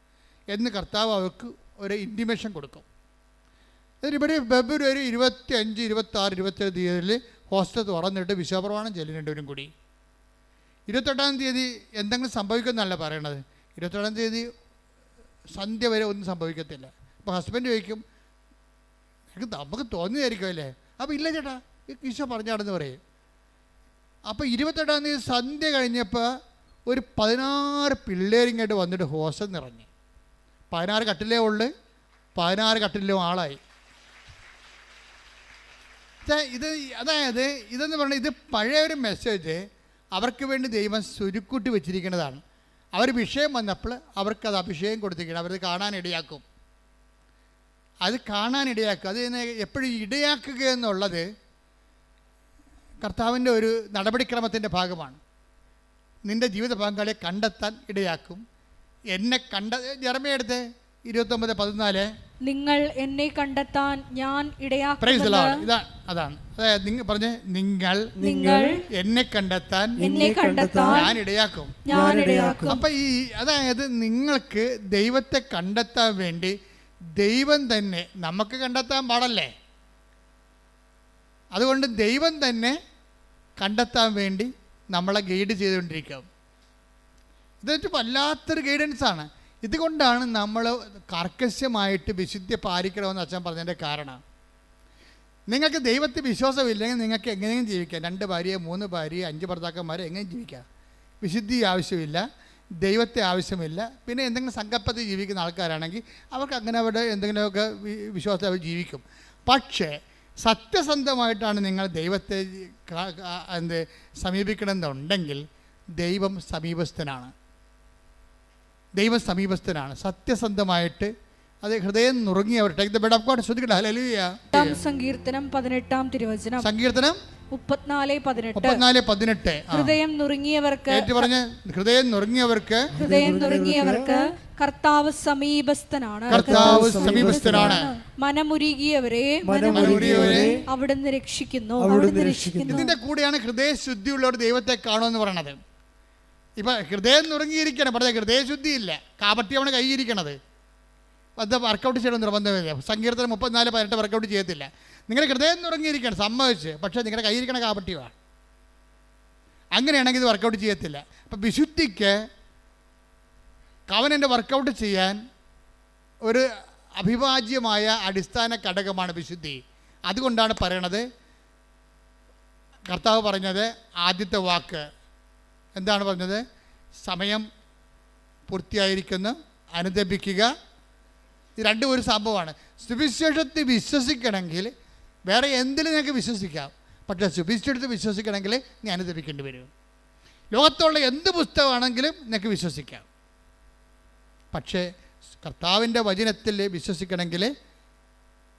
എന്ന് കർത്താവ് അവർക്ക് ഒരു ഇൻറ്റിമേഷൻ കൊടുക്കും. ഇവിടെ ഫെബ്രുവരി 25, 26, 27 തീയതിയിൽ ഹോസ്റ്റൽ തുറന്നിട്ട് വിശ്വാസപ്രമാണം ചെല്ലുന്നുണ്ടവരും കൂടി. 28-ാം തീയതി എന്തെങ്കിലും സംഭവിക്കുമെന്നല്ല പറയണത്. 28-ാം തീയതി സന്ധ്യ വരെ ഒന്നും സംഭവിക്കത്തില്ല. അപ്പോൾ ഹസ്ബൻഡ് ചോദിക്കും, നമുക്ക് തോന്നിയായിരിക്കും അല്ലേ? അപ്പോൾ ഇല്ല ചേട്ടാ, ഈശോ പറഞ്ഞാണെന്ന് പറയും. അപ്പോൾ 28-ാം തീയതി സന്ധ്യ കഴിഞ്ഞപ്പോൾ ഒരു 16 പിള്ളേരിങ്ങോട്ട് വന്നിട്ട് ഹോസ്റ്റൽ നിറഞ്ഞു. 16 കട്ടിലേ ഉള്ളു, 16 കട്ടിലും ആളായി. അതായത് ഇതെന്ന് പറഞ്ഞാൽ ഇത് പഴയ ഒരു മെസ്സേജ് അവർക്ക് വേണ്ടി ദൈവം സുരുക്കൂട്ടി വെച്ചിരിക്കുന്നതാണ്. അവർ വിഷയം വന്നപ്പോൾ അവർക്കത് അഭിഷേകം കൊടുത്തിരിക്കണം. അവരത് കാണാനിടയാക്കും. അത് എപ്പോഴും ഇടയാക്കുക എന്നുള്ളത് കർത്താവിൻ്റെ ഒരു നടപടിക്രമത്തിൻ്റെ ഭാഗമാണ്. നിൻ്റെ ജീവിത പങ്കാളിയെ കണ്ടെത്താൻ ഇടയാക്കും. എന്നെ ജെറമ്യ എടുത്ത് 29:14 നിങ്ങൾ എന്നെ കണ്ടെത്താൻ ഞാൻ ഇടയാക്കും. അതാണ് നിങ്ങൾ പറഞ്ഞ്, നിങ്ങൾ എന്നെ കണ്ടെത്താൻ ഞാൻ ഇടയാക്കും. അപ്പൊ അതായത് നിങ്ങൾക്ക് ദൈവത്തെ കണ്ടെത്താൻ വേണ്ടി ദൈവം തന്നെ, നമുക്ക് കണ്ടെത്താൻ പാടല്ലേ, അതുകൊണ്ട് ദൈവം തന്നെ കണ്ടെത്താൻ വേണ്ടി നമ്മളെ ഗൈഡ് ചെയ്തുകൊണ്ടിരിക്കും. ഇതൊരു വല്ലാത്തൊരു ഗൈഡൻസാണ്. ഇതുകൊണ്ടാണ് നമ്മൾ കർക്കശമായിട്ട് വിശുദ്ധി പാലിക്കണമെന്ന് അച്ഛൻ പറഞ്ഞതിൻ്റെ കാരണം. നിങ്ങൾക്ക് ദൈവത്തിൽ വിശ്വാസമില്ലെങ്കിൽ നിങ്ങൾക്ക് എങ്ങനെയും ജീവിക്കാം. 2 ഭാര്യ, 3 ഭാര്യ, 5 ഭർത്താക്കന്മാരെ എങ്ങനെയും ജീവിക്കാം. വിശുദ്ധി ആവശ്യമില്ല, ദൈവത്തെ ആവശ്യമില്ല. പിന്നെ എന്തെങ്കിലും സങ്കല്പത്തിൽ ജീവിക്കുന്ന ആൾക്കാരാണെങ്കിൽ അവർക്ക് അങ്ങനെ അവരുടെ എന്തെങ്കിലുമൊക്കെ വിശ്വാസത്തിൽ അവർ ജീവിക്കും. പക്ഷേ സത്യസന്ധമായിട്ടാണ് നിങ്ങൾ ദൈവത്തെ സമീപിക്കണമെന്നുണ്ടെങ്കിൽ ദൈവം സമീപസ്ഥനാണ്. സത്യസന്ധമായിട്ട് അത് ഹൃദയം നുറുങ്ങിയവർ. ശ്രദ്ധിക്കട്ടെ. ഹല്ലേലൂയ. സങ്കീർത്തനം 18-ാം തിരുവചനം. സങ്കീർത്തനം 34:18. ഹൃദയം നുറുങ്ങിയവർക്ക് കർത്താവ് സമീപസ്ഥനാണ്. മനമുരുകിയവരെ അവിടുന്ന് രക്ഷിക്കുന്നു. ഇതിന്റെ കൂടെയാണ് ഹൃദയശുദ്ധിയുള്ളവർ ദൈവത്തെ കാണുമെന്ന് പറയണത്. ഇപ്പം ഹൃദയം നുറുങ്ങിയിരിക്കണം, പറഞ്ഞ ഹൃദയശുദ്ധി ഇല്ല, കാപട്യമാണ് കൈയിരിക്കണത്. അത് വർക്കൗട്ട് ചെയ്യണം നിർബന്ധമില്ല. സങ്കീർത്തനം 34:18 വർക്കൗട്ട് ചെയ്യത്തില്ല. നിങ്ങളുടെ ഹൃദയം നുറുങ്ങിയിരിക്കണം, സമ്മതിച്ച്, പക്ഷേ നിങ്ങളുടെ കൈയിരിക്കണ കാപട്യമാണ്. അങ്ങനെയാണെങ്കിൽ ഇത് വർക്കൗട്ട് ചെയ്യത്തില്ല. അപ്പം വിശുദ്ധിക്ക് കവനൻ്റെ വർക്കൗട്ട് ചെയ്യാൻ ഒരു അവിഭാജ്യമായ അടിസ്ഥാന ഘടകമാണ് വിശുദ്ധി. അതുകൊണ്ടാണ് പറയണത്, കർത്താവ് പറഞ്ഞത് ആദ്യത്തെ വാക്ക് എന്താണ് പറഞ്ഞത്? സമയം പൂർത്തിയായിരിക്കുന്നു, അനുദപിക്കുക. ഇത് രണ്ടും ഒരു സംഭവമാണ്. സുവിശേഷത്തിൽ വിശ്വസിക്കണമെങ്കിൽ വേറെ എന്തിലും നിങ്ങൾക്ക് വിശ്വസിക്കാം, പക്ഷേ സുവിശേഷത്തിൽ വിശ്വസിക്കണമെങ്കിൽ നീ അനുദപിക്കേണ്ടി വരും. ലോകത്തുള്ള എന്ത് പുസ്തകമാണെങ്കിലും നിങ്ങൾക്ക് വിശ്വസിക്കാം, പക്ഷേ കർത്താവിൻ്റെ വചനത്തിൽ വിശ്വസിക്കണമെങ്കിൽ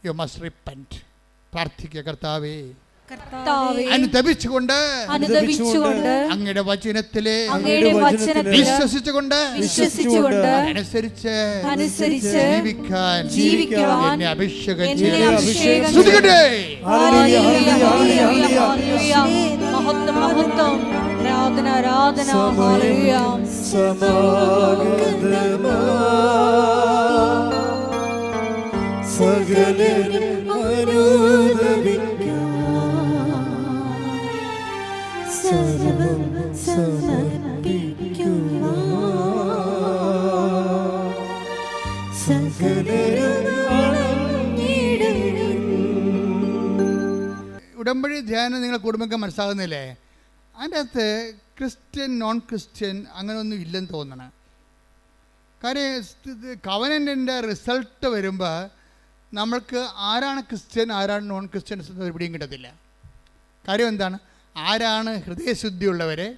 യു മസ്റ്റ് റിപ്പന്റ്. പ്രാർത്ഥിക്കുക, കർത്താവേ അനുദപിച്ചുകൊണ്ട് അങ്ങയുടെ വചനത്തിലെ വിശ്വസിച്ചുകൊണ്ട് അനുസരിച്ച് ജീവിക്കാൻ എന്നെ അഭിഷേകം ചെയ്യട്ടെ. ഉടമ്പടി ധ്യാനം നിങ്ങളെ കുടുംബങ്ങൾക്ക് മനസ്സിലാകുന്നില്ലേ? അതിൻ്റെ അകത്ത് ക്രിസ്ത്യൻ നോൺ ക്രിസ്ത്യൻ അങ്ങനെയൊന്നും ഇല്ലെന്ന് തോന്നണം. കാര്യം കവനൻറ്റിൻ്റെ റിസൾട്ട് വരുമ്പോൾ നമ്മൾക്ക് ആരാണ് ക്രിസ്ത്യൻ ആരാണ് നോൺ ക്രിസ്ത്യൻസ് എന്ന് എവിടെയും കിട്ടത്തില്ല. കാര്യം എന്താണ്? ആരാണ് ഹൃദയശുദ്ധിയുള്ളവരെ,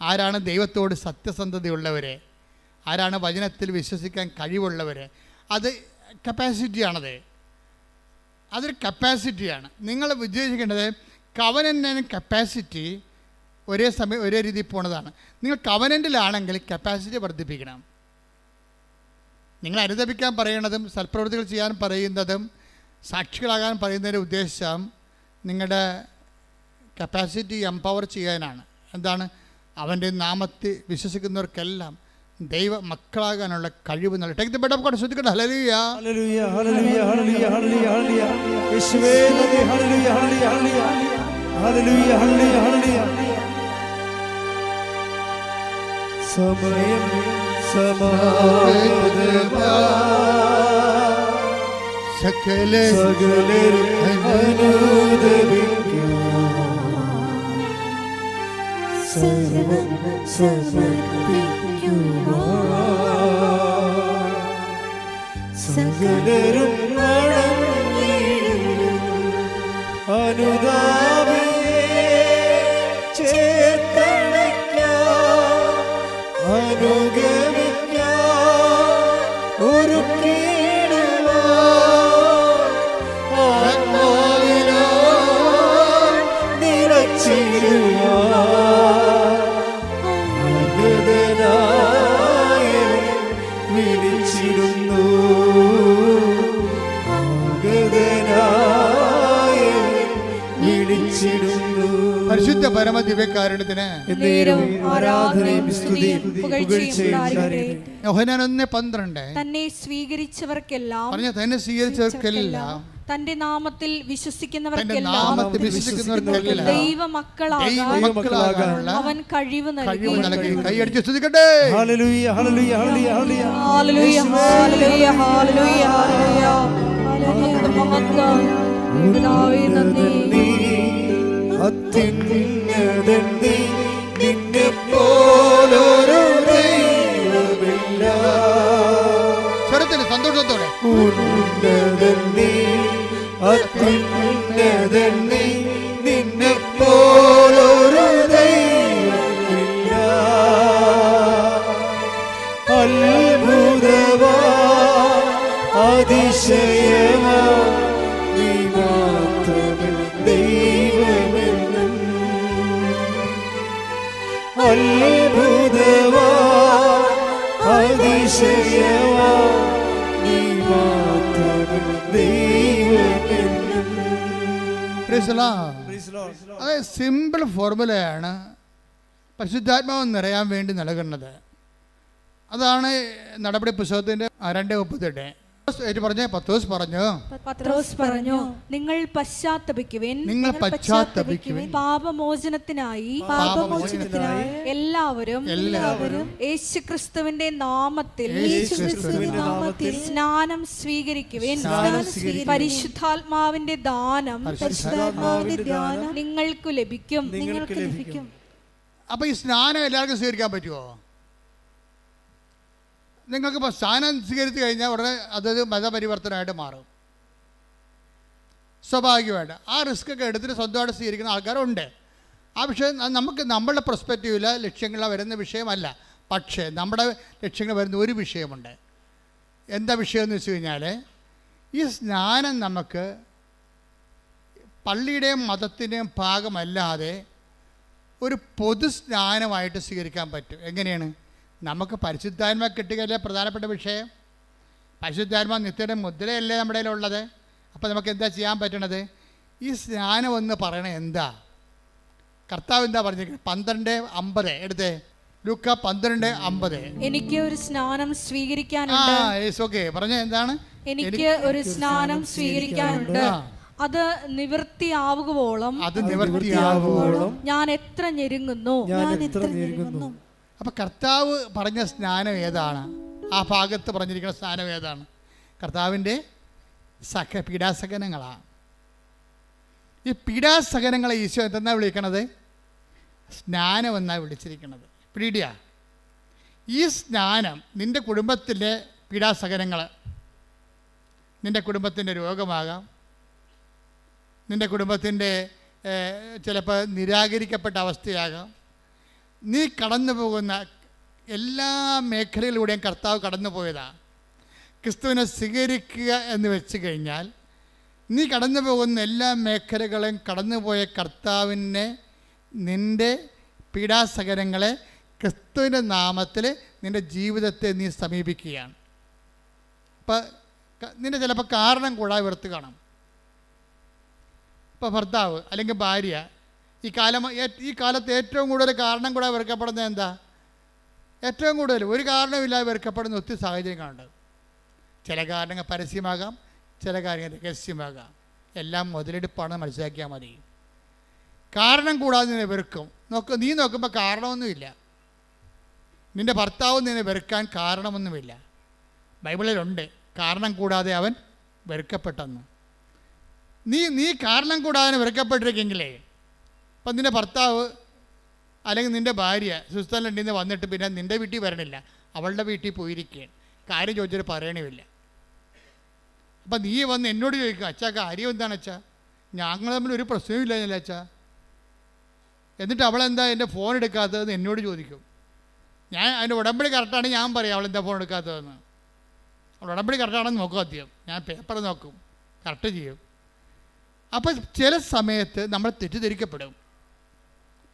ആരാണ് ദൈവത്തോട് സത്യസന്ധതയുള്ളവരെ, ആരാണ് വചനത്തിൽ വിശ്വസിക്കാൻ കഴിവുള്ളവർ. അത് കപ്പാസിറ്റിയാണത്, അതൊരു കപ്പാസിറ്റിയാണ്. നിങ്ങൾ വിജയിക്കേണ്ടത് കവനൻ്റ് കപ്പാസിറ്റി ഒരേ സമയം ഒരേ രീതിയിൽ പോണതാണ്. നിങ്ങൾ കവനൻ്റിലാണെങ്കിൽ കപ്പാസിറ്റി വർദ്ധിപ്പിക്കണം. നിങ്ങൾ അനുദപിക്കാൻ പറയുന്നതും സൽപ്രവൃത്തികൾ ചെയ്യാൻ പറയുന്നതും സാക്ഷികളാകാൻ പറയുന്നതിൻ്റെ ഉദ്ദേശം നിങ്ങളുടെ കപ്പാസിറ്റി എംപവർ ചെയ്യാനാണ്. എന്താണ്? അവൻ്റെ നാമത്തിൽ വിശ്വസിക്കുന്നവർക്കെല്ലാം ദൈവ മക്കളാകാനുള്ള കഴിവ് നൽകി. Take the bed of God. ശ്രദ്ധിക്കട്ടെ. Hallelujah hallelujah hallelujah hallelujah hallelujah hallelujah. യേശുവേ നന്ദി. Hallelujah hallelujah hallelujah hallelujah hallelujah. സമയം സമാഗതമാ സകലരും അനുദപിക്കൂ. സർവം സമർപ്പിക്കുക. സകലരും അനുതാപിയെ ചേർത്തണയ്ക്കാം, അനുഗമിക്കാം, ഒരു ആത്മാവിനാൽ നിറച്ചിടുക. വിളിച്ചിടുന്നു വിളിച്ചിടുന്നു. പരിശുദ്ധ പരമ ദിവ്യകാരുണ്യത്തിന് യോഹന്നാൻ 1:12 തന്നെ സ്വീകരിച്ചവർക്കെല്ലാം പറഞ്ഞ തന്നെ സ്വീകരിച്ചവർക്കെല്ലാം തന്റെ നാമത്തിൽ വിശ്വസിക്കുന്നവർക്കെല്ലാം ദൈവമക്കളാകാനുള്ള അവൻ കഴിവ് നൽകി. കൈയടിച്ച് സ്തുതിക്കട്ടെ. Hallelujah hallelujah hallelujah hallelujah hallelujah hallelujah hallelujah hallelujah. മഹത്വം പിതാവേ നന്ദി. അത്യുന്നതൻ നീ, നിന്നെപ്പോലൊരു ദൈവമില്ല. സ്വരത്തിൽ സന്തോഷത്തോടെ ഉന്നതൻ നീ, അത്യുന്നതൻ നീ, നിന്നെപ്പോലൊരു ദൈവമില്ല. അത്ഭുതമാ അതിശയമാ നീ മാത്രമേ ദൈവമെന്നും. അത്ഭുതമാ അതിശയമാ നീ മാത്രമേ ദൈവമെന്നും. അത് സിമ്പിൾ ഫോർമുലയാണ് പരിശുദ്ധാത്മാവ് നിറയാൻ വേണ്ടി നൽകുന്നത്. അതാണ് നടപടി പുസ്തകത്തിൻ്റെ 2:38 പത്രോസ് പറഞ്ഞു നിങ്ങൾ പശ്ചാത്തപിക്കുവിൻ, പാപമോചനത്തിനായി എല്ലാവരും യേശുക്രിസ്തുവിന്റെ നാമത്തിൽ സ്നാനം സ്വീകരിക്കുവിൻ. പരിശുദ്ധാത്മാവിന്റെ ദാനം നിങ്ങൾക്ക് ലഭിക്കും. അപ്പൊ ഈ സ്നാനം എല്ലാവർക്കും സ്വീകരിക്കാൻ പറ്റുമോ? നിങ്ങൾക്കിപ്പോൾ സ്നാനം സ്വീകരിച്ചു കഴിഞ്ഞാൽ ഉടനെ അതൊരു മതപരിവർത്തനമായിട്ട് മാറും. സ്വാഭാവികമായിട്ട് ആ റിസ്ക് ഒക്കെ എടുത്തിട്ട് സ്വന്തമായിട്ട് സ്വീകരിക്കുന്ന ആൾക്കാരുണ്ട്. ആ വിഷയം നമുക്ക് നമ്മളുടെ പെർസ്പെക്റ്റീവിൽ ലക്ഷ്യങ്ങൾ വരുന്ന വിഷയമല്ല. പക്ഷേ നമ്മുടെ ലക്ഷ്യങ്ങൾ വരുന്ന ഒരു വിഷയമുണ്ട്. എന്താ വിഷയമെന്ന് വെച്ച് കഴിഞ്ഞാൽ ഈ സ്നാനം നമുക്ക് പള്ളിയുടെയും മതത്തിൻ്റെയും ഭാഗമല്ലാതെ ഒരു പൊതു സ്നാനമായിട്ട് സ്വീകരിക്കാൻ പറ്റും. എങ്ങനെയാണ്? നമുക്ക് പരിശുദ്ധാത്മാ കിട്ടുകയല്ലേ പ്രധാനപ്പെട്ട വിഷയം. പരിശുദ്ധാത്മാ നിത്യയുടെ മുദ്രയല്ലേ നമ്മുടെ കയ്യിലുള്ളത്. അപ്പോൾ നമുക്ക് എന്താ ചെയ്യാൻ പറ്റണത്? ഈ സ്നാനം എന്ന് പറയണത് എന്താ? കർത്താവ് എന്താ പറഞ്ഞിരിക്കുന്നത്? 12:50 എടുത്തേ. ലൂക്ക 12:50. എനിക്ക് ഒരു സ്നാനം സ്വീകരിക്കാനുണ്ട്. ഓക്കെ, പറഞ്ഞ എന്താണ്? എനിക്ക് ഒരു സ്നാനം സ്വീകരിക്കാനുണ്ട്. അത് നിവൃത്തിയാവുകയോളം ഞാൻ എത്ര ഞെരുങ്ങുന്നു. അപ്പം കർത്താവ് പറഞ്ഞ സ്നാനം ഏതാണ്? ആ ഭാഗത്ത് പറഞ്ഞിരിക്കുന്ന സ്നാനം ഏതാണ്? കർത്താവിൻ്റെ പീഡാസഹനങ്ങളാണ്. ഈ പീഡാസഹനങ്ങളെ ഈശോ എന്തെന്നാ വിളിക്കണത്? സ്നാനം എന്നാണ് വിളിച്ചിരിക്കുന്നത്. പിടിയാ, ഈ സ്നാനം നിൻ്റെ കുടുംബത്തിലെ പീഡാസഹനങ്ങൾ, നിൻ്റെ കുടുംബത്തിൻ്റെ രോഗമാകാം, നിൻ്റെ കുടുംബത്തിൻ്റെ ചിലപ്പോൾ നിരാകരിക്കപ്പെട്ട അവസ്ഥയാകാം, നീ കടന്നു പോകുന്ന എല്ലാ മേഖലയിലൂടെയും കർത്താവ് കടന്നു പോയതാണ്. ക്രിസ്തുവിനെ സ്വീകരിക്കുക എന്ന് വെച്ച് കഴിഞ്ഞാൽ നീ കടന്നു പോകുന്ന എല്ലാ മേഖലകളും കടന്നുപോയ കർത്താവിനെ നിൻ്റെ പീഡാസഹനങ്ങളെ ക്രിസ്തുവിൻ്റെ നാമത്തിൽ നിൻ്റെ ജീവിതത്തെ നീ സമീപിക്കുകയാണ്. അപ്പം നിൻ്റെ ചിലപ്പോൾ കാരണം കൂടാതെ വെറുത്ത് കാണാം. ഇപ്പോൾ ഭർത്താവ് അല്ലെങ്കിൽ ഭാര്യ ഈ കാലത്ത് ഏറ്റവും കൂടുതൽ കാരണം കൂടാതെ വെറുക്കപ്പെടുന്നത് എന്താ? ഏറ്റവും കൂടുതൽ ഒരു കാരണമില്ലാതെ വെറുക്കപ്പെടുന്ന ഒത്തിരി സാഹചര്യങ്ങളുണ്ട്. ചില കാരണങ്ങൾ പരസ്യമാകാം, ചില കാര്യങ്ങൾ രഹസ്യമാകാം. എല്ലാം മുതലെടുപ്പാണെന്ന് മനസ്സിലാക്കിയാൽ മതി. കാരണം കൂടാതെ നിന്നെ വെറുക്കും. നീ നോക്കുമ്പോൾ കാരണമൊന്നുമില്ല. നിൻ്റെ ഭർത്താവ് നിന്നെ വെറുക്കാൻ കാരണമൊന്നുമില്ല. ബൈബിളിലുണ്ട് കാരണം കൂടാതെ അവൻ വെറുക്കപ്പെട്ടെന്ന്. നീ കാരണം കൂടാതെ വെറുക്കപ്പെട്ടിരിക്കെങ്കിലേ, ഇപ്പം നിൻ്റെ ഭർത്താവ് അല്ലെങ്കിൽ നിൻ്റെ ഭാര്യ സ്വിറ്റ്സർലൻഡിൽ നിന്ന് വന്നിട്ട് പിന്നെ നിൻ്റെ വീട്ടിൽ വരണില്ല, അവളുടെ വീട്ടിൽ പോയിരിക്കുകയാണ്, കാര്യം ചോദിച്ചിട്ട് പറയണമില്ല. അപ്പം നീ വന്ന് എന്നോട് ചോദിക്കുക, അച്ഛാ കാര്യം എന്താണ് അച്ഛാ? ഞങ്ങൾ തമ്മിൽ ഒരു പ്രശ്നമില്ല അച്ഛാ. എന്നിട്ട് അവളെന്താ എൻ്റെ ഫോൺ എടുക്കാത്തതെന്ന് എന്നോട് ചോദിക്കും. ഞാൻ അതിൻ്റെ ഉടമ്പടി കറക്റ്റാണെങ്കിൽ ഞാൻ പറയാം അവളെന്താ ഫോൺ എടുക്കാത്തതെന്ന്. അവൾ ഉടമ്പടി കറക്റ്റാണെന്ന് നോക്കും. ആദ്യം ഞാൻ പേപ്പർ നോക്കും, കറക്റ്റ് ചെയ്യും. അപ്പോൾ ചില സമയത്ത് നമ്മൾ തെറ്റിദ്ധരിക്കപ്പെടും.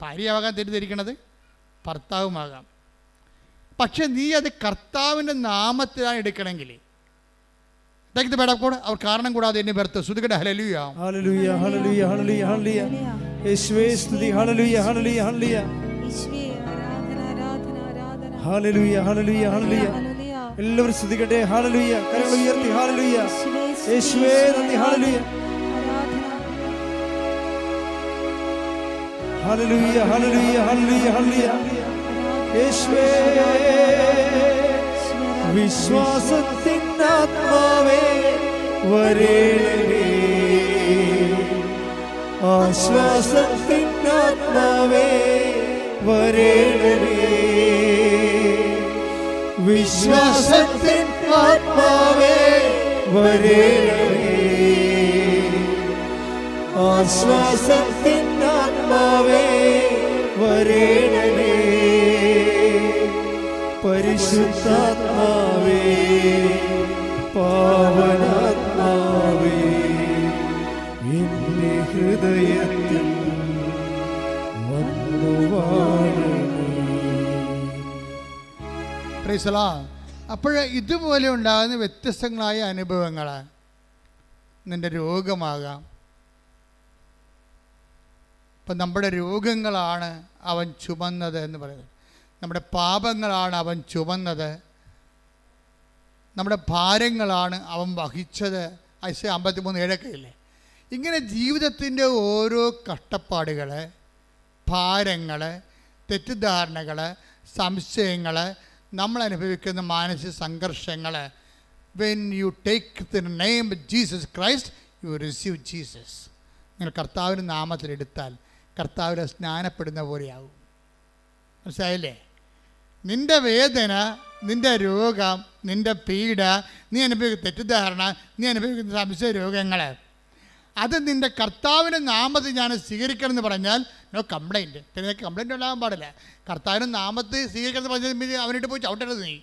ഭാര്യയാകാൻ തെറ്റിദ്ധരിക്കണത് ഭർത്താവുമാകാം. പക്ഷെ നീ അത് കർത്താവിൻ്റെ നാമത്തിലാണ് എടുക്കണമെങ്കിൽ അവർ കാരണം കൂടാതെ എന്നെ വെറുത്ത് ശ്രുതികട hallelujah hallelujah hallelujah hallelujah hallelujah യേശുവേ സ്തുതി ഹല്ലേലൂയ ഹല്ലേലൂയ ഹല്ലേലൂയ യേശുവേ ആരാധന ആരാധന ആരാധന ഹല്ലേലൂയ ഹല്ലേലൂയ ഹല്ലേലൂയ. എല്ലാവരും സ്തുതിക്കട്ടെ. ഹല്ലേലൂയ. കരങ്ങൾ ഉയർത്തി ഹല്ലേലൂയ. യേശുവേ നന്ദി. Hallelujah hallelujah hallelujah hallelujah hallelujah യേശുവേ. വിശ്വാസത്തിൻ ആത്മാവേ വരേണമേ, ആശ്വാസത്തിൻ ആത്മാവേ വരേണമേ, വിശ്വാസത്തിൻ ആത്മാവേ വരേണമേ, ആശ്വാസത്തിൻ ആത്മാവേ വരേണമേ, പരിശുദ്ധാത്മാവേ പാവനാത്മാവേ എന്റെ ഹൃദയത്തിൽ വന്നു വാഴണമേ. Praise the Lord. അപ്പോൾ ഇതുപോലെ ഉണ്ടാകുന്ന വ്യത്യസ്തങ്ങളായ അനുഭവങ്ങൾ നിൻ്റെ രോഗമാകാം. ഇപ്പം നമ്മുടെ രോഗങ്ങളാണ് അവൻ ചുമന്നത് എന്ന് പറയുന്നത്. നമ്മുടെ പാപങ്ങളാണ് അവൻ ചുമന്നത്, നമ്മുടെ ഭാരങ്ങളാണ് അവൻ വഹിച്ചത്. ഐസയ 53:7 ഇങ്ങനെ ജീവിതത്തിൻ്റെ ഓരോ കഷ്ടപ്പാടുകൾ, ഭാരങ്ങൾ, തെറ്റിദ്ധാരണകൾ, സംശയങ്ങൾ, നമ്മൾ അനുഭവിക്കുന്ന മാനസിക സംഘർഷങ്ങൾ, when you take the name Jesus Christ U receive Jesus. നിങ്ങൾ കർത്താവിൻ്റെ നാമത്തിലെടുത്താൽ കർത്താവിനെ സ്നാനപ്പെടുന്ന പോലെയാവും. മനസ്സിലായില്ലേ? നിൻ്റെ വേദന, നിൻ്റെ രോഗം, നിൻ്റെ പീഡ, നീ അനുഭവിക്കുന്ന തെറ്റിദ്ധാരണ, നീ അനുഭവിക്കുന്ന സംശയ രോഗങ്ങൾ, അത് നിൻ്റെ കർത്താവിൻ്റെ നാമത്തിൽ ഞാൻ സ്വീകരിക്കണം എന്ന് പറഞ്ഞാൽ നോ കംപ്ലൈൻറ്റ്. പിന്നെ കംപ്ലൈൻറ്റ് ഉണ്ടാകാൻ പാടില്ല. കർത്താവിൻ്റെ നാമത്തിൽ സ്വീകരിക്കണം എന്ന് പറഞ്ഞാൽ അവനിട്ട് പോയി ചവിട്ടരുത് നീ.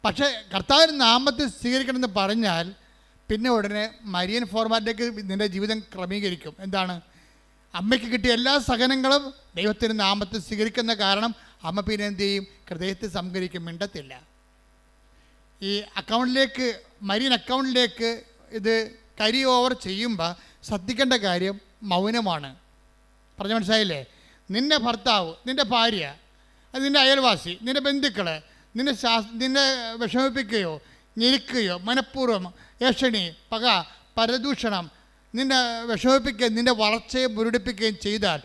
പക്ഷേ കർത്താവിൻ്റെ നാമത്തിൽ സ്വീകരിക്കണം എന്ന് പറഞ്ഞാൽ പിന്നെ ഉടനെ മരിയൻ ഫോർമാറ്റിലേക്ക് നിൻ്റെ ജീവിതം ക്രമീകരിക്കും. എന്താണ്? അമ്മയ്ക്ക് കിട്ടിയ എല്ലാ സഹനങ്ങളും ദൈവത്തിൻ്റെ നാമത്തിൽ സ്വീകരിക്കുന്ന കാരണം അമ്മ പിന്നെ എന്ത് ചെയ്യും? ഹൃദയത്തിൽ സംഭരിക്കും, മിണ്ടത്തില്ല. ഈ അക്കൗണ്ടിലേക്ക്, മരിയൻ അക്കൗണ്ടിലേക്ക് ഇത് കരി ഓവർ ചെയ്യുമ്പോൾ ശ്രദ്ധിക്കേണ്ട കാര്യം മൗനമാണ്. പറഞ്ഞ മനസ്സിലായില്ലേ? നിൻ്റെ ഭർത്താവ്, നിൻ്റെ ഭാര്യ, നിൻ്റെ അയൽവാസി, നിൻ്റെ ബന്ധുക്കൾ നിന്നെ വിഷമിപ്പിക്കുകയോ ഞെരുക്കുകയോ മനഃപൂർവ്വം ഏഷണി, പക, പരദൂഷണം നിന്നെ വിഷമിപ്പിക്കുകയും നിൻ്റെ വളർച്ചയെ മുരടിപ്പിക്കുകയും ചെയ്താൽ,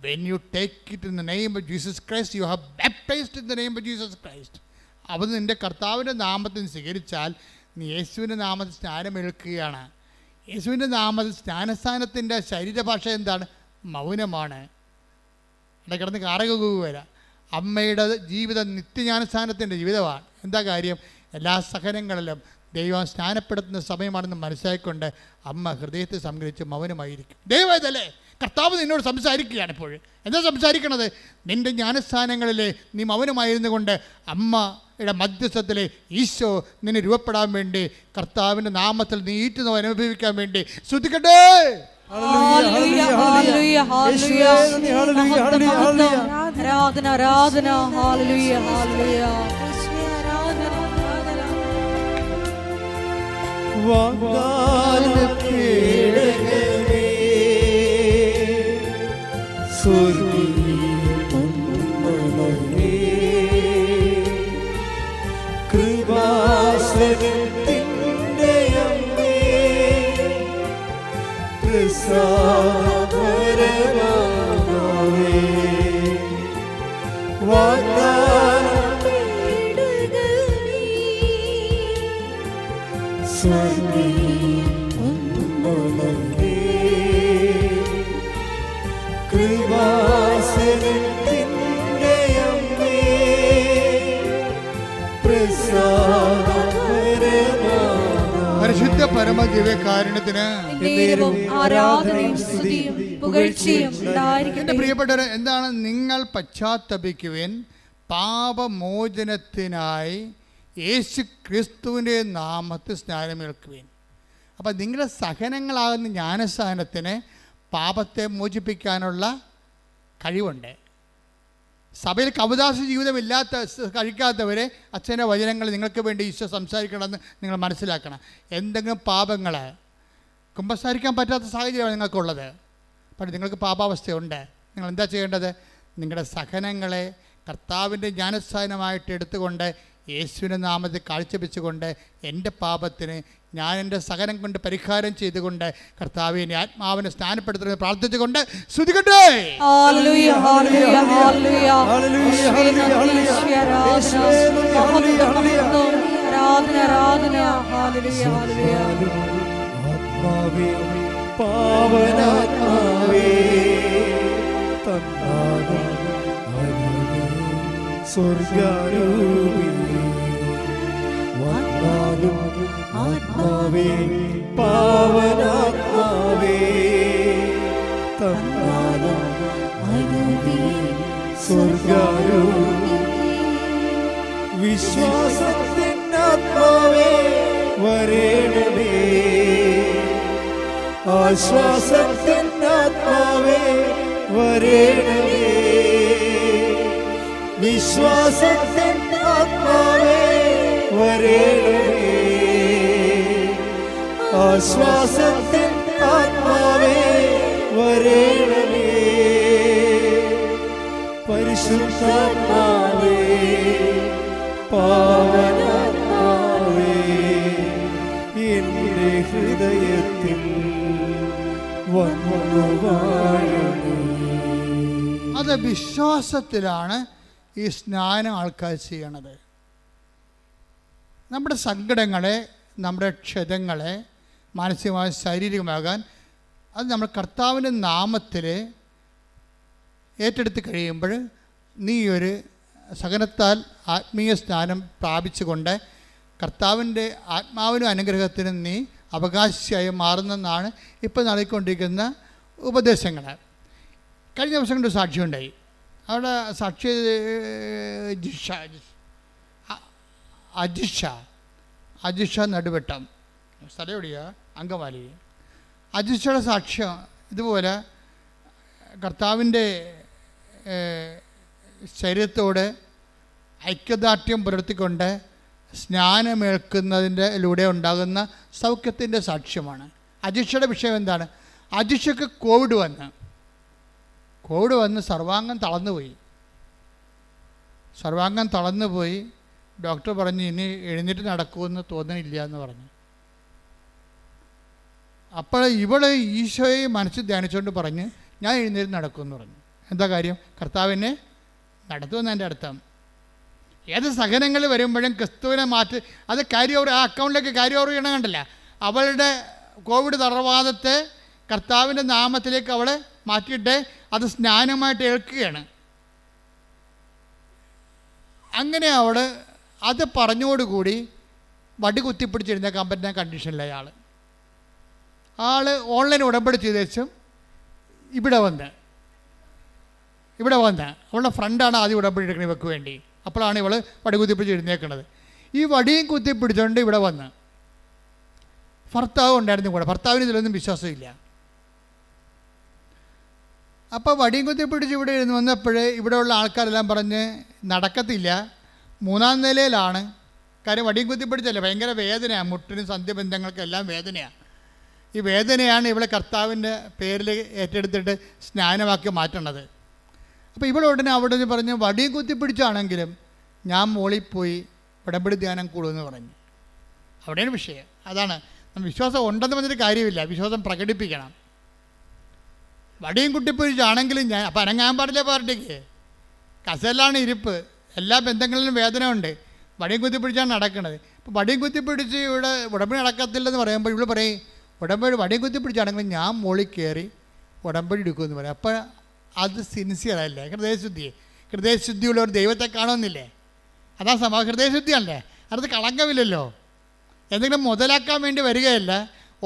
when you take it in the name of Jesus Christ, you have baptized in the name of Jesus Christ. അവൻ നിൻ്റെ കർത്താവിൻ്റെ നാമത്തിൽ സ്വീകരിച്ചാൽ നീ യേശുവിൻ്റെ നാമത്തിൽ സ്നാനമേൽക്കുകയാണ്. യേശുവിൻ്റെ നാമത്തിൽ സ്നാനസ്ഥാനത്തിൻ്റെ ശരീരഭാഷ എന്താണ്? മൗനമാണ്. ഇടയ്ക്കിടന്ന് കാറകൂ വരാം. അമ്മയുടെ ജീവിതം നിത്യജ്ഞാനസ്ഥാനത്തിൻ്റെ ജീവിതമാണ്. എന്താ കാര്യം? എല്ലാ സഹനങ്ങളിലും ദൈവം സ്നാനപ്പെടുത്തുന്ന സമയമാണെന്ന് മനസ്സിലാക്കിക്കൊണ്ട് അമ്മ ഹൃദയത്തെ സംഗ്രഹിച്ച് മൗനമായിരിക്കും. ദൈവമല്ലേ കർത്താവ് നിന്നോട് സംസാരിക്കുകയാണ്. ഇപ്പോൾ എന്താ സംസാരിക്കണത്? നിൻ്റെ ജ്ഞാനസ്ഥാനങ്ങളിൽ നീ മൗനമായിരുന്നു കൊണ്ട് അമ്മയുടെ മധ്യസ്ഥത്തിലെ ഈശോ നിന്നെ രൂപപ്പെടാൻ വേണ്ടി കർത്താവിൻ്റെ നാമത്തിൽ നീ ഈറ്റുന്നവ അനുഭവിക്കാൻ വേണ്ടി ശ്രദ്ധിക്കട്ടെ. ഹല്ലേലൂയ ഹല്ലേലൂയ ഹല്ലേലൂയ ആരാധന ആരാധന ഹല്ലേലൂയ ഹല്ലേലൂയ വാഗ്ദാനപേടകമേ സ്വർഗ്ഗീയമേ കൃപാസനത്തിൻ്റെ അമ്മേ പ്രസാദപരമാതാവേ സ്വർഗ്ഗീയമേ കൃപാസനത്തിൻ്റെ അമ്മേ പ്രസാദപരമാതാവേ പരിശുദ്ധ പരമദിവ്യകാരുണ്യത്തിന് ആരാധനയും സ്തുതിയും പുകഴ്ചയും ഉണ്ടായിരിക്കട്ടെ. എൻ്റെ പ്രിയപ്പെട്ടവരെ, എന്താണ്? നിങ്ങൾ പശ്ചാത്തപിക്കുവിൻ, പാപമോചനത്തിനായി യേശു ക്രിസ്തുവിൻ്റെ നാമത്തിൽ സ്നാനമേൽക്കുവിൻ. അപ്പം നിങ്ങളുടെ സഹനങ്ങളാകുന്ന ജ്ഞാനസ്ഥാനത്തിന് പാപത്തെ മോചിപ്പിക്കാനുള്ള കഴിവുണ്ട്. സഭയിൽ കവദാസ ജീവിതമില്ലാത്ത കഴിക്കാത്തവരെ അച്ഛൻ്റെ വചനങ്ങൾ നിങ്ങൾക്ക് വേണ്ടി ഈശോ സംസാരിക്കണമെന്ന് നിങ്ങൾ മനസ്സിലാക്കണം. എന്തെങ്കിലും പാപങ്ങൾ കുമ്പസാരിക്കാൻ പറ്റാത്ത സാഹചര്യമാണ് നിങ്ങൾക്കുള്ളത്. പക്ഷേ നിങ്ങൾക്ക് പാപാവസ്ഥയുണ്ട്. നിങ്ങൾ എന്താ ചെയ്യേണ്ടത്? നിങ്ങളുടെ സഹനങ്ങളെ കർത്താവിൻ്റെ ജ്ഞാനസ്ഥാനമായിട്ട് എടുത്തുകൊണ്ട് യേശുവിൻ്റെ നാമത്തിൽ കാഴ്ചവെച്ചുകൊണ്ട് എൻ്റെ പാപത്തിന് ഞാൻ എൻ്റെ സഹനം കൊണ്ട് പരിഹാരം ചെയ്തുകൊണ്ട് കർത്താവിനെ ആത്മാവിനെ സ്നാനപ്പെടുത്തുന്നത് പ്രാർത്ഥിച്ചുകൊണ്ട് സ്തുതിക്കട്ടെ. ഹല്ലേലൂയ ഹല്ലേലൂയ ഹല്ലേലൂയ ആരാധന ആരാധന ഹല്ലേലൂയ ഹല്ലേലൂയ ആത്മാവേ പാവനാത്മാവേ തന്നാലും സ്വർഗാരൂപിണി വന്നാലും ആത്മാവേ പാവനാത്മാവേ തന്നാലും സ്വർഗാരൂപിണി വിശ്വാസത്തിനാത്മാവേ വരേണമേ ആശ്വാസത്തിനാത്മാവേ വരേണമേ വിശ്വാസത്തിനാത്മാവേ വരേണമേ ആശ്വാസത്തിനാത്മാവേ വരേണമേ പരിശുദ്ധാത്മാവേ പാവനാത്മാവേ എൻ്റെ ഹൃദയത്തിൽ വന്നു വാഴണേ. അത് വിശ്വാസത്തിലാണ് ഈ സ്നാനം ആൾക്കാർ ചെയ്യണത്. നമ്മുടെ സങ്കടങ്ങളെ, നമ്മുടെ ക്ഷതങ്ങളെ മാനസികമായ ശാരീരികമാകാൻ അത് നമ്മൾ കർത്താവിൻ്റെ നാമത്തിൽ ഏറ്റെടുത്ത് കഴിയുമ്പോൾ നീ ഒരു സഹനത്താൽ ആത്മീയ സ്നാനം പ്രാപിച്ചുകൊണ്ട് കർത്താവിൻ്റെ ആത്മാവിനും അനുഗ്രഹത്തിനും നീ അവകാശിയായി മാറുന്നെന്നാണ് ഇപ്പോൾ നൽകിക്കൊണ്ടിരിക്കുന്ന ഉപദേശങ്ങൾ. കഴിഞ്ഞ ദിവസം കൊണ്ട് സാക്ഷിയുണ്ടായി. അവിടെ സാക്ഷി അജിഷ നടുവട്ടം സ്ഥലം എവിടെയാ? അങ്കമാലി. അജിഷയുടെ സാക്ഷ്യം ഇതുപോലെ കർത്താവിൻ്റെ ശരീരത്തോട് ഐക്യദാർഢ്യം പുലർത്തിക്കൊണ്ട് സ്നാനമേൽക്കുന്നതിലൂടെ ഉണ്ടാകുന്ന സൗഖ്യത്തിൻ്റെ സാക്ഷ്യമാണ്. അജിഷയുടെ വിഷയം എന്താണ്? അജിഷയ്ക്ക് കോവിഡ് വന്ന് സർവാംഗം തളർന്നുപോയി. ഡോക്ടർ പറഞ്ഞു ഇനി എഴുന്നേറ്റ് നടക്കുമെന്ന് തോന്നുന്നില്ല എന്ന് പറഞ്ഞു. അപ്പോൾ ഇവൾ ഈശോയെ മനസ്സിൽ ധ്യാനിച്ചുകൊണ്ട് പറഞ്ഞ് ഞാൻ എഴുന്നേറ്റ് നടക്കുമെന്ന് പറഞ്ഞു. എന്താ കാര്യം? കർത്താവിനെ നടത്തുമെന്ന് എൻ്റെ അർത്ഥം. ഏത് സഹനങ്ങൾ വരുമ്പോഴും ക്രിസ്തുവിനെ മാറ്റി അത് ക്യാരി ഓവർ, ആ അക്കൗണ്ടിലേക്ക് ക്യാരി ഓവർ ചെയ്യണം. കണ്ടില്ല, അവളുടെ കോവിഡ് തളർവാദത്തെ കർത്താവിൻ്റെ നാമത്തിലേക്ക് അവളെ മാറ്റിയിട്ട് അത് സ്നാനമായിട്ട് ഏൽക്കുകയാണ്. അങ്ങനെ അവൾ അത് പറഞ്ഞോടുകൂടി വടി കുത്തിപ്പിടിച്ചിരുന്നേക്കാൻ പറ്റുന്ന കണ്ടീഷനിലായി ആൾ ഓൺലൈൻ ഉടമ്പടി ചെയ്തേച്ചും ഇവിടെ വന്ന് അവളുടെ ഫ്രണ്ടാണ് ആദ്യം ഉടമ്പടി എടുക്കുന്നത് ഇവർക്ക് വേണ്ടി. അപ്പോഴാണ് ഇവൾ വടി കുത്തിപ്പിടിച്ച് എഴുന്നേക്കുന്നത്. ഈ വടിയും കുത്തിപ്പിടിച്ചുകൊണ്ട് ഇവിടെ വന്ന് ഭർത്താവ് ഉണ്ടായിരുന്നു കൂടെ. ഭർത്താവിന് ഇതിലൊന്നും വിശ്വാസമില്ല. അപ്പോൾ വടിയും കുത്തിപ്പിടിച്ച് ഇവിടെ ഇരുന്ന് വന്നപ്പോഴേ ഇവിടെയുള്ള ആൾക്കാരെല്ലാം പറഞ്ഞ് നടക്കത്തില്ല, 3-ാം നിലയിലാണ്. കാര്യം വടിയും കുത്തിപ്പിടിച്ചല്ലേ, ഭയങ്കര വേദനയാണ്, മുട്ടിനും സന്ധ്യബന്ധങ്ങൾക്കെല്ലാം വേദനയാണ്. ഈ വേദനയാണ് ഇവളെ കർത്താവിൻ്റെ പേരിൽ ഏറ്റെടുത്തിട്ട് സ്നാനമാക്കി മാറ്റണത്. അപ്പോൾ ഇവളുടനെ അവിടെ നിന്ന് പറഞ്ഞ് വടിയും കുത്തിപ്പിടിച്ചാണെങ്കിലും ഞാൻ മോളിൽ പോയി ഉടമ്പടി ധ്യാനം കൂടുമെന്ന് പറഞ്ഞു. അവിടെയാണ് വിഷയം. അതാണ് വിശ്വാസം ഉണ്ടെന്ന് പറഞ്ഞിട്ട് കാര്യമില്ല, വിശ്വാസം പ്രകടിപ്പിക്കണം. വടിയും കുത്തിപ്പിടിച്ചാണെങ്കിലും ഞാൻ അപ്പം അനങ്ങാൻ പാടില്ല. പാർട്ടിക്ക് കസലാണ് ഇരിപ്പ്, എല്ലാ ബന്ധങ്ങളിലും വേദന ഉണ്ട്. വടിയും കുത്തിപ്പിടിച്ചാണ് നടക്കുന്നത്. ഇപ്പോൾ വടിയും കുത്തിപ്പിടിച്ച് ഇവിടെ ഉടമ്പടി നടക്കത്തില്ലെന്ന് പറയുമ്പോൾ ഇവിടെ പറയും വടിയും കുത്തിപ്പിടിച്ചാണെങ്കിലും ഞാൻ മോളിൽ കയറി ഉടമ്പടി എടുക്കുമെന്ന് പറയും. അപ്പോൾ അത് സിൻസിയറല്ലേ? ഹൃദയശുദ്ധിയുള്ള ഒരു ദൈവത്തെ കാണുന്നില്ലേ? അതാ ഹൃദയശുദ്ധിയല്ലേ? അത് കളങ്കമില്ലല്ലോ. എന്തെങ്കിലും മുതലാക്കാൻ വേണ്ടി വരികയല്ല,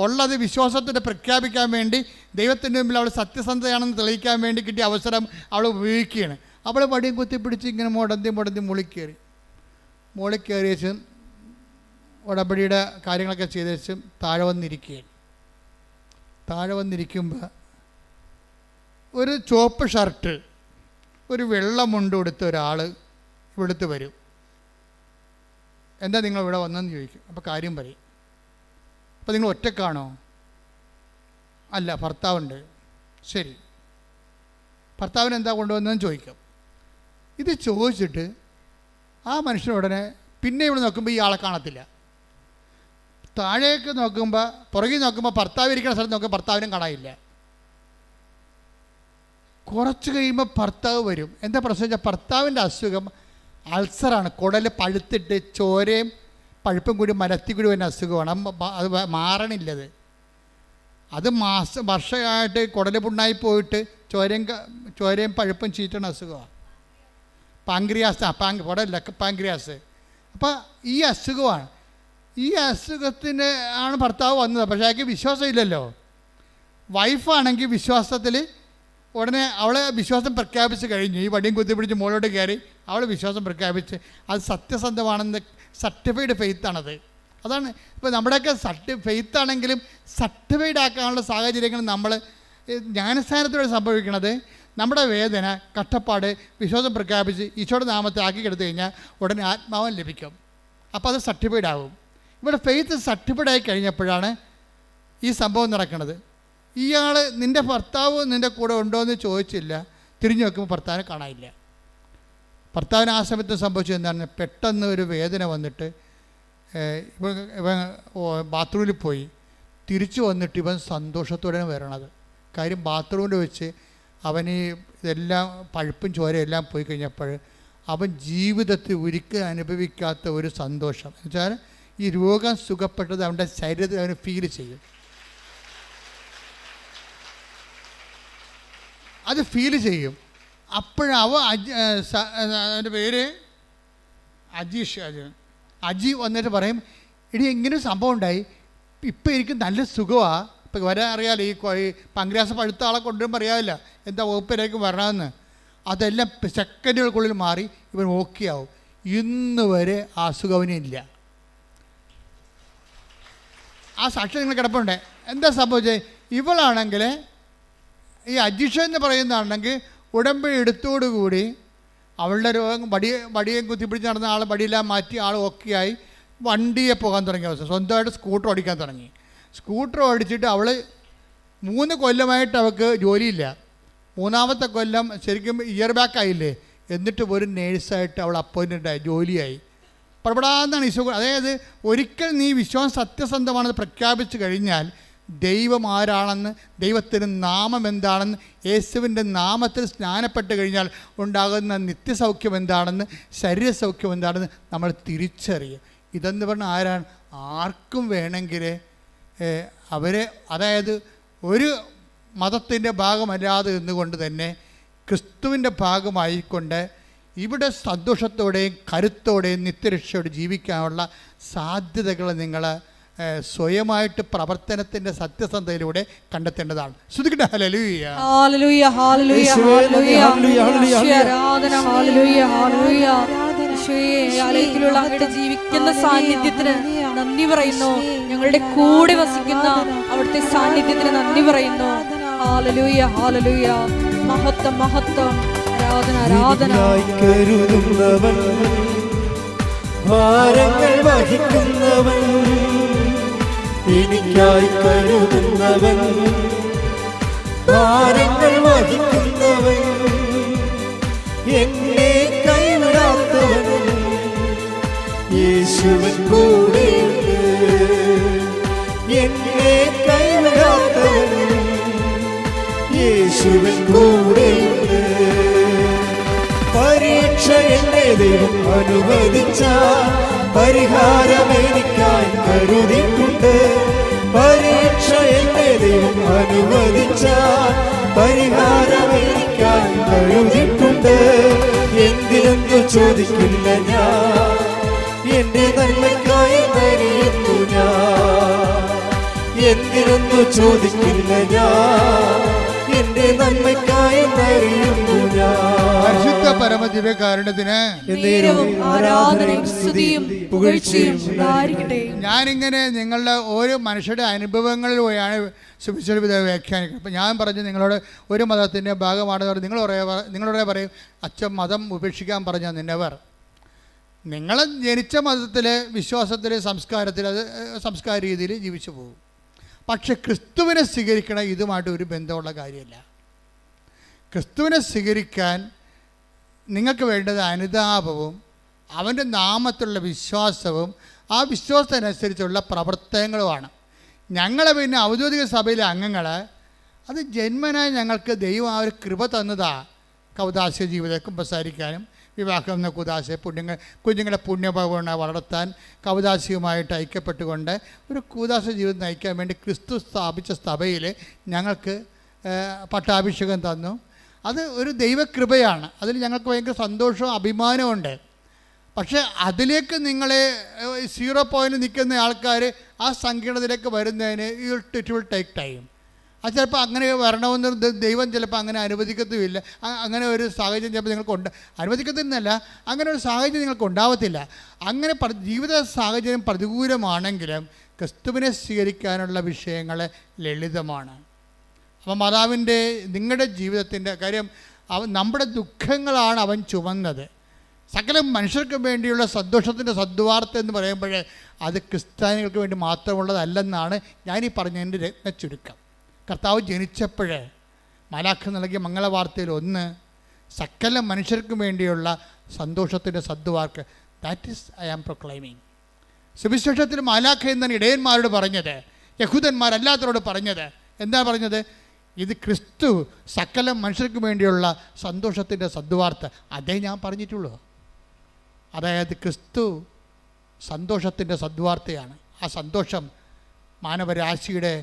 ഉള്ളത് വിശ്വാസത്തിൻ്റെ പ്രഖ്യാപിക്കാൻ വേണ്ടി ദൈവത്തിൻ്റെ മുമ്പിൽ അവൾ സത്യസന്ധതയാണെന്ന് തെളിയിക്കാൻ വേണ്ടി കിട്ടിയ അവസരം അവൾ ഉപയോഗിക്കുകയാണ്. അവൾ വടിയും കുത്തിപ്പിടിച്ച് ഇങ്ങനെ മുടന്തി മുകളിൽ കയറിയേച്ചും ഉടമ്പടിയുടെ കാര്യങ്ങളൊക്കെ ചെയ്തേച്ചും താഴെ വന്നിരിക്കുമ്പോൾ ഒരു ചുവപ്പ് ഷർട്ട് ഒരു വെള്ള മുണ്ട് കൊടുത്ത ഒരാൾ ഇവിടുത്തെ വരും. എന്താ നിങ്ങൾ ഇവിടെ വന്നതെന്ന് ചോദിക്കും. അപ്പോൾ കാര്യം പറയും. അപ്പോൾ നിങ്ങൾ ഒറ്റക്കാണോ? അല്ല, ഭർത്താവുണ്ട്. ശരി, ഭർത്താവിന് എന്താ കൊണ്ടുവന്നതെന്ന് ചോദിക്കും. ഇത് ചോദിച്ചിട്ട് ആ മനുഷ്യനുടനെ പിന്നെ ഇവിടെ നോക്കുമ്പോൾ ഈ ആളെ കാണത്തില്ല. താഴേക്ക് നോക്കുമ്പോൾ, പുറകിൽ നോക്കുമ്പോൾ ഭർത്താവ് ഇരിക്കുന്ന സ്ഥലത്ത് നോക്കുമ്പോൾ ഭർത്താവിനും കാണാനില്ല. കുറച്ച് കഴിയുമ്പോൾ ഭർത്താവ് വരും. എന്താ പ്രശ്നം വെച്ചാൽ ഭർത്താവിൻ്റെ അസുഖം അൾസറാണ്. കുടൽ പഴുത്തിട്ട് ചോരയും പഴുപ്പും കൂടി മലത്തി കൂടി വരുന്ന അസുഖമാണ്. അത് മാറണില്ലത്. അത് വർഷമായിട്ട് കുടൽ പുണ്ണായി പോയിട്ട് ചോരയും പഴുപ്പും ചീറ്റണ അസുഖമാണ്. പാങ്ക്രിയാസ്. അപ്പോൾ ഈ അസുഖമാണ്. ഈ അസുഖത്തിന് ആണ് ഭർത്താവ് വന്നത്. പക്ഷേ അയാൾക്ക് വിശ്വാസമില്ലല്ലോ. വൈഫാണെങ്കിൽ വിശ്വാസത്തിൽ ഉടനെ അവളെ വിശ്വാസം പ്രഖ്യാപിച്ച് കഴിഞ്ഞു. ഈ വടിയും കുത്തിപ്പിടിച്ച് മുകളിലോട്ട് കയറി അവൾ വിശ്വാസം പ്രഖ്യാപിച്ച് അത് സത്യസന്ധമാണെന്ന് സർട്ടിഫൈഡ് ഫെയ്ത്താണത്. അതാണ് ഇപ്പോൾ നമ്മുടെയൊക്കെ ഫെയ്ത്താണെങ്കിലും സർട്ടിഫൈഡ് ആക്കാനുള്ള സാഹചര്യങ്ങൾ നമ്മൾ ജ്ഞാനസ്ഥാനത്തോടെ സംഭവിക്കുന്നത്. നമ്മുടെ വേദന, കഷ്ടപ്പാട് വിശ്വാസം പ്രഖ്യാപിച്ച് ഈശോയുടെ നാമത്തെ ആക്കിക്കെടുത്തു കഴിഞ്ഞാൽ ഉടനെ ആത്മാവൻ ലഭിക്കും. അപ്പോൾ അത് സർട്ടിഫൈഡ് ആവും. ഇവിടെ ഫെയ്ത്ത് സർട്ടിഫൈഡ് ആയി കഴിഞ്ഞപ്പോഴാണ് ഈ സംഭവം നടക്കുന്നത്. ഇയാൾ നിൻ്റെ ഭർത്താവ് നിൻ്റെ കൂടെ ഉണ്ടോ എന്ന് ചോദിച്ചില്ല. തിരിഞ്ഞു നോക്കുമ്പോൾ ഭർത്താവിനെ കാണാനില്ല. ഭർത്താവിന് ആ സമയത്ത് സംഭവിച്ചത് എന്താണ്? പെട്ടെന്ന് ഒരു വേദന വന്നിട്ട് ഇവൻ ബാത്റൂമിൽ പോയി. തിരിച്ചു വന്നിട്ട് ഇവൻ സന്തോഷത്തോടെയാണ് വരണത്. കാര്യം ബാത്റൂമിൽ വെച്ച് അവന് ഇതെല്ലാം പഴുപ്പും ചോരയെല്ലാം പോയി കഴിഞ്ഞപ്പോൾ അവൻ ജീവിതത്തിൽ ഒരിക്കലും അനുഭവിക്കാത്ത ഒരു സന്തോഷം എന്ന് വെച്ചാൽ ഈ രോഗം സുഖപ്പെട്ടത് അവൻ്റെ ശരീരത്തിൽ അവന് ഫീൽ ചെയ്യും. അത് ഫീൽ ചെയ്യും. അവൻ്റെ പേര് അജി വന്നിട്ട് പറയും, എടി എങ്ങനെ സംഭവം ഉണ്ടായി, ഇപ്പം എനിക്ക് നല്ല സുഖമാണ്. ഇപ്പം വരാൻ അറിയാമല്ലോ, ഈ പാങ്ക്രിയാസ് പഴുത്ത ആളെ കൊണ്ടുവരുമ്പോൾ അറിയാമല്ല എന്താ വകുപ്പിലേക്ക് വരണമെന്ന്. അതെല്ലാം സെക്കൻഡുകൾക്കുള്ളിൽ മാറി ഇവൻ ഓക്കെ ആവും. ഇന്ന് വരെ ആ അസുഖവനില്ല. ആ സാക്ഷ്യം നിങ്ങൾ കിടപ്പുണ്ട്. എന്താ സംഭവിച്ചത്? ഇവളാണെങ്കിൽ ഈ അജിഷ എന്ന് പറയുന്നതാണെങ്കിൽ ഉടമ്പടി എടുത്തോടുകൂടി അവളുടെ രോഗം വടിയെ കുത്തിപ്പിടിച്ച് നടന്ന ആൾ വടിയെല്ലാം മാറ്റി ആൾ ഓക്കെയായി വണ്ടിയെ പോകാൻ തുടങ്ങിയ അവസ്ഥ. സ്വന്തമായിട്ട് സ്കൂട്ടർ ഓടിക്കാൻ തുടങ്ങി. സ്കൂട്ടർ ഓടിച്ചിട്ട് അവൾ 3 കൊല്ലമായിട്ട് അവൾക്ക് ജോലിയില്ല. 3-ാമത്തെ കൊല്ലം ശരിക്കും ഇയർ ബാക്ക് ആയില്ലേ. എന്നിട്ട് ഒരു നേഴ്സായിട്ട് അവൾ അപ്പോയിൻറ്റഡ് ആയി, ജോലിയായി. പുറപ്പെടാന്നാണ് ഈശോ. അതായത് ഒരിക്കൽ നീ വിശ്വാസം സത്യസന്ധമാണെന്ന് പ്രഖ്യാപിച്ചു കഴിഞ്ഞാൽ ദൈവം ആരാണെന്ന്, ദൈവത്തിൻ്റെ നാമം എന്താണെന്ന്, യേശുവിൻ്റെ നാമത്തിൽ സ്നാനപ്പെട്ട് കഴിഞ്ഞാൽ ഉണ്ടാകുന്ന നിത്യസൗഖ്യം എന്താണെന്ന്, ശരീരസൗഖ്യം എന്താണെന്ന് നമ്മൾ തിരിച്ചറിയും. ഇതെന്ന് പറഞ്ഞാൽ ആരാണ്? ആർക്കും വേണമെങ്കിൽ അവരെ, അതായത് ഒരു മതത്തിൻ്റെ ഭാഗമല്ലാതെ നിന്നുകൊണ്ട് തന്നെ ക്രിസ്തുവിൻ്റെ ഭാഗമായിക്കൊണ്ട് ഇവിടെ സന്തോഷത്തോടെയും കരുത്തോടെയും നിത്യരക്ഷയോടെ ജീവിക്കാനുള്ള സാധ്യതകൾ നിങ്ങൾ സ്വയമായിട്ട് പ്രവർത്തനത്തിൻ്റെ സത്യസന്ധതയിലൂടെ കണ്ടെത്തേണ്ടതാണ്. ശ്രുതിക്കട്ടെ ഹല്ലേലൂയ. ഹല്ലേലൂയ ഹല്ലേലൂയ ഹല്ലേലൂയ ആരാധന. Hallelujah hallelujah. യേശുവേ, ആലയത്തിലുള്ള അങ്ങയുടെ ജീവിക്കുന്ന സാന്നിധ്യത്തിന് നന്ദി പറയുന്നു. ഞങ്ങളുടെ കൂടെ വസിക്കുന്ന അവിടുത്തെ സാന്നിധ്യത്തിന് നന്ദി പറയുന്നു. Hallelujah hallelujah. മഹത്വം മഹത്വം. ആരാധന ആരാധന. കരുതുന്നവൻ, ഭാരങ്ങൾ വഹിക്കുന്നവൻ, എനിക്കായി കരുതുന്നവൻ, ഭാരങ്ങൾ വഹിക്കുന്നവൻ, എന്നെ കൈവിടാത്തവൻ, യേശുവൻ കൂടെയുണ്ട്. എന്നെ കൈവിടാത്തവൻ, യേശുവൻ കൂടെയുണ്ട്. പരീക്ഷ എന്നെ ദൈവം അനുവദിച്ച പരിഹാരം എനിക്കായി കരുതിയിട്ടുണ്ട്. പരീക്ഷ എന്നെ ദൈവം അനുവദിച്ച പരിഹാരം എനിക്കായി കരുതിയിട്ടുണ്ട്. എന്തിനെന്നു ചോദിക്കില്ല ഞാൻ, എന്റെ നന്മയ്ക്കായി അറിയുന്നു ഞാൻ. എന്തിനെന്നു ചോദിക്കില്ല ഞാൻ, എന്റെ നന്മയ്ക്കായി അറിയുന്നു ഞാൻ. പരിശുദ്ധ പരമദിവ്യകാരുണ്യത്തിന് ആരാധനയും സ്തുതിയും പുകഴ്ചയും ഉണ്ടായിരിക്കട്ടെ. ഞാനിങ്ങനെ നിങ്ങളുടെ ഓരോ മനുഷ്യരുടെ അനുഭവങ്ങളിലൂടെയാണ് സുവിശേഷ വ്യാഖ്യാനിക്കുന്നത്. അപ്പം ഞാൻ പറഞ്ഞു നിങ്ങളോട് ഒരു മതത്തിൻ്റെ ഭാഗമാണെന്ന് പറഞ്ഞ് നിങ്ങളോട് പറയും, അച്ഛൻ മതം ഉപേക്ഷിക്കാൻ പറഞ്ഞ നിന്നവർ. നിങ്ങൾ ജനിച്ച മതത്തിൽ, വിശ്വാസത്തിൽ, സംസ്കാരത്തിൽ, അത് സംസ്കാര രീതിയിൽ ജീവിച്ചു പോകും. പക്ഷെ ക്രിസ്തുവിനെ സ്വീകരിക്കണം ഇതുമായിട്ട് ഒരു ബന്ധമുള്ള കാര്യമല്ല. ക്രിസ്തുവിനെ സ്വീകരിക്കാൻ നിങ്ങൾക്ക് വേണ്ടത് അനുതാപവും അവൻ്റെ നാമത്തിലുള്ള വിശ്വാസവും ആ വിശ്വാസത്തിനനുസരിച്ചുള്ള പ്രവർത്തനങ്ങളുമാണ്. ഞങ്ങളെ പിന്നെ ഔദ്യോഗിക സഭയിലെ അംഗങ്ങൾ അത് ജന്മനായി ഞങ്ങൾക്ക് ദൈവം ആ ഒരു കൃപ തന്നതാണ്. കൗദാസ്യ ജീവിതം കുമ്പസാരിക്കാനും വിവാഹം എന്ന കുഞ്ഞുങ്ങളെ പുണ്യഭവന വളർത്താൻ കൗദാസ്യവുമായിട്ട് ഐക്യപ്പെട്ടുകൊണ്ട് ഒരു കൂദാസ്യ ജീവിതം നയിക്കാൻ വേണ്ടി ക്രിസ്തു സ്ഥാപിച്ച സഭയിൽ ഞങ്ങൾക്ക് പട്ടാഭിഷേകം തന്നു. അത് ഒരു ദൈവകൃപയാണ്. അതിൽ ഞങ്ങൾക്ക് ഭയങ്കര സന്തോഷവും അഭിമാനമുണ്ട്. പക്ഷേ അതിലേക്ക് നിങ്ങളെ 0 പോയിൻറ്റ് നിൽക്കുന്ന ആൾക്കാർ ആ സങ്കീർണതയിലേക്ക് വരുന്നതിന് ഇറ്റ് വിൽ ടേക്ക് ടൈം. അത് ചിലപ്പോൾ അങ്ങനെ വരണമെന്ന് ദൈവം ചിലപ്പോൾ അങ്ങനെ അനുവദിക്കത്തുമില്ല. അങ്ങനെ ഒരു സാഹചര്യം ചിലപ്പോൾ നിങ്ങൾക്ക് അനുവദിക്കത്തില്ല, അങ്ങനെ ഒരു സാഹചര്യം നിങ്ങൾക്ക് ഉണ്ടാവത്തില്ല. അങ്ങനെ ജീവിത സാഹചര്യം പ്രതികൂലമാണെങ്കിലും ക്രിസ്തുവിനെ സ്വീകരിക്കാനുള്ള വിഷയങ്ങൾ ലളിതമാണ്. അപ്പം മാതാവിൻ്റെ നിങ്ങളുടെ ജീവിതത്തിൻ്റെ കാര്യം നമ്മുടെ ദുഃഖങ്ങളാണ് അവൻ ചുമന്നത്. സകല മനുഷ്യർക്ക് വേണ്ടിയുള്ള സന്തോഷത്തിൻ്റെ സദ്വാർത്ത എന്ന് പറയുമ്പോൾ അത് ക്രിസ്ത്യാനികൾക്ക് വേണ്ടി മാത്രമുള്ളതല്ലെന്നാണ് ഞാനീ പറഞ്ഞതിൻ്റെ രത്നച്ചുരുക്കം. കർത്താവ് ജനിച്ചപ്പോൾ മാലാഖ നൽകിയ മംഗളവാർത്തയിൽ ഒന്ന് സകല മനുഷ്യർക്കും വേണ്ടിയുള്ള സന്തോഷത്തിൻ്റെ സദ്വാർക്ക്. That is I am proclaiming. സുവിശേഷത്തിൽ മാലാഖ എന്നാണ് ഇടയന്മാരോട് പറഞ്ഞത്, യഹൂദന്മാരല്ലാത്തവരോട് പറഞ്ഞത്. എന്താ പറഞ്ഞത്? ഇത് ക്രിസ്തു സകല മനുഷ്യർക്ക് വേണ്ടിയുള്ള സന്തോഷത്തിൻ്റെ സദ്വാർത്ത. അതേ ഞാൻ പറഞ്ഞിട്ടുള്ളൂ. അതായത് ക്രിസ്തു സന്തോഷത്തിൻ്റെ സദ്വാർത്തയാണ്. ആ സന്തോഷം മാനവരാശിയുടെ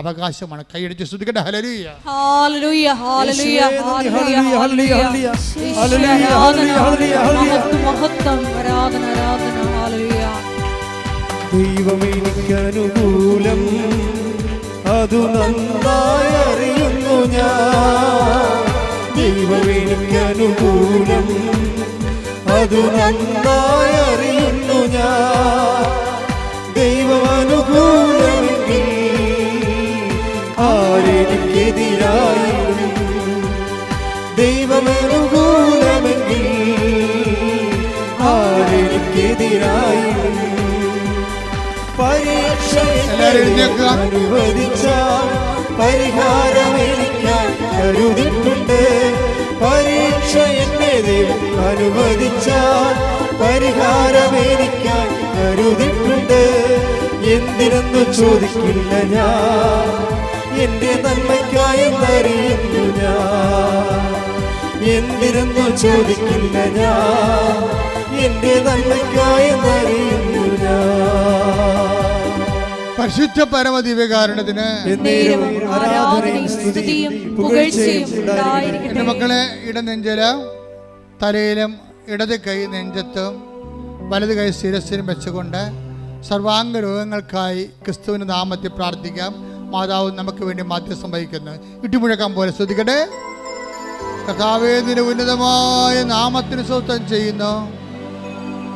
അവകാശമാണ്. കൈയടിച്ച് സ്തുതിക്കട്ടെ. Hallelujah hallelujah hallelujah hallelujah hallelujah മഹത്വം ആരാധന ആരാധന. ഹല്ലേലൂയ. ദൈവമേ എനിക്ക് അനുകൂലം, അതു നന്നായി അറിയുന്നു ഞാൻ. ദൈവമേ എനിക്ക് അനുകൂലം, അതു നന്നായി അറിയുന്നു ഞാൻ. ദൈവം അനുകൂലമെങ്കിൽ ആരെനിക്കെതിരായി? ദൈവം അനുകൂലമെങ്കിൽ ആരെനിക്കെതിരായി? പരീക്ഷ അനുവദിച്ച പരിഹാരം എനിക്കായി കരുതിയിട്ടുണ്ട്. പരീക്ഷ എന്നെ ദൈവം അനുവദിച്ച പരിഹാരം എനിക്കായി കരുതിയിട്ടുണ്ട്. എന്തിനെന്നു ചോദിക്കില്ല ഞാൻ, എൻ്റെ നന്മയ്ക്കായി അറിയുന്നു ഞാൻ. എന്തിനെന്നു ചോദിക്കില്ല ഞാൻ, എൻ്റെ നന്മയ്ക്കായി അറിയുന്നു ഞാൻ. പരിശുദ്ധ പരമദിവ്യകാരുണ്യത്തിന് എൻ്റെ മക്കളെ ഇടനെഞ്ചിലും തലയിലും ഇടത് കൈ നെഞ്ചത്തും വലത് കൈ ശിരസിനും വെച്ചുകൊണ്ട് സർവാംഗ രോഗങ്ങൾക്കായി ക്രിസ്തുവിൻ്റെ നാമത്തിൽ പ്രാർത്ഥിക്കാം. മാതാവ് നമുക്ക് വേണ്ടി മാധ്യസ്ഥം വഹിക്കുന്നു. ഇട്ടുമുഴക്കാൻ പോലെ ശ്രദ്ധിക്കട്ടെ. കർത്താവേ, നിന്റെ ഉന്നതമായ നാമത്തിന് സ്വസ്ഥം ചെയ്യുന്നു.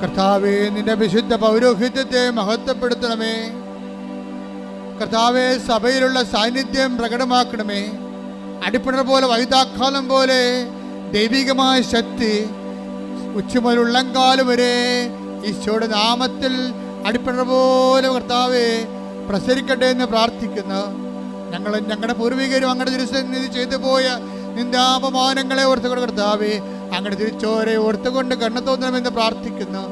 കർത്താവേ, നിന്റെ വിശുദ്ധ പൗരോഹിത്യത്തെ മഹത്വപ്പെടുത്തണമേ. കർത്താവേ, സഭയിലുള്ള സാന്നിധ്യം പ്രകടമാക്കണമേ. അടിപ്പിണർ പോലെ വൈതാക്കാലം പോലെ ദൈവികമായ ശക്തി ഉച്ചമുതൽ ഉള്ളംകാലം വരെ ഈശോയുടെ നാമത്തിൽ അടിപ്പിണർ പോലെ കർത്താവേ പ്രസരിക്കട്ടെ എന്ന് പ്രാർത്ഥിക്കുന്നു. ഞങ്ങളുടെ പൂർവികരും അങ്ങയുടെ തിരുസന്നിധി ചെയ്തു പോയ നിന്ദാപമാനങ്ങളെ ഓർത്തുകൊണ്ട് കർത്താവേ അങ്ങയുടെ തിരിച്ചോരെ ഓർത്തുകൊണ്ട് കണ്ണു തോന്നണമെന്ന് പ്രാർത്ഥിക്കുന്നു.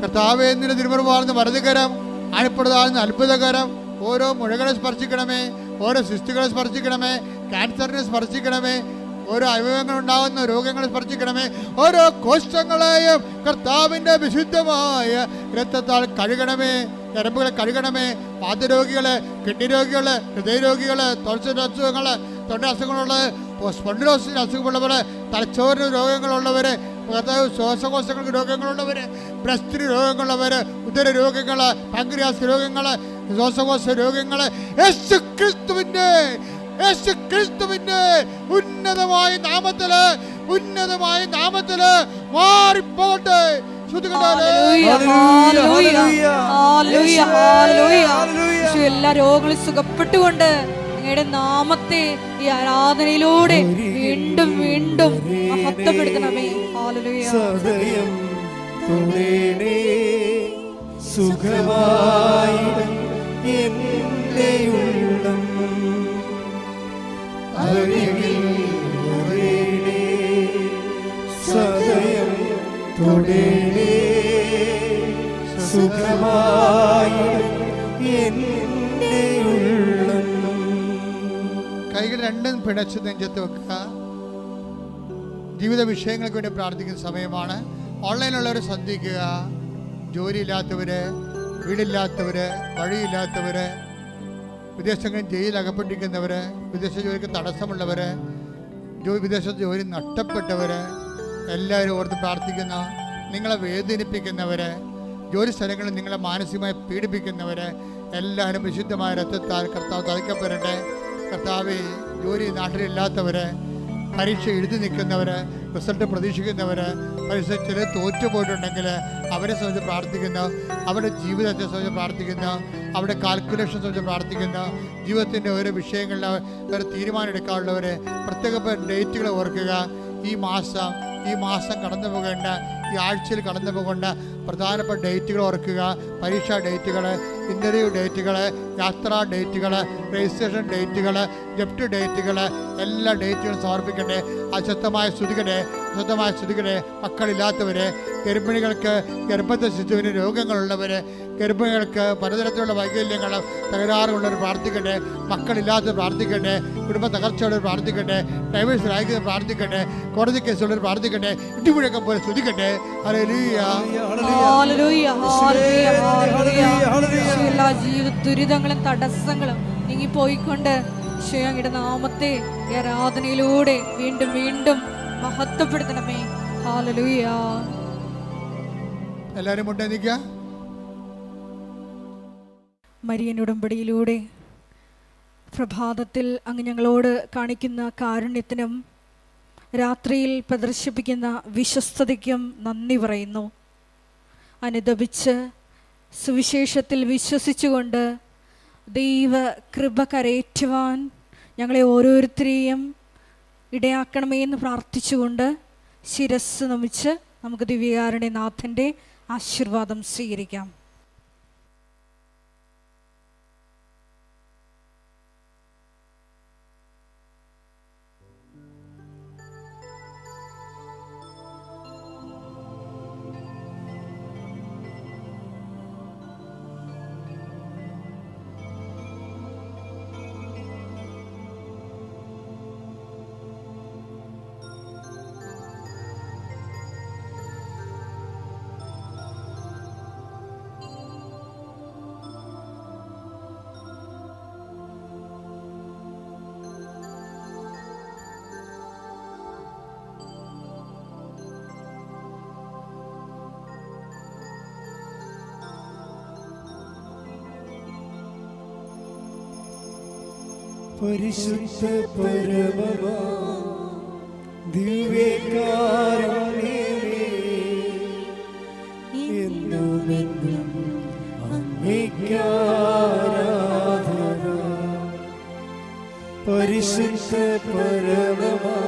കർത്താവേ, നിന്റെ തിരുമുറുവാർന്ന വലതുകരം അണിപ്പെടുതാകുന്ന അത്ഭുതകരം ഓരോ മുഴകളെ സ്പർശിക്കണമേ, ഓരോ സിസ്റ്റുകളെ സ്പർശിക്കണമേ, ക്യാൻസറിനെ സ്പർശിക്കണമേ, ഓരോ അവയവങ്ങളുണ്ടാകുന്ന രോഗങ്ങളെ സ്പർശിക്കണമേ. ഓരോ കോശങ്ങളെയും കർത്താവിൻ്റെ വിശുദ്ധമായ രക്തത്താൽ കഴുകണമേ. ഞരമ്പുകളെ കഴുകണമേ. വാതരോഗികളെ, കിഡ്നി രോഗികളെ, ഹൃദയരോഗികളെ, തൊഴിൽ അസുഖങ്ങളെ, തൊണ്ട അസുഖങ്ങളുള്ള, സ്പോണ്ടിലോസിന് അസുഖമുള്ളവരെ, തലച്ചോറിന് രോഗങ്ങളുള്ളവരെ, ശ്വാസകോശങ്ങൾക്ക് രോഗങ്ങളുള്ളവർ, ബ്രസ്റ്റിന് രോഗങ്ങളുള്ളവർ, ഉദര രോഗങ്ങൾ, പാങ്ക്രിയാസ് രോഗങ്ങൾ, ശ്വാസകോശ രോഗങ്ങൾ യേശു ക്രിസ്തുവിന്റെ ഉന്നതമായ നാമത്തില് മാറിപ്പോട്ടെ. എല്ലാ രോഗങ്ങളും സുഖപ്പെട്ടുകൊണ്ട് അങ്ങയുടെ നാമത്തെ ഈ ആരാധനയിലൂടെ വീണ്ടും വീണ്ടും മഹത്വപ്പെടുത്തണമേ. സദയം തുടരണേ സുഖമായി എൻ്റെ ഉള്ളം അരികിൽ വരേണേ. സദയം തുടരണേ സുഖമായി എൻ്റെ ഉള്ളം. കൈകൾ രണ്ടും പിടച്ച് നെഞ്ചത്ത് വെക്കുക. ജീവിത വിഷയങ്ങൾക്ക് വേണ്ടി പ്രാർത്ഥിക്കുന്ന സമയമാണ്. ഓൺലൈനിലുള്ളവർ ശ്രദ്ധിക്കുക. ജോലിയില്ലാത്തവര്, വീടില്ലാത്തവര്, വഴിയില്ലാത്തവര്, വിദേശങ്ങളിൽ ജയിലിൽ അകപ്പെട്ടിരിക്കുന്നവര്, വിദേശ ജോലിക്ക് തടസ്സമുള്ളവര്, വിദേശത്ത് ജോലി നഷ്ടപ്പെട്ടവര് എല്ലാവരും ഓർത്ത് പ്രാർത്ഥിക്കുന്ന, നിങ്ങളെ വേദനിപ്പിക്കുന്നവര്, ജോലി സ്ഥലങ്ങളിൽ നിങ്ങളെ മാനസികമായി പീഡിപ്പിക്കുന്നവര് എല്ലാവരും വിശുദ്ധമായ രക്തത്താൽ കർത്താവ് തളിക്കപ്പെടട്ടെ. കർത്താവേ, ജോലി നാട്ടിലില്ലാത്തവര്, പരീക്ഷ എഴുതി നിൽക്കുന്നവര്, റിസൾട്ട് പ്രതീക്ഷിക്കുന്നവര്, പരീക്ഷ ചിലർ തോറ്റുപോയിട്ടുണ്ടെങ്കിൽ അവരെ സംബന്ധിച്ച് പ്രാർത്ഥിക്കുന്നു. അവരുടെ ജീവിതത്തെ സംബന്ധിച്ച് പ്രാർത്ഥിക്കുന്നു. അവരുടെ കാൽക്കുലേഷൻ സംബന്ധിച്ച് പ്രാർത്ഥിക്കുന്നു. ജീവിതത്തിൻ്റെ ഓരോ വിഷയങ്ങളിൽ അവർ തീരുമാനം എടുക്കാനുള്ളവർ പ്രത്യേക ഡേറ്റുകൾ ഓർക്കുക. ഈ മാസം കടന്നു പോകേണ്ട, ഈ ആഴ്ചയിൽ കടന്നു പോകേണ്ട പ്രധാനപ്പെട്ട ഡേറ്റുകൾ ഓർക്കുക. പരീക്ഷാ ഡേറ്റുകൾ, ഇൻ്റർവ്യൂ ഡേറ്റുകൾ, യാത്രാ ഡേറ്റുകൾ, രജിസ്ട്രേഷൻ ഡേറ്റുകൾ, ജപ്റ്റ് ഡേറ്റുകൾ, എല്ലാ ഡേറ്റുകളും സമർപ്പിക്കട്ടെ. അശുദ്ധമായ സ്തുതിക്കട്ടെ. മക്കളില്ലാത്തവർ, ഗർഭിണികൾക്ക്, ഗർഭത്തെ ശിശുവിന് രോഗങ്ങളുള്ളവർ, ഗർഭിണികൾക്ക് പലതരത്തിലുള്ള വൈകല്യങ്ങൾ, തകരാറുള്ളവർ പ്രാർത്ഥിക്കട്ടെ. മക്കളില്ലാത്തവർ പ്രാർത്ഥിക്കട്ടെ. കുടുംബ തകർച്ചയുള്ളവർ പ്രാർത്ഥിക്കട്ടെ. ഡൈവേഴ്സ് ആയിരിക്കുന്നവർ പ്രാർത്ഥിക്കട്ടെ. കോടതി കേസുള്ളവർ പ്രാർത്ഥിക്കട്ടെ. ഇടിമുഴക്കം പോലെ സ്തുതിക്കട്ടെ. എല്ലാ ജീവിത ദുരിതങ്ങളും തടസ്സങ്ങളും നീങ്ങിപ്പോയിക്കൊണ്ട് അങ്ങയുടെ നാമത്തെ ആരാധനയിലൂടെ വീണ്ടും വീണ്ടും മഹത്വപ്പെടുത്തണമേ. ഹല്ലേലൂയ. എല്ലാവരും മുട്ടേന്നിക്കുക. മരിയൻ ഉടമ്പടിയിലൂടെ പ്രഭാതത്തിൽ അങ്ങ് ഞങ്ങളോട് കാണിക്കുന്ന കാരുണ്യത്തിനും രാത്രിയിൽ പ്രദർശിപ്പിക്കുന്ന വിശ്വസ്തതയ്ക്കും നന്ദി പറയുന്നു. അനുദപിച്ച് സുവിശേഷത്തിൽ വിശ്വസിച്ചുകൊണ്ട് ദൈവ കൃപ കരയേറ്റുവാൻ ഞങ്ങളെ ഓരോരുത്തരെയും ഇടയാക്കണമേ എന്ന് പ്രാർത്ഥിച്ചുകൊണ്ട് ശിരസ് നമിച്ച് നമുക്ക് ദിവ്യകാരുണ്യനാഥൻ്റെ ആശീർവാദം സ്വീകരിക്കാം. പരിശുദ്ധ പരമമാ ദിവ്യകാരുണ്യമേ, എന്നുമെന്നും അങ്ങേയ്ക്കാരാധന. പരിശുദ്ധ പരമമാ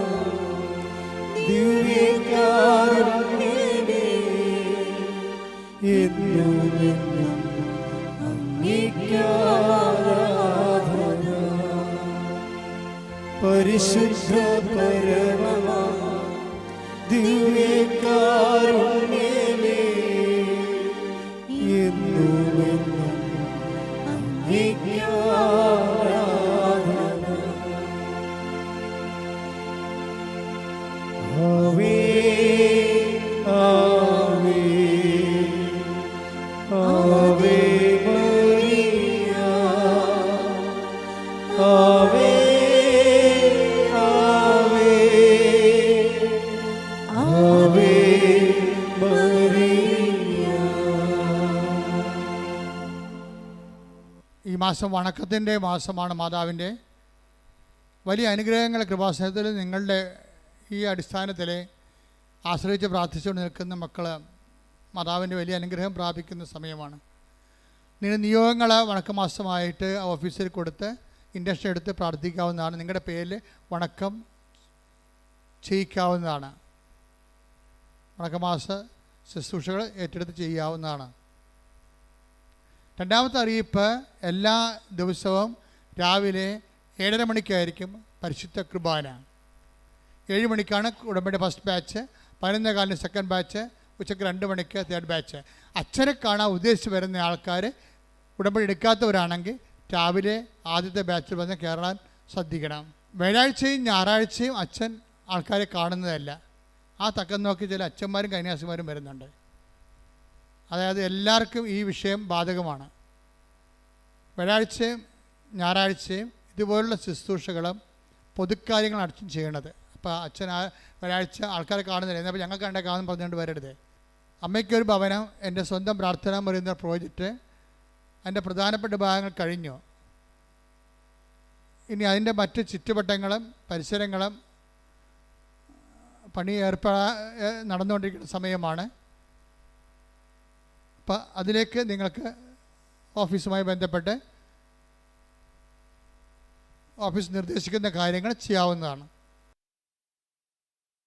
ദിവ്യകാരുണ്യമേ, എന്നുമെന്നും അങ്ങേയ്ക്കാരാധന. പരിശുദ്ധ പരമമാ ദിവ്യകാരുണ്യമേ, എന്നുമെന്നും അങ്ങേയ്ക്കാരാധന. ആവേ ആവേ ആവേ മരിയ, ആവേ ആവേ ആവേ മരിയ. ഈ മാസം വണക്കത്തിൻ്റെ മാസമാണ് മാതാവിൻ്റെ. വലിയ അനുഗ്രഹങ്ങൾ കൃപാസനത്തിൽ നിങ്ങളുടെ ഈ അടിസ്ഥാനത്തിൽ ആശ്രയിച്ച് പ്രാർത്ഥിച്ചുകൊണ്ട് നിൽക്കുന്ന മക്കൾ മാതാവിൻ്റെ വലിയ അനുഗ്രഹം പ്രാപിക്കുന്ന സമയമാണ്. നിങ്ങളുടെ നിയോഗങ്ങൾ വണക്കമാസമായിട്ട് ഓഫീസിൽ കൊടുത്ത് ഇൻഡക്ഷൻ എടുത്ത് പ്രാർത്ഥിക്കാവുന്നതാണ്. നിങ്ങളുടെ പേരിൽ വണക്കം ചെയ്യിക്കാവുന്നതാണ്. വണക്കമാസ ശുശ്രൂഷകൾ ഏറ്റെടുത്ത് ചെയ്യാവുന്നതാണ്. രണ്ടാമത്തെ അറിയിപ്പ്, എല്ലാ ദിവസവും രാവിലെ 7:30 മണിക്കായിരിക്കും പരിശുദ്ധ കുർബാന. 7 മണിക്കാണ് ഉടമ്പടി ഫസ്റ്റ് ബാച്ച്, 11:15 സെക്കൻഡ് ബാച്ച്, ഉച്ചയ്ക്ക് 2 മണിക്ക് തേർഡ് ബാച്ച്. അച്ഛനെ കാണാൻ ഉദ്ദേശിച്ച് വരുന്ന ആൾക്കാർ ഉടമ്പടി എടുക്കാത്തവരാണെങ്കിൽ രാവിലെ ആദ്യത്തെ ബാച്ചിൽ വന്ന് കയറാൻ ശ്രദ്ധിക്കണം. വ്യാഴാഴ്ചയും ഞായറാഴ്ചയും അച്ഛൻ ആൾക്കാരെ കാണുന്നതല്ല. ആ തക്കം നോക്കി ചില അച്ഛന്മാരും കന്യാസിമാരും വരുന്നുണ്ട്. അതായത് എല്ലാവർക്കും ഈ വിഷയം ബാധകമാണ്. വ്യാഴാഴ്ചയും ഞായറാഴ്ചയും ഇതുപോലുള്ള ശുശ്രൂഷകളും പൊതുക്കാര്യങ്ങൾ അച്ഛൻ ചെയ്യണത്. അപ്പോൾ അച്ഛൻ ആ വ്യാഴാഴ്ച ആൾക്കാരെ കാണുന്നില്ല, എന്നപ്പോൾ ഞങ്ങൾക്ക് കണ്ടേക്കാമെന്ന് പറഞ്ഞുകൊണ്ട് വരരുത്. അമ്മയ്ക്കൊരു ഭവനം, എൻ്റെ സ്വന്തം പ്രാർത്ഥന പറയുന്ന പ്രോജക്റ്റ്, അതിൻ്റെ പ്രധാനപ്പെട്ട ഭാഗങ്ങൾ കഴിഞ്ഞു. ഇനി അതിൻ്റെ മറ്റ് ചുറ്റുവട്ടങ്ങളും പരിസരങ്ങളും പണി നടന്നുകൊണ്ടിരിക്കുന്ന സമയമാണ്. അപ്പം അതിലേക്ക് നിങ്ങൾക്ക് ഓഫീസുമായി ബന്ധപ്പെട്ട് ഓഫീസ് നിർദ്ദേശിക്കുന്ന കാര്യങ്ങൾ ചെയ്യാവുന്നതാണ്.